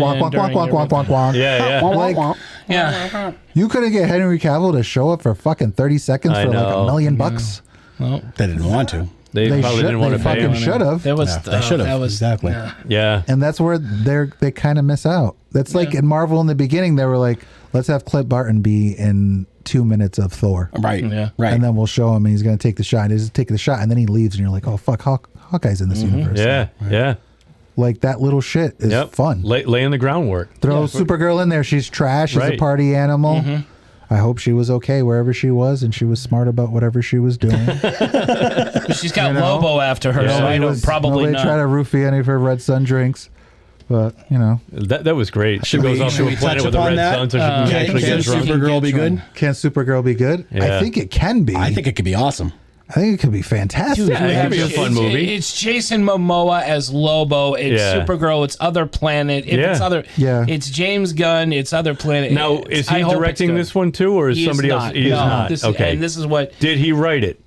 Yeah. You couldn't get Henry Cavill to show up for fucking 30 seconds for like $1 million bucks. Well, they didn't want to. They probably didn't want to pay him. They should have. There was they should have. Exactly. Yeah. And that's where they kind of miss out. That's like in Marvel in the beginning, they were like, let's have Clint Barton be in 2 minutes of Thor. Right. And then we'll show him and he's going to take the shot. And he's taking the shot and then he leaves and you're like, oh, fuck, Hawkeye's in this universe. Yeah. Like that little shit is fun. Laying the groundwork. Throw Supergirl in there. She's trash. She's a party animal. Mm-hmm. I hope she was okay wherever she was, and she was smart about whatever she was doing. She's got Lobo after her, so I don't probably nobody not. try to roofie any of her Red Sun drinks. But, That was great. She goes off to a planet with a red sun so she can actually get drunk. Can Supergirl be good? Can Supergirl be good? Yeah. I think it can be. I think it could be awesome. I think it could be fantastic. Dude, it could be a fun movie. It's Jason Momoa as Lobo. It's Supergirl. It's Other Planet. If it's other, it's James Gunn. It's Other Planet. Now, is he directing this one too, or is somebody else? He is not. Okay. And this is what. Did he write it?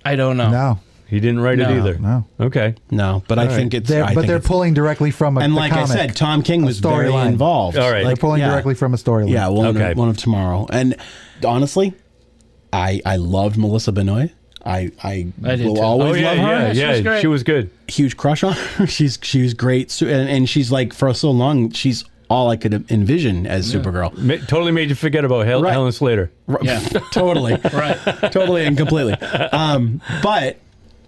I don't know. No. He didn't write it either. No. Okay. No, but I think it's. They're pulling directly from a And like I said, Tom King was very involved. All right. They're pulling directly from a storyline. Yeah, one of Tomorrow. And honestly, I loved Melissa Benoist. I will always love her. Yeah, she was good. Huge crush on her. She's great, and she's like for so long she's all I could envision as Supergirl. Totally made you forget about Helen Slater. Yeah, totally, totally and completely. But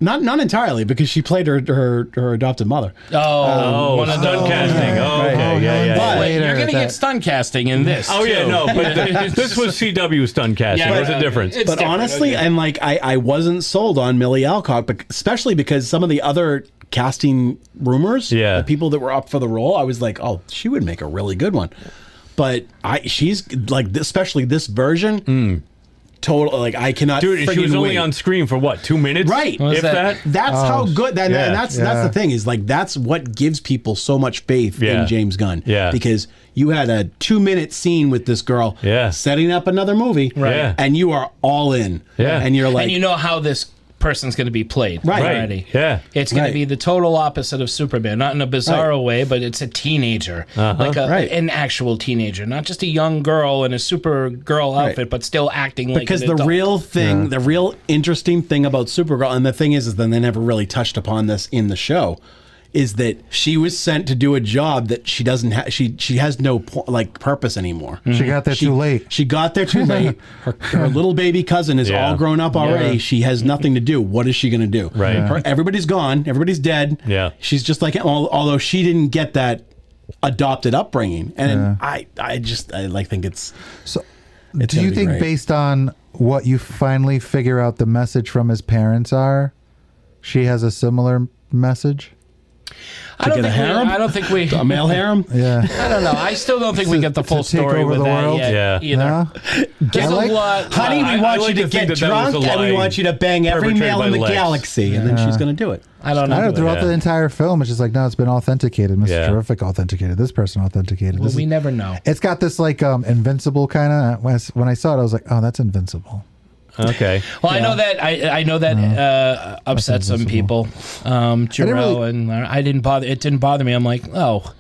not entirely because she played her adopted mother. One of stunt casting. Yeah. But you're gonna get stunt casting in this. Oh yeah, too. no, but this was CW stunt casting. Yeah, There's a difference. But honestly, and like I wasn't sold on Millie Alcock, but especially because some of the other casting rumors, the people that were up for the role, I was like, oh, she would make a really good one. But she's like, especially this version. Total, like I cannot. Dude, she was only on screen for what, 2 minutes? Right. If that. That's how good. And that's the thing is like that's what gives people so much faith in James Gunn. Yeah. Because you had a 2-minute scene with this girl. Setting up another movie. Right. Yeah. And you are all in. Yeah. And you're like, and you know how this person's going to be played already. Yeah. It's going to be the total opposite of Superman, not in a bizarro way, but it's a teenager, like an actual teenager, not just a young girl in a Supergirl outfit, but still acting like because an the adult. real thing, the real interesting thing about Supergirl, and the thing is then they never really touched upon this in the show, is that she was sent to do a job that she doesn't have. She has no purpose anymore. She got there too late. She got there too late. Her little baby cousin is all grown up already. Yeah. She has nothing to do. What is she going to do? Right. Everybody's gone. Everybody's dead. Yeah. She's just like, although she didn't get that adopted upbringing, and I think it's. So, do you think based on what you finally figure out the message from his parents are, she has a similar message? I don't think we a male harem. Yeah, I don't know. I still don't think we get the full story with that yet. Either. No? There's a lot. Honey, we want you to get drunk and we want you to bang every male in the galaxy, and then she's going to do it. I don't know. Throughout the entire film, it's just like, no, it's been authenticated. Mr. Terrific authenticated. This person authenticated. Well, we never know. It's got this like Invincible kind of. When I saw it, I was like, oh, that's Invincible. Okay. Well, I know that I know that upset some people. Jarrell and I didn't bother. It didn't bother me. I'm like, oh,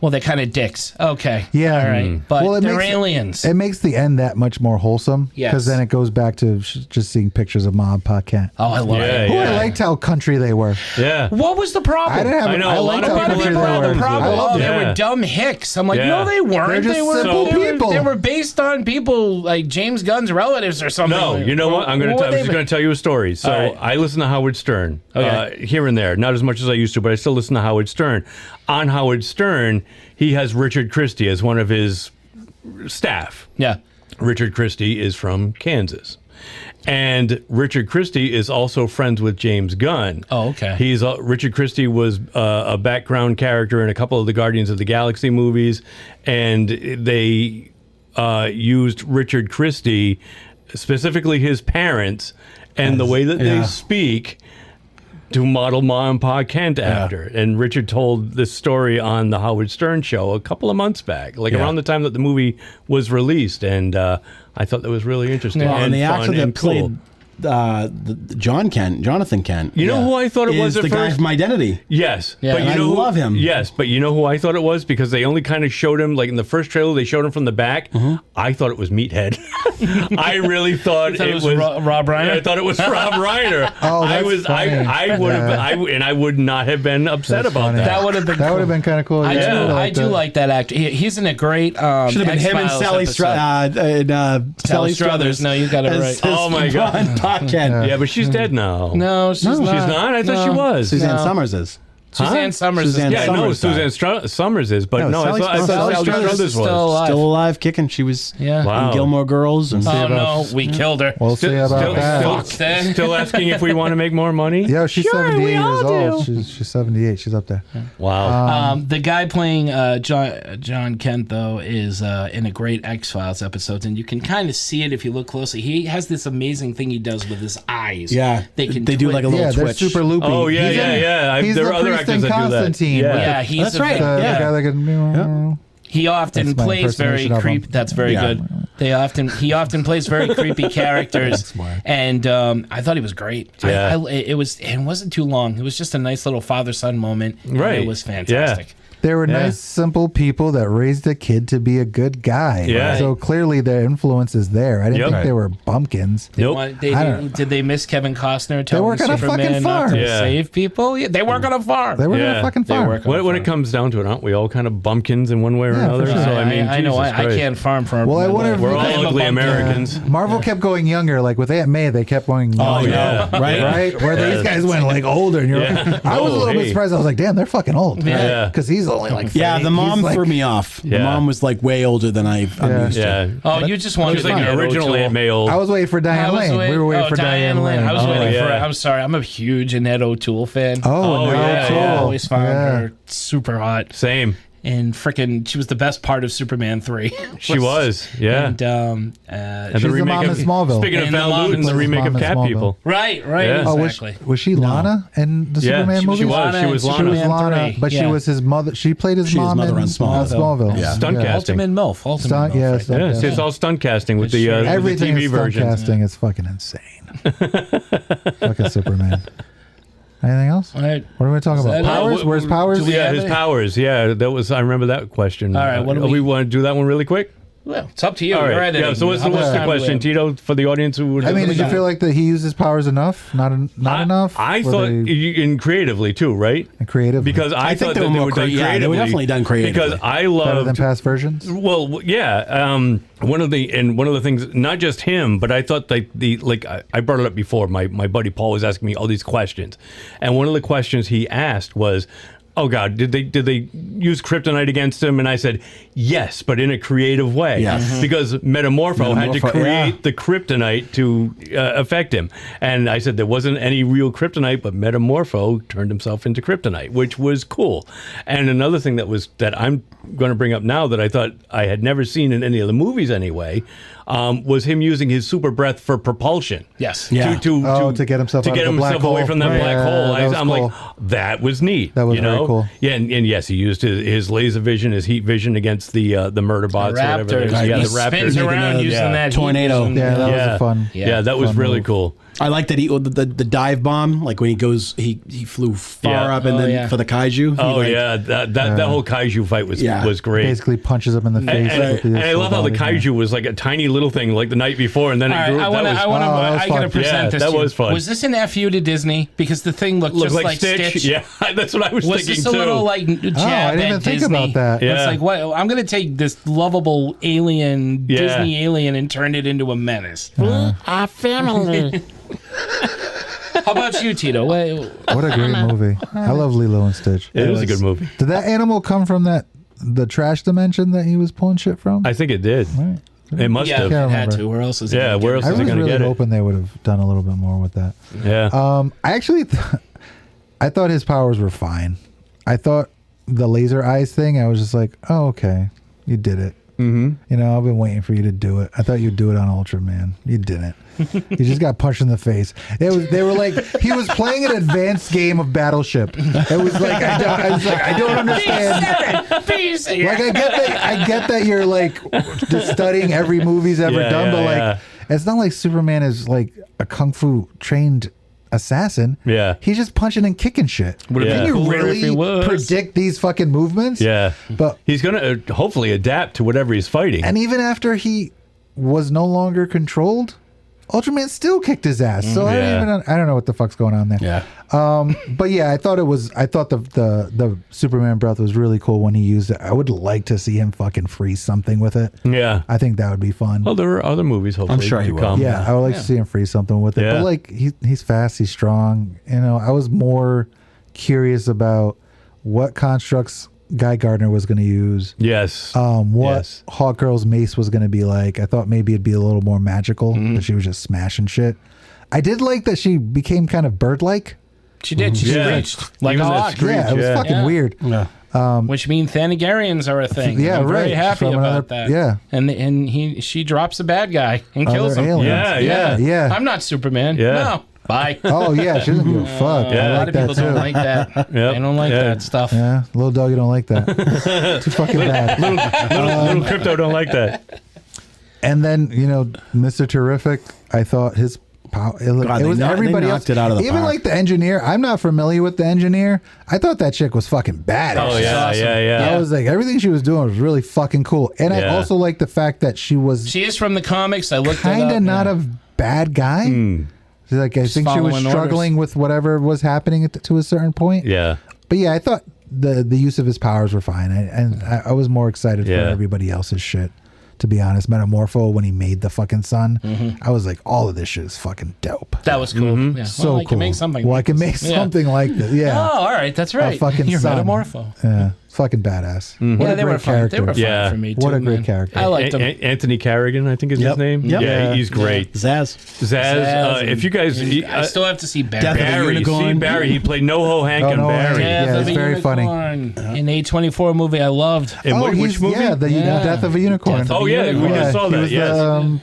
well, they're kind of dicks. Okay. Yeah. All right. But they're aliens. It makes the end that much more wholesome. Yes. Because then it goes back to just seeing pictures of Ma and Pa Kent. Oh, I love it. I liked how country they were. Yeah. What was the problem? I didn't have. I know, I liked a lot how of country people they had were. problems They were dumb hicks. I'm like, no, they weren't. They're just simple people. They were based on people like James Gunn's relatives or something. No, you know what? I'm just going to tell you a story. So I listen to Howard Stern here and there, not as much as I used to, but I still listen to Howard Stern. On Howard Stern, he has Richard Christie as one of his staff. Yeah. Richard Christie is from Kansas. And Richard Christie is also friends with James Gunn. Oh, okay. Richard Christie was a background character in a couple of the Guardians of the Galaxy movies, and they used Richard Christie, specifically his parents, and the way that they speak to model Ma and Pa Kent after. And Richard told this story on the Howard Stern show a couple of months back, around the time that the movie was released. And I thought that was really interesting and the fun actor that and cool. played Jonathan Kent. You know who I thought it was at the first? guy from Identity. Yes. Yeah. But I love him. Yes, but you know who I thought it was? Because they only kind of showed him, like in the first trailer, they showed him from the back. I thought it was Meathead. I really thought it was Rob Reiner. I thought it was Rob Reiner. Oh, that's funny. I would not have been upset about that. That would have been. That would have been kind of cool. I do like that actor. He's in a great. Should have been him and Sally Struthers. No, you got it right. Oh my God. Yeah, but she's dead now. No, she's not. She's not? I thought she was. Suzanne Summers is. Suzanne Summers. Suzanne Yeah, Summers no, Suzanne Summers is, but no, I thought Sally Struthers was. Still alive, kicking. She was in Gilmore Girls. And no, we killed her. We'll see about that. Still asking if we want to make more money? Yeah, she's 78 years old. She's 78. She's up there. Wow. The guy playing John Kent, though, is in a great X-Files episode, and you can kind of see it if you look closely. He has this amazing thing he does with his eyes. Yeah, they do like a little twitch. They're super loopy. Oh, yeah. He's there the are other priest actors in that do that. Constantine. Yeah, he's that's right. The guy that can. He often That's my plays very impersonation of him. creepy. That's very good. He often plays very creepy characters, and I thought he was great. Yeah. It wasn't too long. It was just a nice little father-son moment. Right. It was fantastic. They were nice, simple people that raised a kid to be a good guy. Yeah. So clearly their influence is there. I didn't think they were bumpkins. Did they miss Kevin Costner telling work on a Superman fucking not farm. to save people? Yeah, they work on a farm. They work on a fucking farm. When it comes down to it, aren't we all kind of bumpkins in one way or another? for sure. So I mean, I know I can't farm for. Well, I wonder if we're all ugly Americans. Marvel kept going younger. Like with Aunt May, they kept going younger. Right? Where these guys went like older. And you're like, I was a little bit surprised. I was like, damn, they're fucking old. Yeah. Because he's only like 30. The mom He's threw me off. The mom was like way older than I'm used to. Oh, you just wanted She was like an original Aunt May old. I was waiting for Diane Lane. We were waiting for Diane Lane. I was waiting for. I'm sorry. I'm a huge Annette O'Toole fan. I always found her super hot. Same. And freaking, she was the best part of Superman 3. She was, yeah. And she's the mom in Smallville. Speaking of Val Newton, the remake of Cat People. Right, Yeah. exactly. Was she Lana in the Superman movie? She was Lana. But she was his mother. She played his mom in Smallville. Yeah. Stunt casting. Ultimate MILF. Stunt See, it's all stunt casting with the everything TV is stunt version. casting. It's fucking insane. Fucking Superman. Anything else? All right. What are we talking about? Powers? Where's Powers? Yeah, his powers. Yeah, that was. I remember that question. All right, what do we want to do that one really quick? Well, it's up to you. All You're right. editing. Yeah. So what's the question, Tito, for the audience who would? I mean, did you feel like that he used his powers enough? Not enough. I thought in creatively too, right? Creatively, because I thought they were done creatively. Yeah, they were definitely done creatively. Because I loved better than past versions. Well, yeah. One of the things, not just him, but I thought I brought it up before. My buddy Paul was asking me all these questions, and one of the questions he asked was, oh God, did they use kryptonite against him? And I said, yes, but in a creative way. Yes. Because Metamorpho had to create the kryptonite to affect him. And I said there wasn't any real kryptonite, but Metamorpho turned himself into kryptonite, which was cool. And another thing that I'm going to bring up now that I thought I had never seen in any of the movies anyway, was him using his super breath for propulsion. Yes. Yeah. To get himself to out get of the black himself away hole. from that black hole. I'm cool. like, that was neat. That was very cool. Yeah, and yes, he used his laser vision, his heat vision against the murder bots, or whatever. Raptors. Yeah, He the raptors. spins around using that tornado. heat vision. Yeah, that was fun. Yeah, that was really cool. I like that the dive bomb, like when he flew far up and then for the kaiju. That whole kaiju fight was great. Basically punches him in the face. And I love how the kaiju was like a tiny little thing, like the night before, and then it grew. I gotta present this. That was fun. Was this an FU to Disney? Because the thing looked just like Stitch. Yeah, that's what I was thinking too. Was this a little like jab I didn't even at think Disney? about that. Yeah. It's like, what? I'm gonna take this lovable alien, Disney alien, and turn it into a menace. Our family. How about you, Tito? What a great movie. I love Lilo and Stitch. It was a good movie. Did that animal come from the trash dimension that he was pulling shit from? I think it did. Right. It must have. It had to. Where else is it? Yeah, where else I is was it going to really get hoping they would have done a little bit more with that. Yeah. I actually, I thought his powers were fine. I thought the laser eyes thing, I was just like, oh, okay, you did it. Mm-hmm. You know, I've been waiting for you to do it. I thought you'd do it on Ultraman. You didn't. You just got punched in the face. They were like, he was playing an advanced game of Battleship. It was like, I don't understand. Like, I get that you're like just studying every movie's ever done, but like, it's not like Superman is like a kung fu trained assassin. Yeah. He's just punching and kicking shit. Can you really predict these fucking movements? Yeah. But he's going to hopefully adapt to whatever he's fighting. And even after he was no longer controlled, Ultraman still kicked his ass. So I don't know what the fuck's going on there. Yeah. But yeah, I thought the Superman breath was really cool when he used it. I would like to see him fucking freeze something with it. Yeah. I think that would be fun. Well, there are other movies hopefully. I'm sure he to will. come. Yeah, I would like to see him freeze something with it. Yeah. But like he's fast, he's strong. You know, I was more curious about what constructs Guy Gardner was going to use. Yes. What Hawkgirl's mace was going to be like. I thought maybe it'd be a little more magical, but she was just smashing shit. I did like that she became kind of bird-like. She did. She screeched like a hawk. Yeah, it was fucking weird. Yeah. Which means Thanagarians are a thing. Yeah, I'm very happy From about that. Yeah. And she drops a bad guy and kills him. Aliens. Yeah. I'm not Superman. Yeah. No. Bye. Oh, yeah. She doesn't give a fuck. A I lot like of people that, don't too. like that. They don't like that stuff. Yeah. Little doggy don't like that. Too fucking bad. Little crypto don't like that. And then, Mr. Terrific, I thought his power. It was everybody else. It out of the Even park. like the engineer. I'm not familiar with the engineer. I thought that chick was fucking badass. Oh, yeah, awesome. yeah. I was like, everything she was doing was really fucking cool. And I also like the fact that she was She is from the comics. I looked kind it up. of not a bad guy. Like, I think she was following struggling with whatever was happening to a certain point. Yeah. But yeah, I thought the use of his powers were fine. I was more excited for everybody else's shit, to be honest. Metamorpho, when he made the fucking sun, I was like, all of this shit is fucking dope. That was cool. Yeah. So I cool. can make something. Well, I like can this. make something like this. Yeah. Oh, all right. That's right. A fucking You're sun. Metamorpho. Yeah. Fucking badass. What Yeah, a they great were fun. character. They were fun for me too. What a great man. character. I liked him. Anthony Carrigan, I think is his name. Yep. Yeah, he's great. Zaz. Zaz. If you guys, I still have to see Barry. Death of the Barry, Unicorn. see Barry. He played NoHo Hank and NoHo Barry. Hank. Yeah, it's very funny. An A24 movie I loved. And which movie? Yeah, the Death of a Unicorn. Death of Oh a yeah, we Unicorn. just saw He that. was Yes.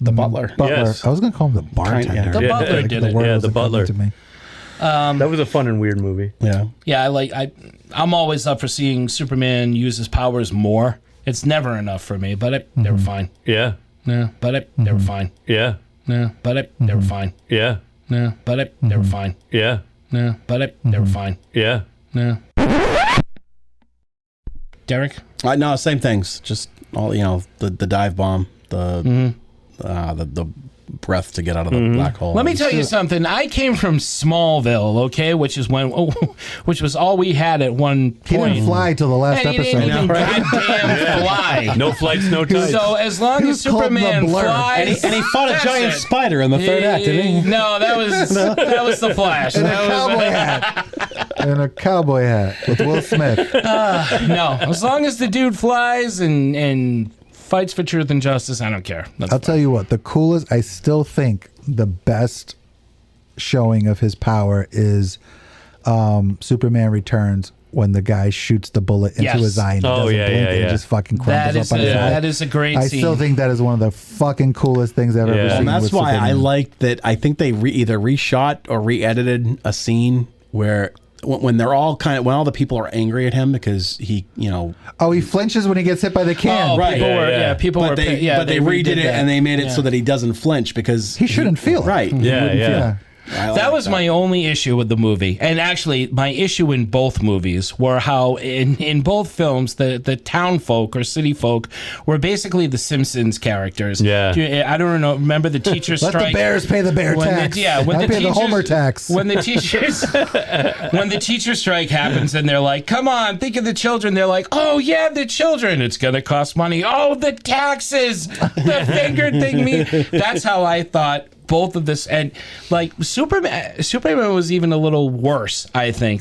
The butler. Yes. I was going to call him the bartender. The butler did it. word Yeah, wasn't the butler. coming to me. That was a fun and weird movie. Yeah. Yeah, I'm always up for seeing Superman use his powers more. It's never enough for me, but they were fine. Yeah. Yeah, but they were fine. Yeah. Yeah, but they were fine. Yeah. Yeah, but they were fine. Yeah. Yeah, but they were fine. Yeah. Yeah. Derek? No, same things. Just all the dive bomb, the breath to get out of the black hole. Let me tell you something. I came from Smallville, okay, which was all we had at one point. He didn't fly till the last And he episode. didn't even goddamn fly. No flights, no tights. So as long as called the Superman Blur. flies, And he fought a that's giant it. spider in the third act, didn't he? No, that was the Flash. And a That was- cowboy hat. And a cowboy hat with Will Smith. No, as long as the dude flies and fights for truth and justice, I don't care. I'll tell you what, the coolest, I still think the best showing of his power is Superman Returns, when the guy shoots the bullet into Yes. his eye and he Oh, doesn't yeah, blink yeah, and yeah. it just fucking crumbles up on his eye. That is a great I scene. still think that is one of the fucking coolest things I've ever Yeah. seen. And that's with why I Superman. liked that. I think they either reshot or re-edited a scene where when they're all when all the people are angry at him because he, Oh, he flinches when he gets hit by the can. Oh, Right. people were, Yeah. people but were, they yeah, but they redid it that. and they made it Yeah. so that he doesn't flinch because He shouldn't feel it. Right. He Yeah, wouldn't yeah. feel- I like That was my only issue with the movie. And actually, my issue in both movies were how in both films, the town folk or city folk were basically the Simpsons characters. Yeah. I don't know. Remember the teacher strike? Let the bears pay the bear When tax. when I pay the Homer tax. When the teachers, when the teacher strike happens, and they're like, "Come on, think of the children." They're like, "Oh yeah, the children. It's gonna cost money. Oh, the taxes, the finger thing." That's how I thought both of this, and like Superman was even a little worse, I think.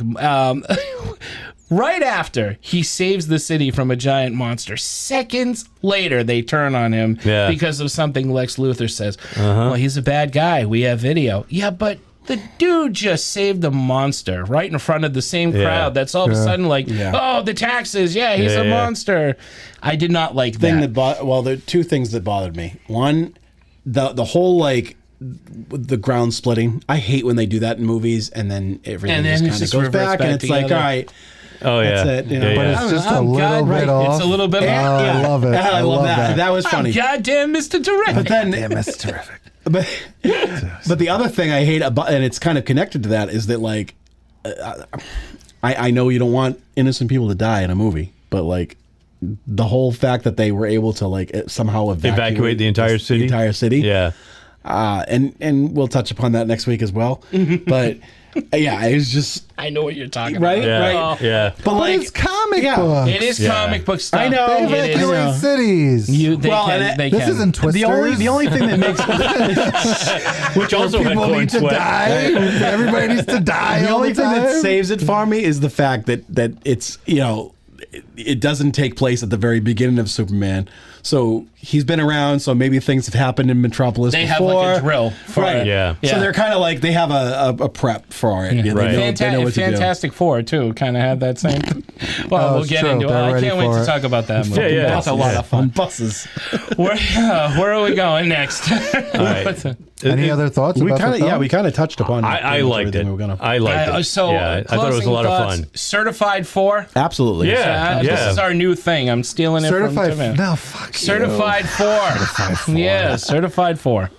Right after he saves the city from a giant monster, seconds later they turn on him because of something Lex Luthor says. Well, he's a bad guy. We have video. Yeah, but the dude just saved a monster right in front of the same crowd. That's all of a sudden like, oh, the taxes. Yeah, he's a monster. I did not like that. Well, there are two things that bothered me. One, the whole the ground splitting. I hate when they do that in movies and then everything just kind of goes back and it's like, all right. Oh yeah, that's it. But it's just a little bit off. It's a little bit off. I love it. I love that. That was funny. Goddamn, Mr. Terrific. But then, Damn, that's terrific. But the other thing I hate about, and it's kind of connected to that, is that like, I know you don't want innocent people to die in a movie, but like, the whole fact that they were able to like somehow evacuate the entire city. Yeah. Yeah. And we'll touch upon that next week as well. But Yeah, it's just I know what you're talking right, about. Yeah. right. Yeah. But like, it's comic books. It is comic book stuff. I know. They It is. evacuate cities. They this can. isn't Twisters. the only thing that makes Which also had people corn need to sweat. die. Everybody needs to die. the all only the thing that time. saves it for me is the fact that it's it doesn't take place at the very beginning of Superman. So he's been around, so maybe things have happened in Metropolis They before. have like a drill. For Right. it. Yeah. So they're kind of like, they have a prep for it. Yeah, Right. they know what to do. Fantastic Four, too, kind of had that same. Well, we'll it's get true. into it. They're I ready can't wait for to it. talk about that movie. Yeah. That's a lot of fun. On buses. Where are we going next? right. Any other thoughts We about kind the of film? we kind of touched upon. I liked it. I liked it. So, yeah, I thought it was a lot of closing fun. thoughts, Certified 4? Absolutely. Yeah. This is our new thing. I'm stealing it Certified. from Tim. No, fuck you. Certified 4. Certified 4. Yeah, Certified 4.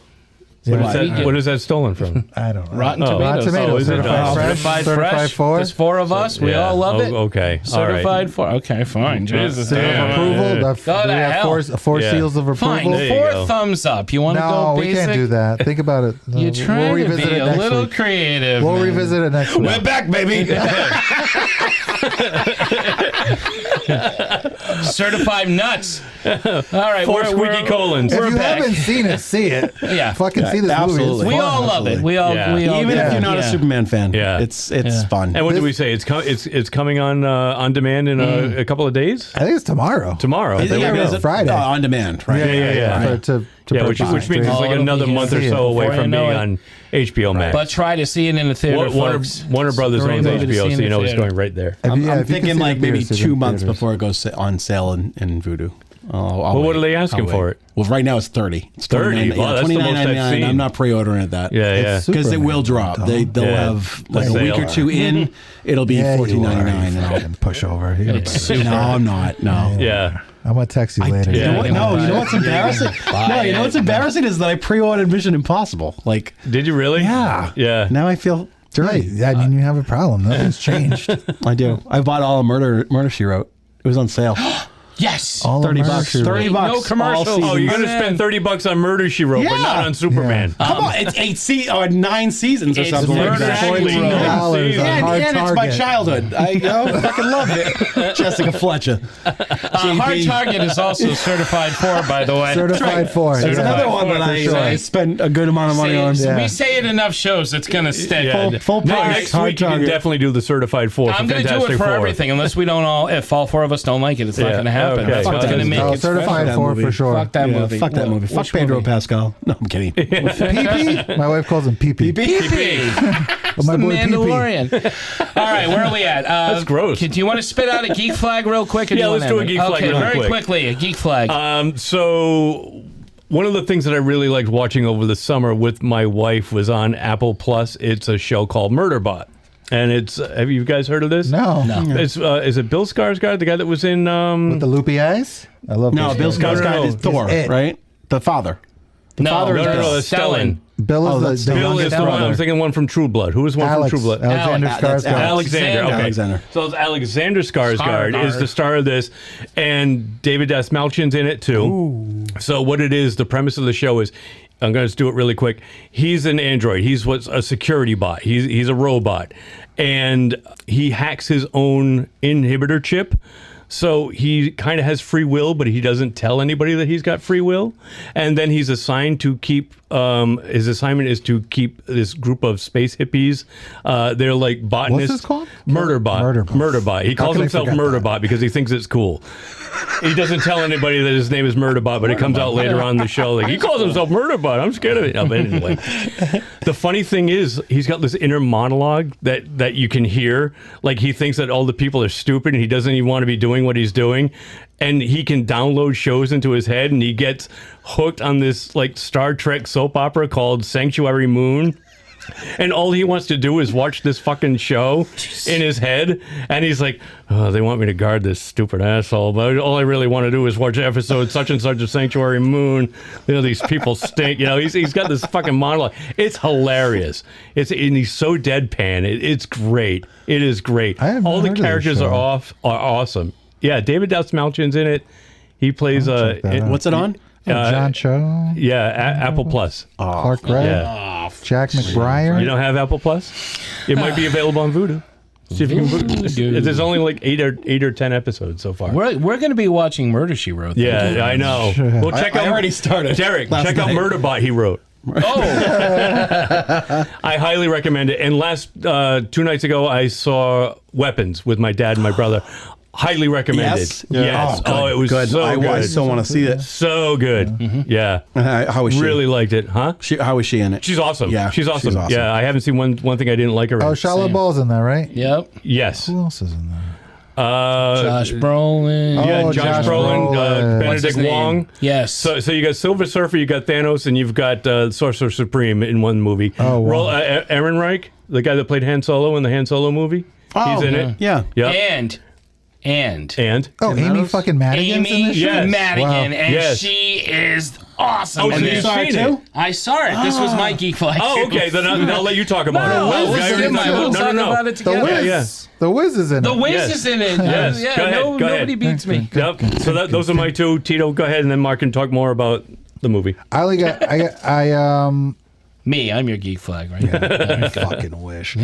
What is that stolen from? I don't know. Rotten Oh. Tomatoes. Rotten Tomatoes. Oh, is it? Certified Oh. fresh. Certified Certified Fresh. 4. There's 4 of us. We all love it. Okay. All right. Certified 4. Okay, fine. Jesus. Seal of damn. approval. Go Do to we have hell. four Yeah. seals of approval? Fine. There you 4 go. thumbs up. You want to No, go we basic? can't do that. Think about it. You're trying we'll to revisit be it a next little week. creative. We'll man. revisit it next week. We're back, baby. Certified nuts. All right. 4 squeaky colons. If We're you back. haven't seen it, see it. Yeah. Fucking see this absolutely. movie. It's We fun, all love it. absolutely. We all. Yeah. We all. Even yeah. if you're not a Yeah. Superman fan, Yeah. it's Yeah. fun. And what did we say? It's coming on demand in a couple of days. I think it's tomorrow. Tomorrow. Is There it- we is go. it- Friday. on demand, right? Yeah. To Yeah, which purchase means it's like it'll another be month or here so away before from you know being it. on HBO Max. But try to see it in the theater, folks. Warner Brothers Great owns movie to see HBO, in so you the know it's theater. going right there. I'm if you can thinking see like the maybe theaters, 2 in months theaters. before it goes on sale in Vudu. Well, what are they asking for it? Well, right now it's 30. It's 30? Wow, that's the most I've $29.99. seen. I'm not pre-ordering at that. Yeah. Because it will drop. They'll Yeah. have like The a week or sale. 2 in. It'll be Yeah, $14.99. you are. You push over. No, I'm not. No. Yeah. I'm gonna text you later. You know what? Yeah. No, you know what's embarrassing? No, you know what's embarrassing is that I pre-ordered Mission Impossible. Like, Did you really? yeah. Yeah. Now I feel dirty. Yeah, I mean, you have a problem. Nothing's changed. I do. I bought all of Murder She Wrote. It was on sale. Yes. All of $30 Murder, bucks. She Wrote. $30 No bucks. commercials. all Oh, season. you're going to spend $30 on Murder, She Wrote, but Yeah. not on Superman. Come on, it's 9 seasons or It's something. Murder, Exactly. She Wrote. $14 on And, Hard and it's my Target. childhood. I fucking love it. Jessica Fletcher. Hard Target is also certified 4, by the way. Certified 4. That's Certified another one that for sure. I spent a good amount of money on. Yeah. We say it enough shows, it's going to stick. Yeah. Full price. Next Hard week, you can Target. definitely do the Certified 4 for I'm going to do Fantastic it for Four. everything, unless we don't all, if all 4 of us don't like it, it's not Yeah. going to happen. Okay. That's what's Fuck going to that make No, it Certified special. 4 for sure. Fuck that Yeah, movie. fuck that movie. Fuck Which Pedro movie? Pascal. No, I'm kidding. PP? My wife calls him PP. PP. My the boy Mandalorian. All right, where are we at? That's gross. Do you want to spit out a geek flag real quick? Or Yeah, do you let's wanna do a end it? geek flag Okay, real very quick. quickly, a geek flag. So one of the things that I really liked watching over the summer with my wife was on Apple Plus. It's a show called Murderbot. And it's, have you guys heard of this? No. It's, is it Bill Skarsgård, the guy that was in... With the loopy eyes? I love No, Bill Skarsgård. Skarsgård is Thor, It. right? The father. The father is no, Bill. that's Stellan. Bill Oh, is that's the Bill is youngest the one, brother. I'm thinking one from True Blood. Who was one Alex, from True Blood? Alexander That's Skarsgård. Alexander. Okay. Alexander. So it's Alexander Skarsgård is the star of this, and David Dasmalchian's in it too. Ooh. So what it is, the premise of the show is, I'm going to do it really quick. He's an android. He's what's a security bot. He's a robot, and he hacks his own inhibitor chip. So he kind of has free will, but he doesn't tell anybody that he's got free will. And then he's assigned to keep, his assignment is to keep this group of space hippies. They're like botanists. What's this called? Murderbot. Murderbot. He calls can I himself forget Murderbot because he thinks it's cool. He doesn't tell anybody that his name is Murderbot, but it comes out later on in the show. Like, he calls himself Murderbot. I'm scared of it. No, but anyway, the funny thing is, he's got this inner monologue that you can hear. Like, he thinks that all the people are stupid and he doesn't even want to be doing what he's doing. And he can download shows into his head, and he gets hooked on this like Star Trek soap opera called Sanctuary Moon. And all he wants to do is watch this fucking show in his head. And he's like, oh, they want me to guard this stupid asshole. But all I really want to do is watch episode such and such of Sanctuary Moon. You know, these people stink. You know, he's got this fucking monologue. It's hilarious. And he's so deadpan. It's great. It is great. All the characters are awesome. Yeah, David Dasmalchian's in it. He plays what's it on? John Cho. Yeah, Apple Plus. Clark Gregg. Yeah. Jack McBrayer. You don't have Apple Plus? It might be available on Vudu. See if you can. There's only like 8 or 10 episodes so far. We're going to be watching Murder, She Wrote. Yeah, I know. Well, check out. I already started. Derek, check out Murderbot. He wrote. Oh, I highly recommend it. And last 2 nights ago, I saw Weapons with my dad and my brother. Highly recommended. Yes. Oh, it was good. so good. I still want to see it. So good. Yeah. How was she? Really liked it, huh? How was she in it? She's awesome. Yeah, she's awesome. she's awesome. Yeah, I haven't seen one thing I didn't like her in. Oh, Shia LaBeouf's in there, right? yep. Yes. Who else is in there? Josh Brolin. Yeah, Oh, Josh Brolin, What's his Benedict name? Wong. Yes. So you got Silver Surfer, you got Thanos, and you've got Sorcerer Supreme in one movie. Oh, wow. Ehrenreich, the guy that played Han Solo in the Han Solo movie. He's in it. Yeah. Yep. And Oh, Amy fucking Madigan's in Amy this shit? Madigan, Wow. and Yes. she is awesome. Oh, so in you've this. seen it? I saw it. This was my geek flag. Oh, okay. Then I'll let you talk about No, it. I'll listen to it. We'll talk about it The together. Wiz. Yeah. The Wiz is in The it. Wiz Yes. is in it. Yes. Yeah, Go ahead. Go ahead. nobody beats me. Yep. So those are my two. Tito, go ahead, and then Mark can talk more about the movie. I only got. Me, I'm your geek flag, right? I fucking wish.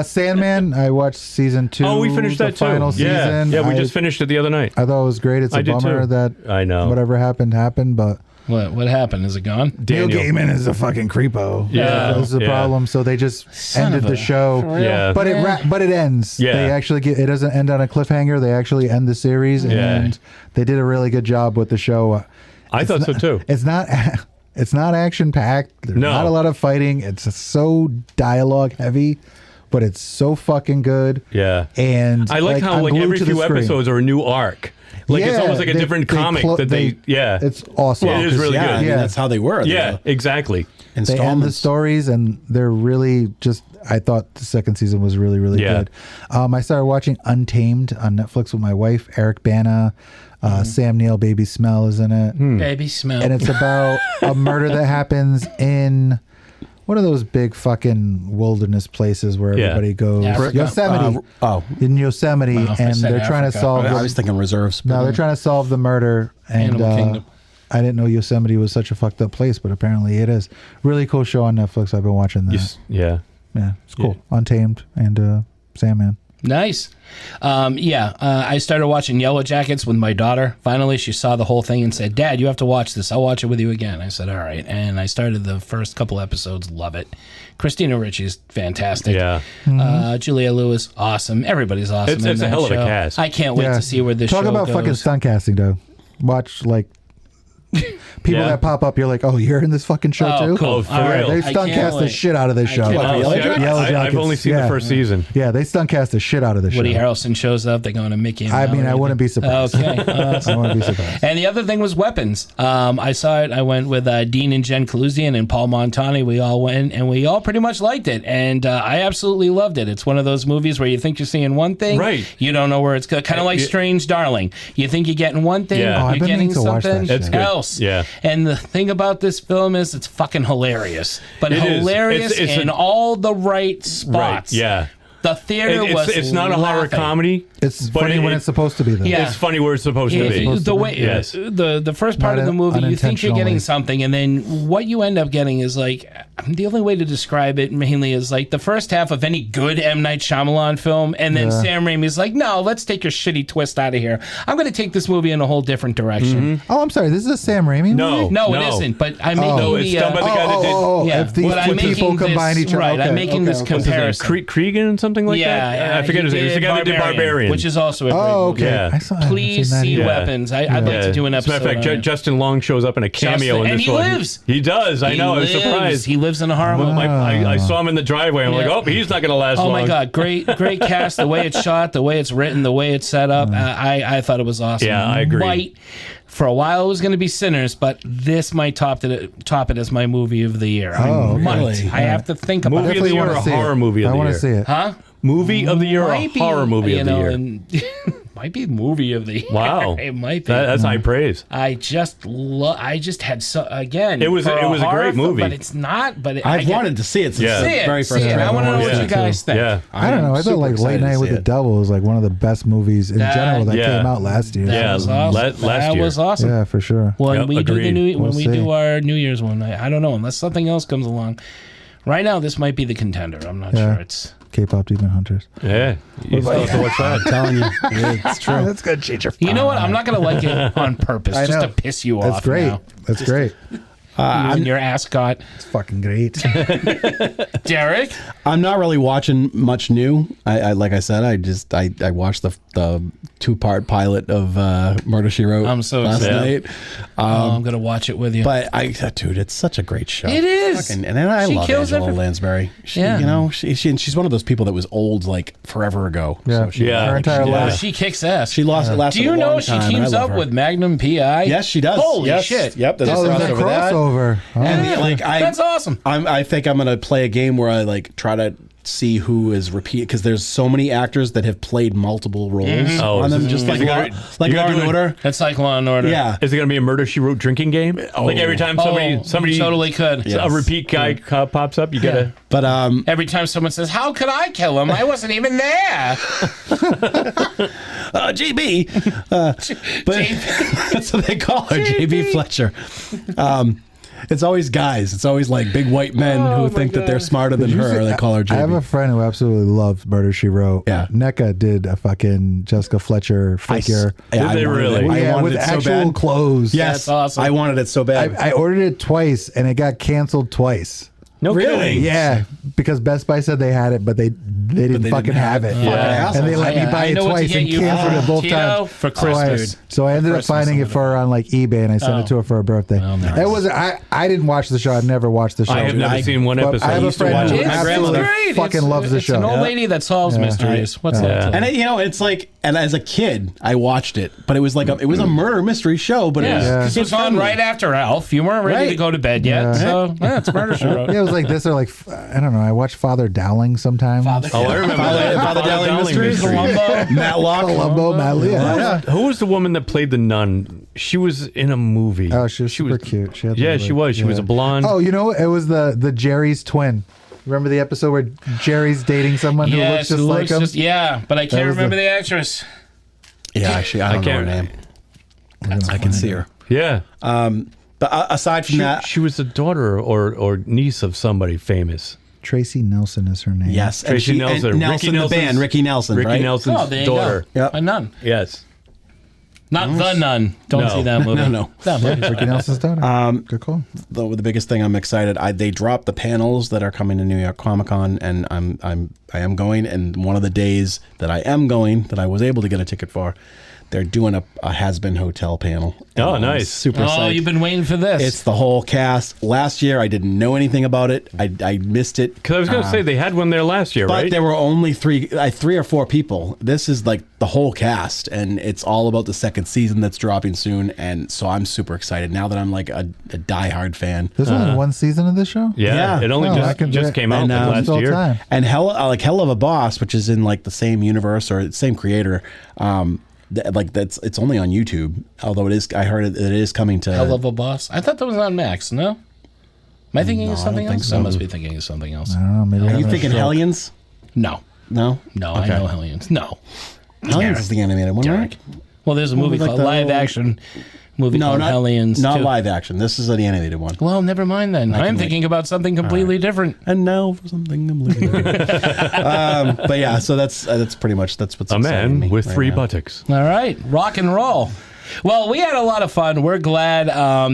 Sandman. I watched season 2. Oh, we finished that too. Final season. Yeah, we just finished it the other night. I thought it was great. It's a I did bummer too. that I know. whatever happened, but What happened? Is it gone? Daniel. Neil Gaiman is a fucking creepo. Yeah. This is the Yeah. problem. So they just ended of the a- show. for real? Yeah. But it ends. Yeah. They actually it doesn't end on a cliffhanger. They actually end the series, Yeah. and they did a really good job with the show. I thought so too. It's not. It's not action packed. There's No. not a lot of fighting. It's so dialogue heavy, but it's so fucking good. Yeah. And I like how I'm like glued every to the few screen. episodes are a new arc. Like it's Yeah, almost like a they- different they comic clo- that they yeah. It's awesome. It is really yeah, good. I mean, Yeah. that's how they were. Yeah, exactly. They end the Installments. stories, and they're really just. I thought the second season was really, really Yeah. good. I started watching Untamed on Netflix with my wife, Eric Bana. Sam Neill, Baby Smell is in it. Baby smell. And it's about a murder that happens in one of those big fucking wilderness places where Yeah. everybody goes. Africa. Yosemite. In Yosemite, Wow, I and said they're trying to Africa. solve. I was thinking reserves. No, they're trying to solve the murder, and Animal Kingdom. I didn't know Yosemite was such a fucked up place, but apparently it is. Really cool show on Netflix. I've been watching that. Yeah. Yeah, it's cool. Untamed and Sandman. Nice. I started watching Yellow Jackets with my daughter. Finally, she saw the whole thing and said, Dad, you have to watch this. I'll watch it with you again. I said, all right. And I started the first couple episodes. Love it. Christina Ricci's fantastic. Yeah. Julia Lewis, awesome. Everybody's awesome. It's in a that hell of a show. cast. I can't wait to see where this Talk show about goes. fucking stunt casting, though. Watch, like, people Yeah. that pop up, you're like, oh, you're in this fucking show, Oh, too? cool. Oh, for All right. real? They I stunt can't cast the wait. shit out of this I show. can't wait. Oh, see, Yellow I've Jackets. only seen Yeah. the first season. Yeah, they stunt cast the shit out of this Woody show. Harrelson shows up. They're going to Mickey and I mean, I Mallory. wouldn't be surprised. Okay. I wouldn't be surprised. And the other thing was Weapons. I saw it. I went with Dean and Jen Kaluzian and Paul Montani. We all went, and we all pretty much liked it. And I absolutely loved it. It's one of those movies where you think you're seeing one thing, Right. You don't know where it's going. Kind of like Strange Darling. You think you're getting one thing, Yeah. Oh, I've you're been getting meaning to watch that something shit. That's good. else. Yeah. And the thing about this film is it's fucking hilarious, but It is. hilarious It's in all the right spots. Right. Yeah. The theater was. It's not a horror laughing. comedy. It's but funny when it's supposed to be, though. Yeah. It's funny where it's supposed to be. The way Yes. the first part Not of the movie, you think you're getting unintentionally. something, and then what you end up getting is like the only way to describe it mainly is like the first half of any good M. Night Shyamalan film, and then Yeah. Sam Raimi's like, no, let's take your shitty twist out of here. I'm going to take this movie in a whole different direction. Oh, I'm sorry. This is a Sam Raimi No. movie? No, it isn't. But I'm making No, it's done by the guy that did. yeah, If these but I'm two people making combine this, each other. right? Okay, I'm making this okay. What's his name? comparison. Cregan, something like that? I forget his name. It's the guy that did Barbarian. which is also a great Oh, movie. okay. Yeah. I haven't Please seen that see either. Weapons. I'd like to do an As a episode. matter of fact, on it. Justin Long shows up in a cameo in and this he one. lives. He does. I know. I was surprised. He lives in a horror movie. I saw him in the driveway. I'm like, Yeah. oh, he's not going to last Oh long. my God! Great cast. The way it's shot, the way it's written, the way it's set up. I thought it was awesome. Yeah, I agree. Might, for a while, it was going to be Sinners, but this might top it as my movie of the year. Oh, I might. really? I have to think about Movie it. of the year wanna or see it. horror movie of I the want year? to see it. Huh? Movie of the year or Might be, horror movie you of the know, year? and might be movie of the year. Wow. It might be. That's high praise. I just had again. It was a great movie, but it's not. But I've wanted to see it since the very first time. I want to know what you guys think. Yeah. I don't know. I thought like Late Night with the Devil was like one of the best movies in general that came out last year. That was awesome. Last year was awesome. Yeah, for sure. When we do do our New Year's one, I don't know unless something else comes along. Right now, this might be the contender. I'm not sure. It's K-pop Demon Hunters. Yeah, you still have to watch that. I'm telling you, it's true. That's gonna change your. You know what? I'm not gonna like it on purpose just to piss you off. That's great. Now. That's great. And your ascot. It's fucking great. Derek? I'm not really watching much new. I like I said, I watched the 2-part pilot of Murder, She Wrote I'm so last excited. night. I'm going to watch it with you. But dude, it's such a great show. It is. And I She love kills Angela Lansbury. You know, she's one of those people that was old like forever ago. Yeah. So Her entire life. She kicks ass. She lasted Do you a know long she time, and I teams love up her. with Magnum P.I.? Yes, she does. Holy Yes. shit. Yep. There's Oh, a there's a crossover. crossover. And Oh. That's awesome. I think I'm gonna play a game where I like try to see who is repeat because there's so many actors that have played multiple roles on them, just like Law and Order. That's like Law and Order. Yeah. Is it going to be a Murder, She Wrote drinking game? Like every time somebody you totally could. a repeat guy pops up, you got to. But every time someone says, "How could I kill him? I wasn't even there." JB. But that's what they call her, JB Fletcher. It's always guys. It's always like big white men who think that they're smarter than her. They call her JB. I have a friend who absolutely loves Murder, She Wrote. Yeah. NECA did a fucking Jessica Fletcher figure. Did they really? Yeah, with it so actual bad. clothes. Yes, That's awesome. I wanted it so bad. I ordered it twice and it got canceled twice. No Really? kidding. Yeah, because Best Buy said they had it, but they didn't they fucking didn't have have it. it. Yeah. And they let me buy I it know what to twice get and you, canceled it both Tito, times. for So I- Christmas. So I ended up Christmas finding or it for her on like eBay, and I sent it to her for her birthday. Oh, nice. It was I didn't watch the show. I've never watched the show. I have never seen one But episode. I have a used to friend watch who it. It's absolutely great. fucking loves the show. It's an old lady that solves mysteries. What's that? And it's like, and as a kid, I watched it, but it was like it was a murder mystery show, but it was Because it was on right after Alf. You weren't ready to go to bed yet, Yeah. so it's Murder, She Wrote. Yeah, it was like this or like I don't know. I watch Father Dowling sometimes. Oh, I remember that. Father Dowling Mysteries. Columbo. Matlock. Columbo, yeah. Who was the woman that played the nun? She was in a movie. Oh, she was super cute. She had Yeah, the, she was. She was a blonde. Oh, you know, it was the Jerry's twin. Remember the episode where Jerry's dating someone who looks just like him? Yeah, but I can't remember the actress. Yeah, actually, I don't know her name. I can see her. Yeah. But aside from that, she was the daughter or niece of somebody famous. Tracy Nelson is her name. yes, and Tracy Nelson. and Ricky Nelson, the Nelson's- band, Ricky Nelson, Ricky right? Nelson's Oh, there you daughter. go. Yep. A nun. Yes. Not The Nun. Don't No. see that movie. No. That movie. Ricky Nelson's daughter. Good call. The biggest thing I'm excited. They dropped the panels that are coming to New York Comic Con, and I am going. And one of the days that I am going, that I was able to get a ticket for, they're doing a Has-Been Hotel panel. And Oh, I'm nice. Super Oh, psyched. you've been waiting for this. It's the whole cast. Last year, I didn't know anything about it. I missed it. Because I was going to say they had one there last year, But right? there were only three or four people. This is like the whole cast, and it's all about the second season that's dropping soon. And so I'm super excited now that I'm like a diehard fan. There's only one season of this show? Yeah, it only just came out like last year. Time. And Hell of a Boss, which is in like the same universe or same creator. It's only on YouTube. Although I heard it is coming to Hell of a Boss. I thought that was on Max. No, am I thinking of something I don't else? think I so. must be thinking of something else. I don't know. Maybe Are you thinking Hellions? No, No, I know Hellions. No, Hellions is the animated one, right? Well, there's a movie like called the live little- action movie No, called not Hellions. Not too. live action. This is the animated one. Well, never mind then. I'm thinking about something completely different. And now for something completely different. But yeah, so that's pretty much what's A exciting me man with right 3 now. buttocks. All right, rock and roll. Well, we had a lot of fun. We're glad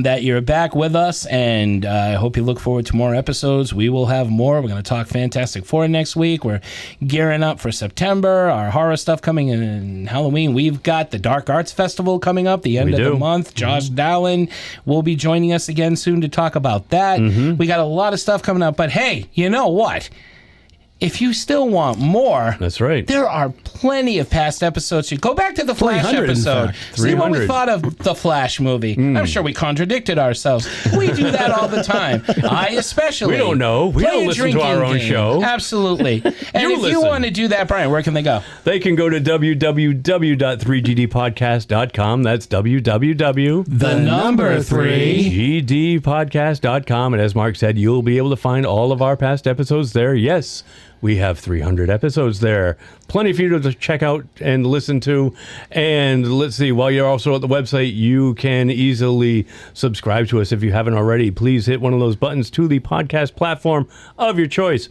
that you're back with us, and I hope you look forward to more episodes. We will have more. We're going to talk Fantastic Four next week. We're gearing up for September, our horror stuff coming in Halloween. We've got the Dark Arts Festival coming up the end of the month. Josh Dowling will be joining us again soon to talk about that. We got a lot of stuff coming up, but hey, you know what? If you still want more, That's right. there are plenty of past episodes. You go back to the Flash 300, in episode. fact. See what we 300. thought of the Flash movie. I'm sure we contradicted ourselves. We do that all the time. I especially. We don't know. We Play don't a listen to our drinking own game. show. Absolutely. And You if you listen. want to do that, Brian, where can they go? They can go to www.3gdpodcast.com. That's www. The number 3. gdpodcast.com. And as Mark said, you'll be able to find all of our past episodes there. Yes, we have 300 episodes there. Plenty for you to check out and listen to. And let's see, while you're also at the website, you can easily subscribe to us if you haven't already. Please hit one of those buttons to the podcast platform of your choice,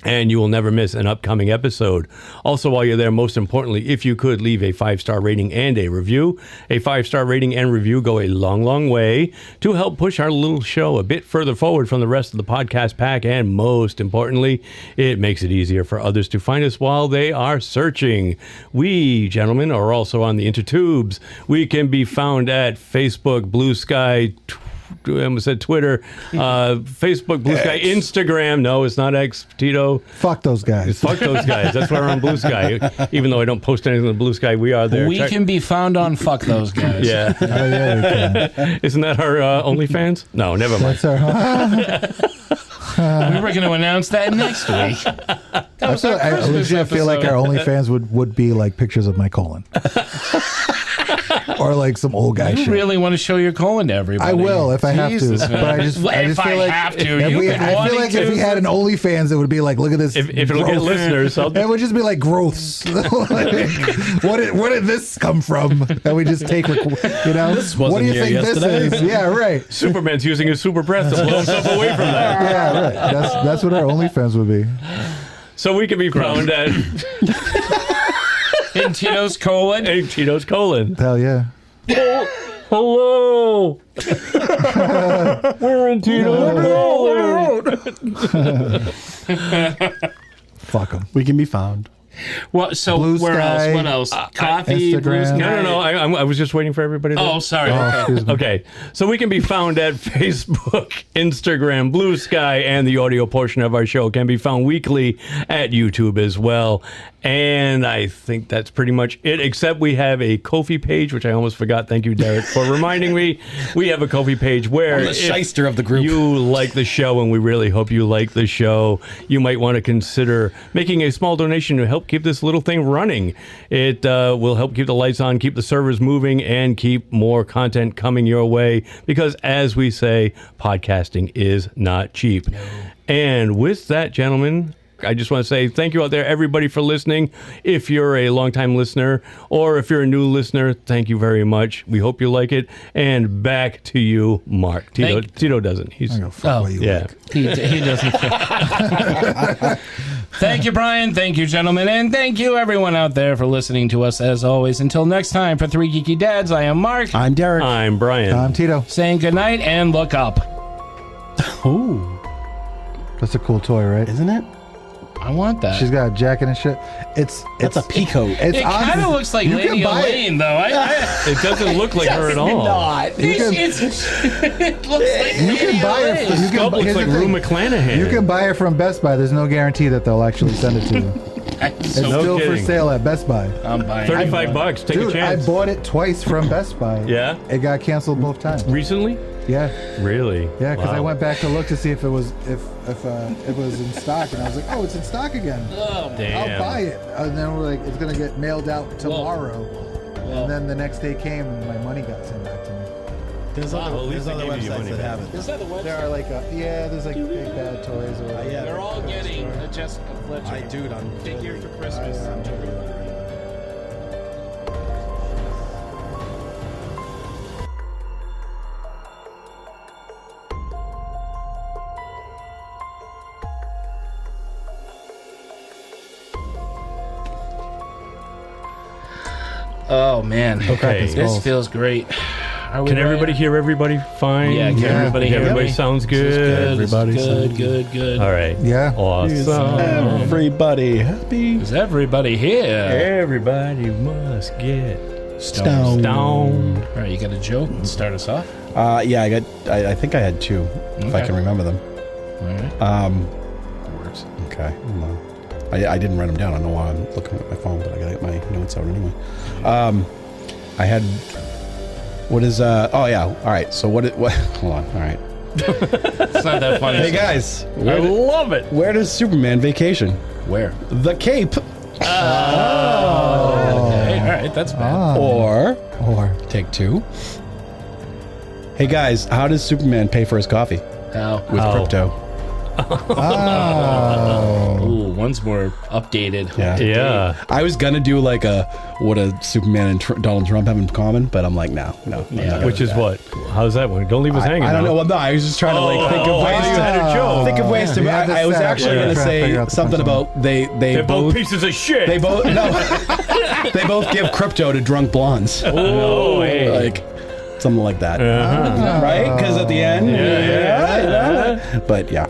and you will never miss an upcoming episode. Also, while you're there, most importantly, if you could leave a 5-star rating and a review. A 5-star rating and review go a long, long way to help push our little show a bit further forward from the rest of the podcast pack. And most importantly, it makes it easier for others to find us while they are searching. We, gentlemen, are also on the intertubes. We can be found at Facebook, Blue Sky, I almost said Twitter, Facebook, Blue Sky, Instagram. No, it's not X, Tito. Fuck those guys. Fuck those guys. That's why we're on Blue Sky. Even though I don't post anything on Blue Sky, we are there. We can be found on Fuck Those Guys. Yeah. Oh, yeah, we can. Isn't that our OnlyFans? No, never mind. That's our. We were going to announce that next week. I legit feel like our OnlyFans would be like pictures of my colon. Or like some old guy You shit. really want to show your colon to everybody? I will if I have Jesus, to. man. But I just Well, if feel like have to, if you've we, been I feel wanting like to. if we had an OnlyFans, it would be like, look at this. If it'll get growth. listeners, I'll It would just be like growths. Like, where did this come from? That we just take, you know? What do you think this is? Yeah, right. Superman's using his super breath to blow himself away from that. Yeah, right. That's what our OnlyFans would be. So we can be found at in Tito's colon. In Tito's colon. Hell yeah. Hello. We're in Tito's colon. Fuck them. We can be found. Well, so Blue where Sky, else? What else? Coffee, Instagram. Blue Sky. No. I was just waiting for everybody to... Oh, sorry. Okay. So we can be found at Facebook, Instagram, Blue Sky, and the audio portion of our show can be found weekly at YouTube as well. And I think that's pretty much it, except we have a Ko-fi page, which I almost forgot. Thank you, Derek, for reminding me. We have a Ko-fi page where I'm the shyster of the group. You like the show, and we really hope you like the show. You might want to consider making a small donation to help keep this little thing running. It will help keep the lights on, keep the servers moving, and keep more content coming your way. Because as we say, podcasting is not cheap. No. And with that, gentlemen, I just want to say thank you out there, everybody, for listening. If you're a longtime listener or if you're a new listener, thank you very much. We hope you like it. And back to you, Mark. Tito doesn't. He's yeah. He doesn't. Thank you, Brian. Thank you, gentlemen. And thank you, everyone out there, for listening to us, as always. Until next time, for Three Geeky Dads, I am Mark. I'm Derek. I'm Brian. I'm Tito. Saying goodnight and look up. Ooh. That's a cool toy, right? Isn't it? I want that. She's got a jacket and shit. It's a peacoat. It kind of looks like Lady Elaine, though. It doesn't look like her at all. It looks like You can buy it. The sculpt looks like Rue McClanahan. You can buy it from Best Buy. There's no guarantee that they'll actually send it to you. It's still for sale at Best Buy. I'm buying $35. Take a chance. I bought it twice from Best Buy. Yeah? It got canceled both times. Recently? Yeah. Really? Yeah, because I Wow. went back to look to see if it was it was in stock, and I was like, oh, it's in stock again. Oh, damn. I'll buy it. And then we're like, it's gonna get mailed out tomorrow. And then the next day came, and my money got sent back to me. There's other websites that have it. Is that the website? There are like there's like Big Bad Toys or yeah. They're all getting a Jessica Fletcher Dude, I'm figure for Christmas. Oh man. Okay. This feels great. Are we Can ready? everybody hear everybody fine? Yeah, can everybody hear Everybody me? sounds This is good. Everybody good. All right. Yeah. Awesome. Everybody happy. Is everybody here? Everybody must get Stoned. stoned. All right, you got a joke and start us off? Yeah, I think I had two, if I Okay. can remember them. All right. Works. Okay, hold on. I didn't write them down. I don't know why I'm looking at my phone, but I gotta get my notes out anyway. I had, what is, oh yeah, all right. So what, hold on, all right. It's not that funny. Hey guys, I love it. Where does Superman vacation? Where? The Cape. Okay, all right, that's bad. Or take two. Hey guys, how does Superman pay for his coffee? How? With crypto. Ooh, one's more updated. Yeah. I was gonna do like what a Superman and Donald Trump have in common, but I'm like, no. Which is what? How's that one? Don't leave us hanging. I don't now. know. Well, no, I was just trying to like think of ways you had a joke. Think of ways to. I was actually gonna say something about they're both pieces of shit. They both they both give crypto to drunk blondes. Oh, hey. Like something like that, right? Because at the end, But yeah,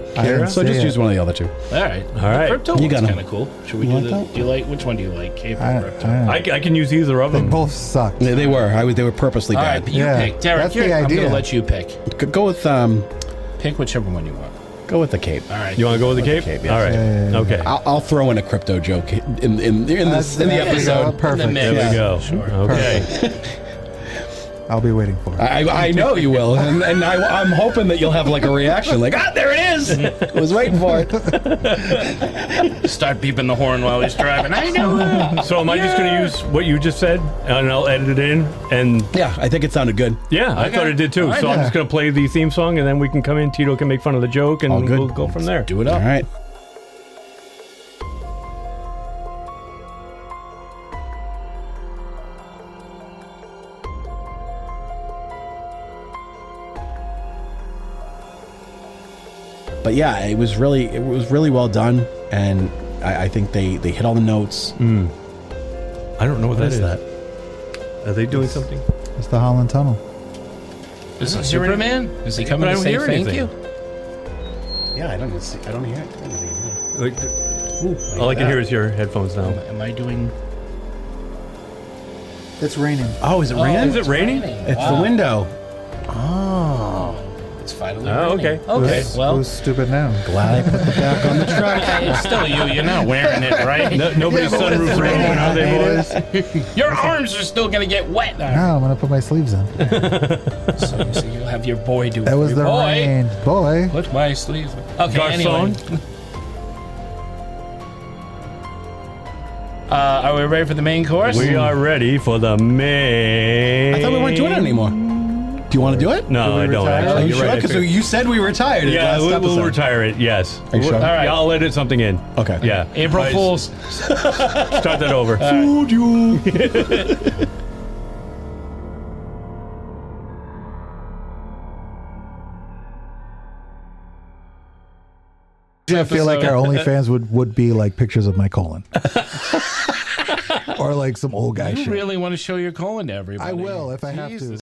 so just use one of the other two. All right. Crypto one's kind of cool. Should we do the? Do you like which one do you like? Cape or crypto? I can use either of them. They both suck. They were. They were purposely All bad. right, you pick. Derek, that's the I'm idea. gonna let you pick. Go with Pick whichever one you want. Go with the Cape. All right. You want to go with the Cape? Yes. All right. Okay. I'll throw in a crypto joke in the episode. Perfect. There we go. Sure. Okay. I'll be waiting for it. I know you will, and I'm hoping that you'll have like a reaction, like there it is. I was waiting for it. Start beeping the horn while he's driving. I know. So am I just going to use what you just said, and I'll edit it in? And yeah, I think it sounded good. Yeah, I thought it did too. So I'm just going to play the theme song, and then we can come in. Tito can make fun of the joke, and we'll go from there. Do it up. All right. But yeah, it was really well done, and I think they hit all the notes. I don't know what that is. Are they doing something? It's the Holland Tunnel. Is it Superman? Is he coming to say thank you? Yeah, I don't hear it. All I can hear is your headphones now. Am I doing? It's raining. Oh, is it raining? Is it raining? It's the window. Oh. It's finally okay. Okay, well. Who's stupid now? Glad I put the back on the truck. It's still you. You're not wearing it, right? Nobody's sunroof raining, are they, boys? Your arms are still going to get wet now. No, I'm going to put my sleeves in. So you'll have your boy do it. That was the rain. Boy. Put my sleeves in. Okay, anyway. Are we ready for the main course? We are ready for the main. I thought we weren't doing it anymore. Do you want to do it? No, I don't. Actually. Are you You're sure? right. Because you said we retired. Yeah, we'll retire it. Yes. Are you sure? All right. Yeah, I'll edit something in. Okay. Yeah. April Fools. Start that over. Fooled you. I feel like our OnlyFans would be like pictures of my colon. Or like some old guy shit. You really want to show your colon to everybody. I will if I have to.